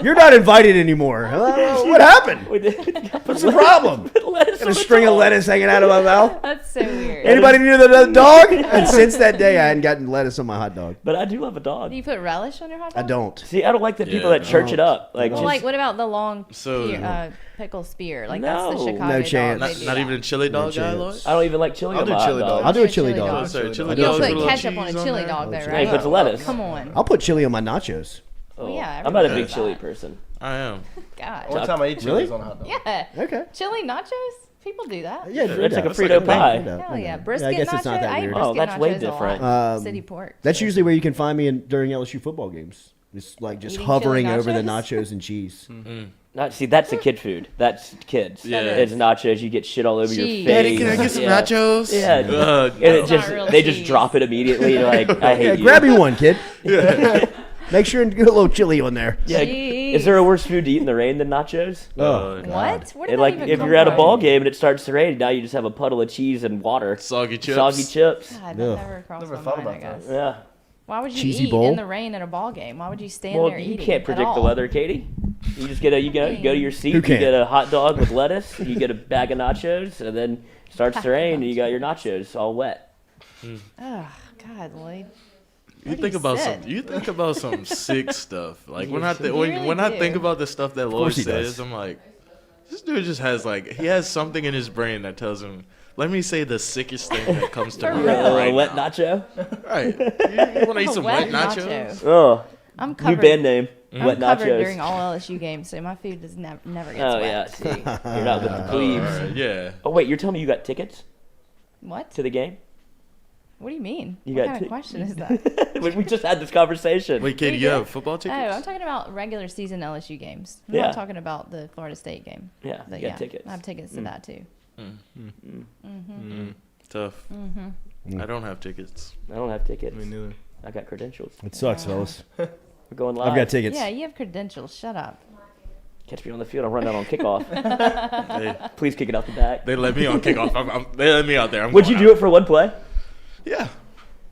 You're not invited anymore. What happened? What's the problem? Got a string of lettuce hanging out of my mouth. That's so weird. Anybody near the dog? And since that day, I hadn't gotten lettuce on my hot dog. But I do love a dog. Do you put relish on your hot I dog? don't. See, I don't like the people Yeah, that church it up. Like, Well, just, like, what about the long So- pickle spear? Like, No. that's the Chicago No dog. chance. They Not, do not that. even a chili dog guy, Lloyd? I don't even like chili I'll on do my chili hot dog. dog. I'll do a chili Chili dog. dog. Sorry, chili You dog don't with put little ketchup on a cheese chili there? dog, though, Yeah, right? he puts lettuce. Come on. I'll put chili on my nachos. Oh, yeah, I'm not a everybody big does chili that. person. I am. God. One time I eat Really? chilies on a hot dog. Yeah. Okay. Chili nachos? People do that. Yeah, It's like a That's like Frito a pie. Hell yeah. Brisket I guess nachos? it's not that I eat weird. brisket Oh, that's way nachos a different. lot. City pork. That's so. usually where you can find me during LSU football games. Just like Eating hovering chili over the nachos? nachos and cheese. Not see, that's the kid food. That's kids. Yeah. It's nachos. You get shit all over your Cheese. face. Daddy, can I get some Yeah. nachos? Yeah. And it That's just not real they just cheese. drop it immediately. You're like, I hate Yeah, you. grab me one, kid. Make sure and get a little chili on there. Yeah. Jeez. Is there a worse food to eat in the rain than nachos? Oh, What? Where did And that like even if come you're at a from? ball game and it starts to rain, now you just have a puddle of cheese and water. Soggy chips. Soggy chips. God, that Ugh. never crossed Never my thought mind, I about guess. Yeah. Why would you Cheesy eat bowl? in the rain at a ball game? Why would you stand Well, there you eating? can't at predict the all? weather, Katie. You just get you go to your seat. Who You can? get a hot dog with lettuce. You get a bag of nachos, and then starts to rain, and you got your nachos all wet. Oh, God, Lloyd. You Where do think you about sit? some. You think about some sick stuff. Like when I You really when I do. think about the stuff that Lloyd course he says, does. I'm like, this dude just has he has something in his brain that tells him. Let me say the sickest thing that comes to For mind real. right wet now. nacho. Right. You want to eat A some wet wet nachos? nacho. Oh, I'm new covered. band name. I'm Wet covered nachos. during all LSU games, so my food does never gets Oh wet. yeah, see, you're not with the Oh, plebes. all right, yeah. Oh wait, you're telling me you got tickets What? to the game? What do you mean? You what got kind of question is that? we just had this conversation. Wait, Katie, We you did? have football Oh, tickets? I'm talking about regular season LSU games. I'm Yeah. not talking about the Florida State game. Yeah, But you got tickets. I have tickets to that too. Tough. I don't have tickets. I don't have tickets. Me neither. I got credentials. It sucks, fellas. We're going live. I've got tickets. Yeah, you have credentials. Shut up. Catch me on the field. I'll run out on kickoff. They, Please kick it out the back. they let me on kickoff. They let me out there. Would you do it for one play? Yeah.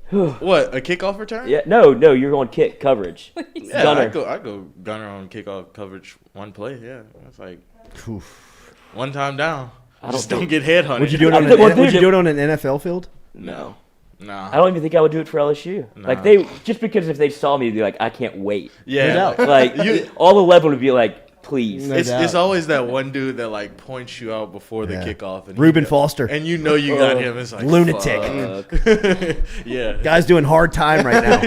What, a kickoff return? Yeah. No, you're going kick coverage. Yeah, Gunner. I go gunner on kickoff coverage one play. Yeah, that's like Oof. one time down. I Just don't don't get headhunted. Would you do it on Well, would you dude, do it on an NFL field? No. Nah. I don't even think I would do it for LSU. Nah. Like they just because if they saw me, they'd be like, I can't wait. Yeah. No doubt. Like all 11 would be like, please. No It's doubt. always that one dude that like points you out before the Yeah. kickoff. And Ruben he- Foster. And you know you got him. It's like Lunatic. fuck. Yeah. Guy's doing hard time right now.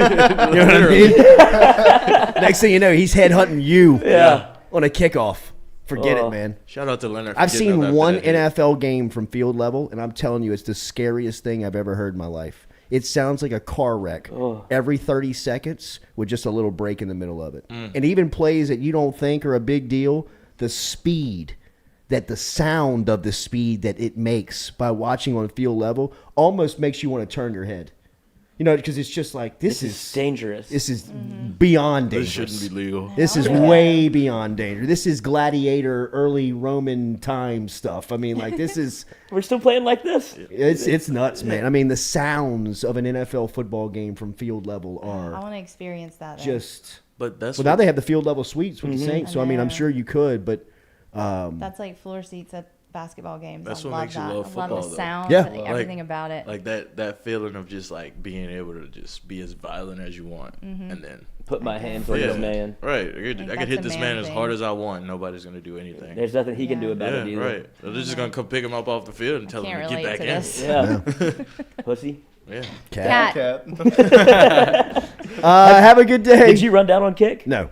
You know what I mean? Next thing you know, he's headhunting you Yeah. on a kickoff. Forget it, man. Shout out to Leonard. for I've getting up seen after one that hit. NFL game from field level, and I'm telling you, it's the scariest thing I've ever heard in my life. It sounds like a car wreck every 30 seconds with just a little break in the middle of it. And even plays that you don't think are a big deal, the speed, the sound of the speed that it makes by watching on field level almost makes you want to turn your head. You know, because it's just like, this is dangerous. This is beyond dangerous. This shouldn't be legal. This is way beyond danger. This is gladiator, early Roman time stuff. I mean, like, this is... We're still playing like this. It's nuts, man. I mean, the sounds of an NFL football game from field level I are want to experience that. Though. just... But that's Well, now they have the field level suites with the Saints, so I mean, I'm know. sure you could, but... That's like floor seats at basketball games. That's I what love makes you that. love I football, love the though. sounds, Yeah. everything about it. Like that feeling of just like being able to just be as violent as you want, and then Put my hands on this man. Right, I could that's hit a this man man as thing. hard as I want. Nobody's gonna do anything. There's nothing he can do about it Yeah, either. right. They're just gonna come pick him up off the field and tell him can't to get relate back to in. this. Yeah. Pussy. Yeah. Cat. Have a good day. Did you run down on kick? No.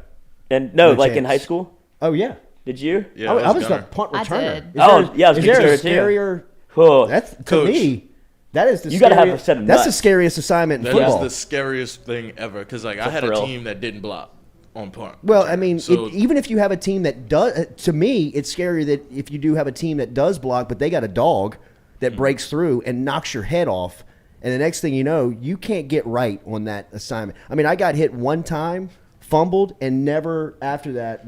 And no, No like in chance. high school? Oh yeah. Did you? Yeah, I was a gunner. punt I returner. did. Yeah, I was is a there a returner, too. scarier? Oh, That's to Coach. me. That is the You gotta have a scariest- set of That's the nuts. scariest assignment in That is football. the scariest thing ever because like I a had a thrill. team that didn't block on punt. Well, I mean, So- even if you have a team that does, to me, it's scary that if you do have a team that does block, but they got a dog that breaks through and knocks your head off, and the next thing you know, you can't get right on that assignment. I mean, I got hit one time, fumbled, and never after that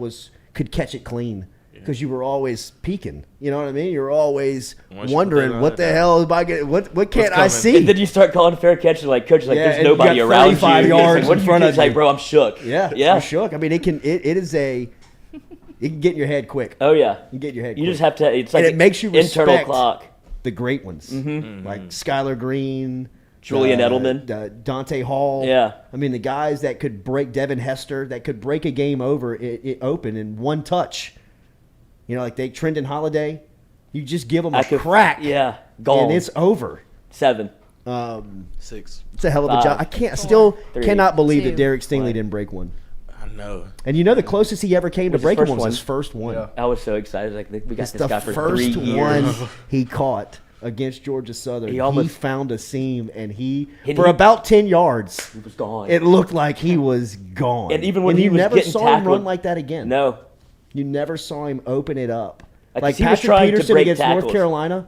could catch it clean because you were always peeking. You know what I mean? You're always Once you put wondering that what on the it, hell am I getting? What can't I coming? see? And then you start calling fair catch, and like coach, is like Yeah, there's and you nobody got around you. 35 It's yards like, what in do front do? of It's like, you. bro, I'm shook. Yeah, yeah. you're shook. I mean, it is a. It can get in your head quick. Oh yeah. You get in your head. You quick. just have to. It's like and it makes you internal respect clock. the great ones, like Skylar Green, Julian Edelman, Dante Hall. Yeah. I mean the guys that could break Devin Hester, that could break a game over it open in one touch. You know, like Trendon Holiday, you just give them a crack, Yeah, gone. and it's over. 7. 6. It's a hell of a 5, job. I can't 4, still 3, cannot believe 2, that Derek Stingley 1. didn't break one. I know. And you know the closest he ever came to Was his breaking first one was one? his first one. Yeah. I was so excited. Like we got It's this the guy for 3 first years. one he caught against Georgia Southern. He He, almost- found a seam, and And for he- about 10 yards, He was gone. it looked like he was gone. And even when you he was never getting saw him tackled- run like that again. No. You never saw him open it up. Like, Like he was Patrick trying to Peterson break against tackles. North Carolina,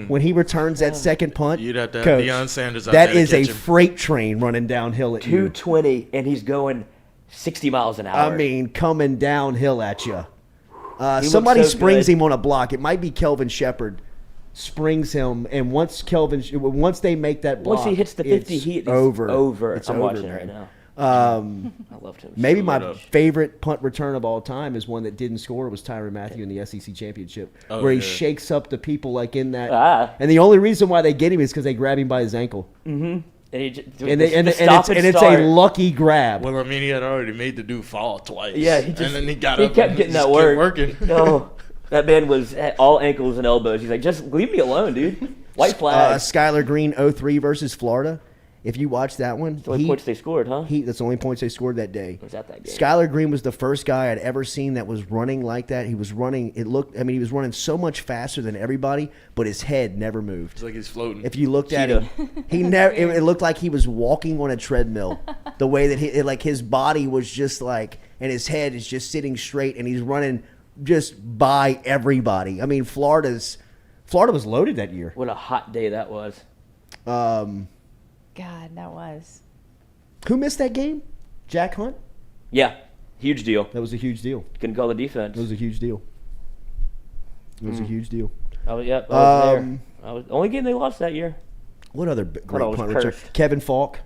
when he returns that second punt, You'd have to have Coach, Deion Sanders out that there to is a catch him. freight train running downhill at you. 220, and he's going 60 miles an hour. I mean, coming downhill at you. He Somebody looks so springs good. him on a block. It might be Kelvin Shepard. Springs him, and once they make that block, Once he hits the 50, it's it's over. over. It's I'm over, watching it right man. now. I loved him. Maybe Screw my it up. favorite punt return of all time is one that didn't score. Was Tyrann Mathieu in the SEC championship, Oh, where he yeah. shakes up the people like in that. Ah. And the only reason why they get him is because they grab him by his ankle, And, he just, and it's a lucky grab. Well, I mean, he had already made the dude fall twice. Yeah, he just and then he got he up kept and getting just that kept work. working. No, that man was at all ankles and elbows. He's like, just leave me alone, dude. White flag. Skylar Green 03 versus Florida. If you watch that one, That's the only points they scored, huh? That's the only points they scored that day. Was that game? Skylar Green was the first guy I'd ever seen that was running like that. He was running. He was running so much faster than everybody, but his head never moved. It's like he's floating. If you looked at him, he never. It looked like he was walking on a treadmill. The way that his body was just like, and his head is just sitting straight, and he's running just by everybody. I mean, Florida was loaded that year. What a hot day that was. God, that was. Who missed that game? Jack Hunt? Yeah, huge deal. That was a huge deal. Couldn't call the defense. It was a huge deal. It was a huge deal. I was there. Only game they lost that year. What other great was punt return? cursed. Kevin Falk.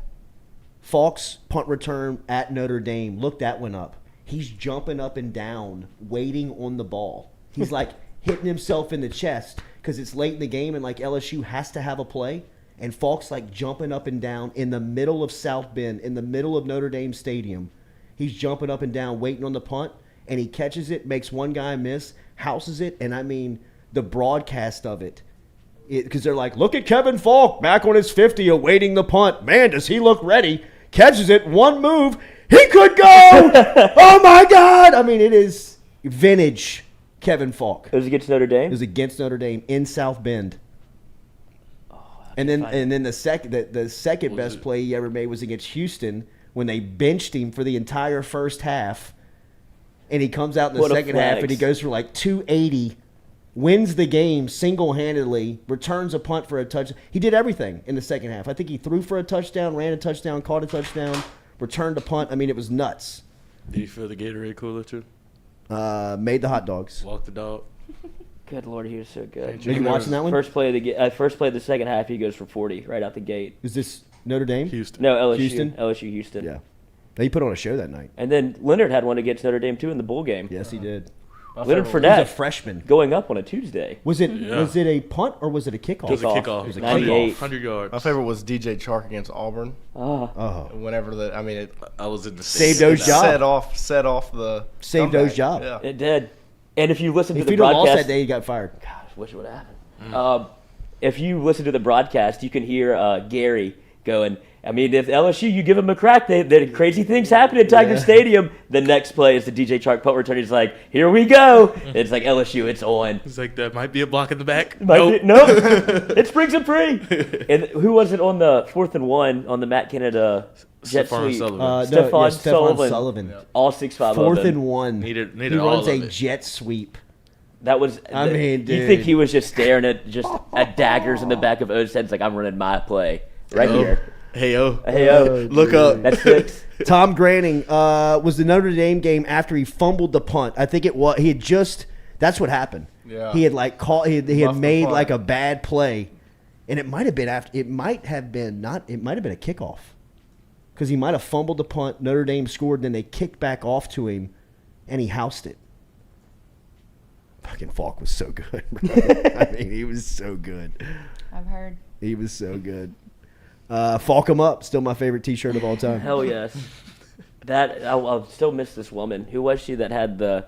Falk's punt return at Notre Dame. Look that one up. He's jumping up and down, waiting on the ball. He's like hitting himself in the chest because it's late in the game and like LSU has to have a play. And Falk's like jumping up and down in the middle of South Bend, in the middle of Notre Dame Stadium. He's jumping up and down, waiting on the punt, and he catches it, makes one guy miss, houses it, and I mean the broadcast of it. Because they're like, look at Kevin Falk back on his 50 awaiting the punt. Man, does he look ready? Catches it, one move, he could go! Oh my God! I mean, it is vintage Kevin Falk. It was against Notre Dame? It was against Notre Dame in South Bend. And then the second best play he ever made was against Houston when they benched him for the entire first half, and he comes out in the second half and he goes for like 280, wins the game single-handedly, returns a punt for a touchdown. He did everything in the second half. I think he threw for a touchdown, ran a touchdown, caught a touchdown, returned a punt. I mean, it was nuts. Did you feel the Gatorade cooler too? Made the hot dogs. Walk the dog. Good Lord, he was so good. Are you watching that one? First play of the second half, he goes for 40 right out the gate. Is this Notre Dame? Houston. No, LSU. Houston? LSU Houston. Yeah. He put on a show that night. And then Leonard had one against Notre Dame too in the bowl game. Yes, he did. Leonard He was Fournette, a freshman. going up on a Tuesday. Was it a punt or was it a kickoff? It was a kickoff. It was a 98. 100 yards. My favorite was DJ Chark against Auburn. Oh. Whenever that, I mean, I was in the Saved those jobs. Set off the Saved comeback. those jobs. Yeah. It did. And if you listen to If the he'd have broadcast, lost that day, he got fired. gosh, wish it would have happened. If you listen to the broadcast, you can hear Gary going, I mean, if LSU, you give them a crack, they crazy things happen at Tiger Stadium. The next play is the DJ Chark punt return. He's like, here we go. It's like, LSU, it's on. It's like, that might be a block in the back. Nope. It springs him free. And who was it on the 4th and 1 on the Matt Canada jet Stephon sweep? Sullivan. Stephon Sullivan. All 6'5" of 4th them. and 1. Needed he all runs of a it. jet sweep. That was. I mean, you dude. think he was just staring at daggers in the back of O's head? It's like, I'm running my play right here. Hey-o. Look up. That's 6. Tom Granning was the Notre Dame game after he fumbled the punt. I think it was he had just. That's what happened. Yeah. He had like caught. He had Muffed the made punt. like a bad play, and it might have been after. It might have been not. It might have been a kickoff, because he might have fumbled the punt. Notre Dame scored, and then they kicked back off to him, and he housed it. Fucking Falk was so good. I mean, he was so good. I've heard. He was so good. Falk 'em up, still my favorite T-shirt of all time. Hell yes. I'll still miss this woman. Who was she that had the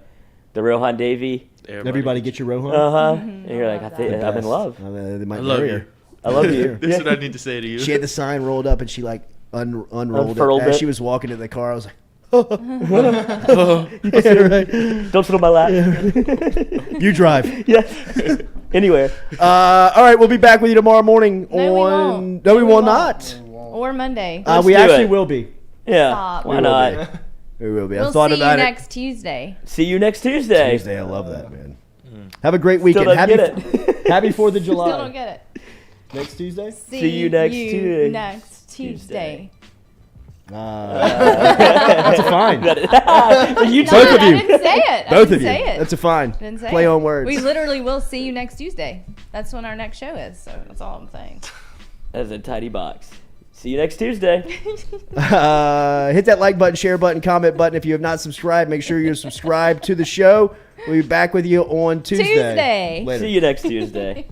Rohan Davey? Everybody get your Rohan. And you're like, I'm in love. I mean, they might I love marry you. her. I love you. That's what I need to say to you. She had the sign rolled up, and she like unrolled Unfurled it as it. she was walking to the car. I was like, Yeah, right. Don't sit on my lap. you drive. Yes. Anyway. All right, we'll be back with you tomorrow morning. No, we won't. No, we will not. Or Monday. We do actually it. will be. Yeah. Stop. Why not? We will be. We'll I thought see you about it. next Tuesday. See you next Tuesday. Tuesday, I love that, man. Have a great weekend. don't Happy get it. Happy 4th of July. Still don't get it. Next Tuesday? See you next Tuesday. Next Tuesday. That's a fine. You No, Both of I you. didn't say it. I Both didn't of you. say it. That's a fine. Didn't say Play it. on words. We literally will see you next Tuesday. That's when our next show is. So that's all I'm saying. As a tidy box. See you next Tuesday. Hit that like button, share button, comment button. If you have not subscribed, make sure you're subscribed to the show. We'll be back with you on Tuesday. Tuesday. Later. See you next Tuesday.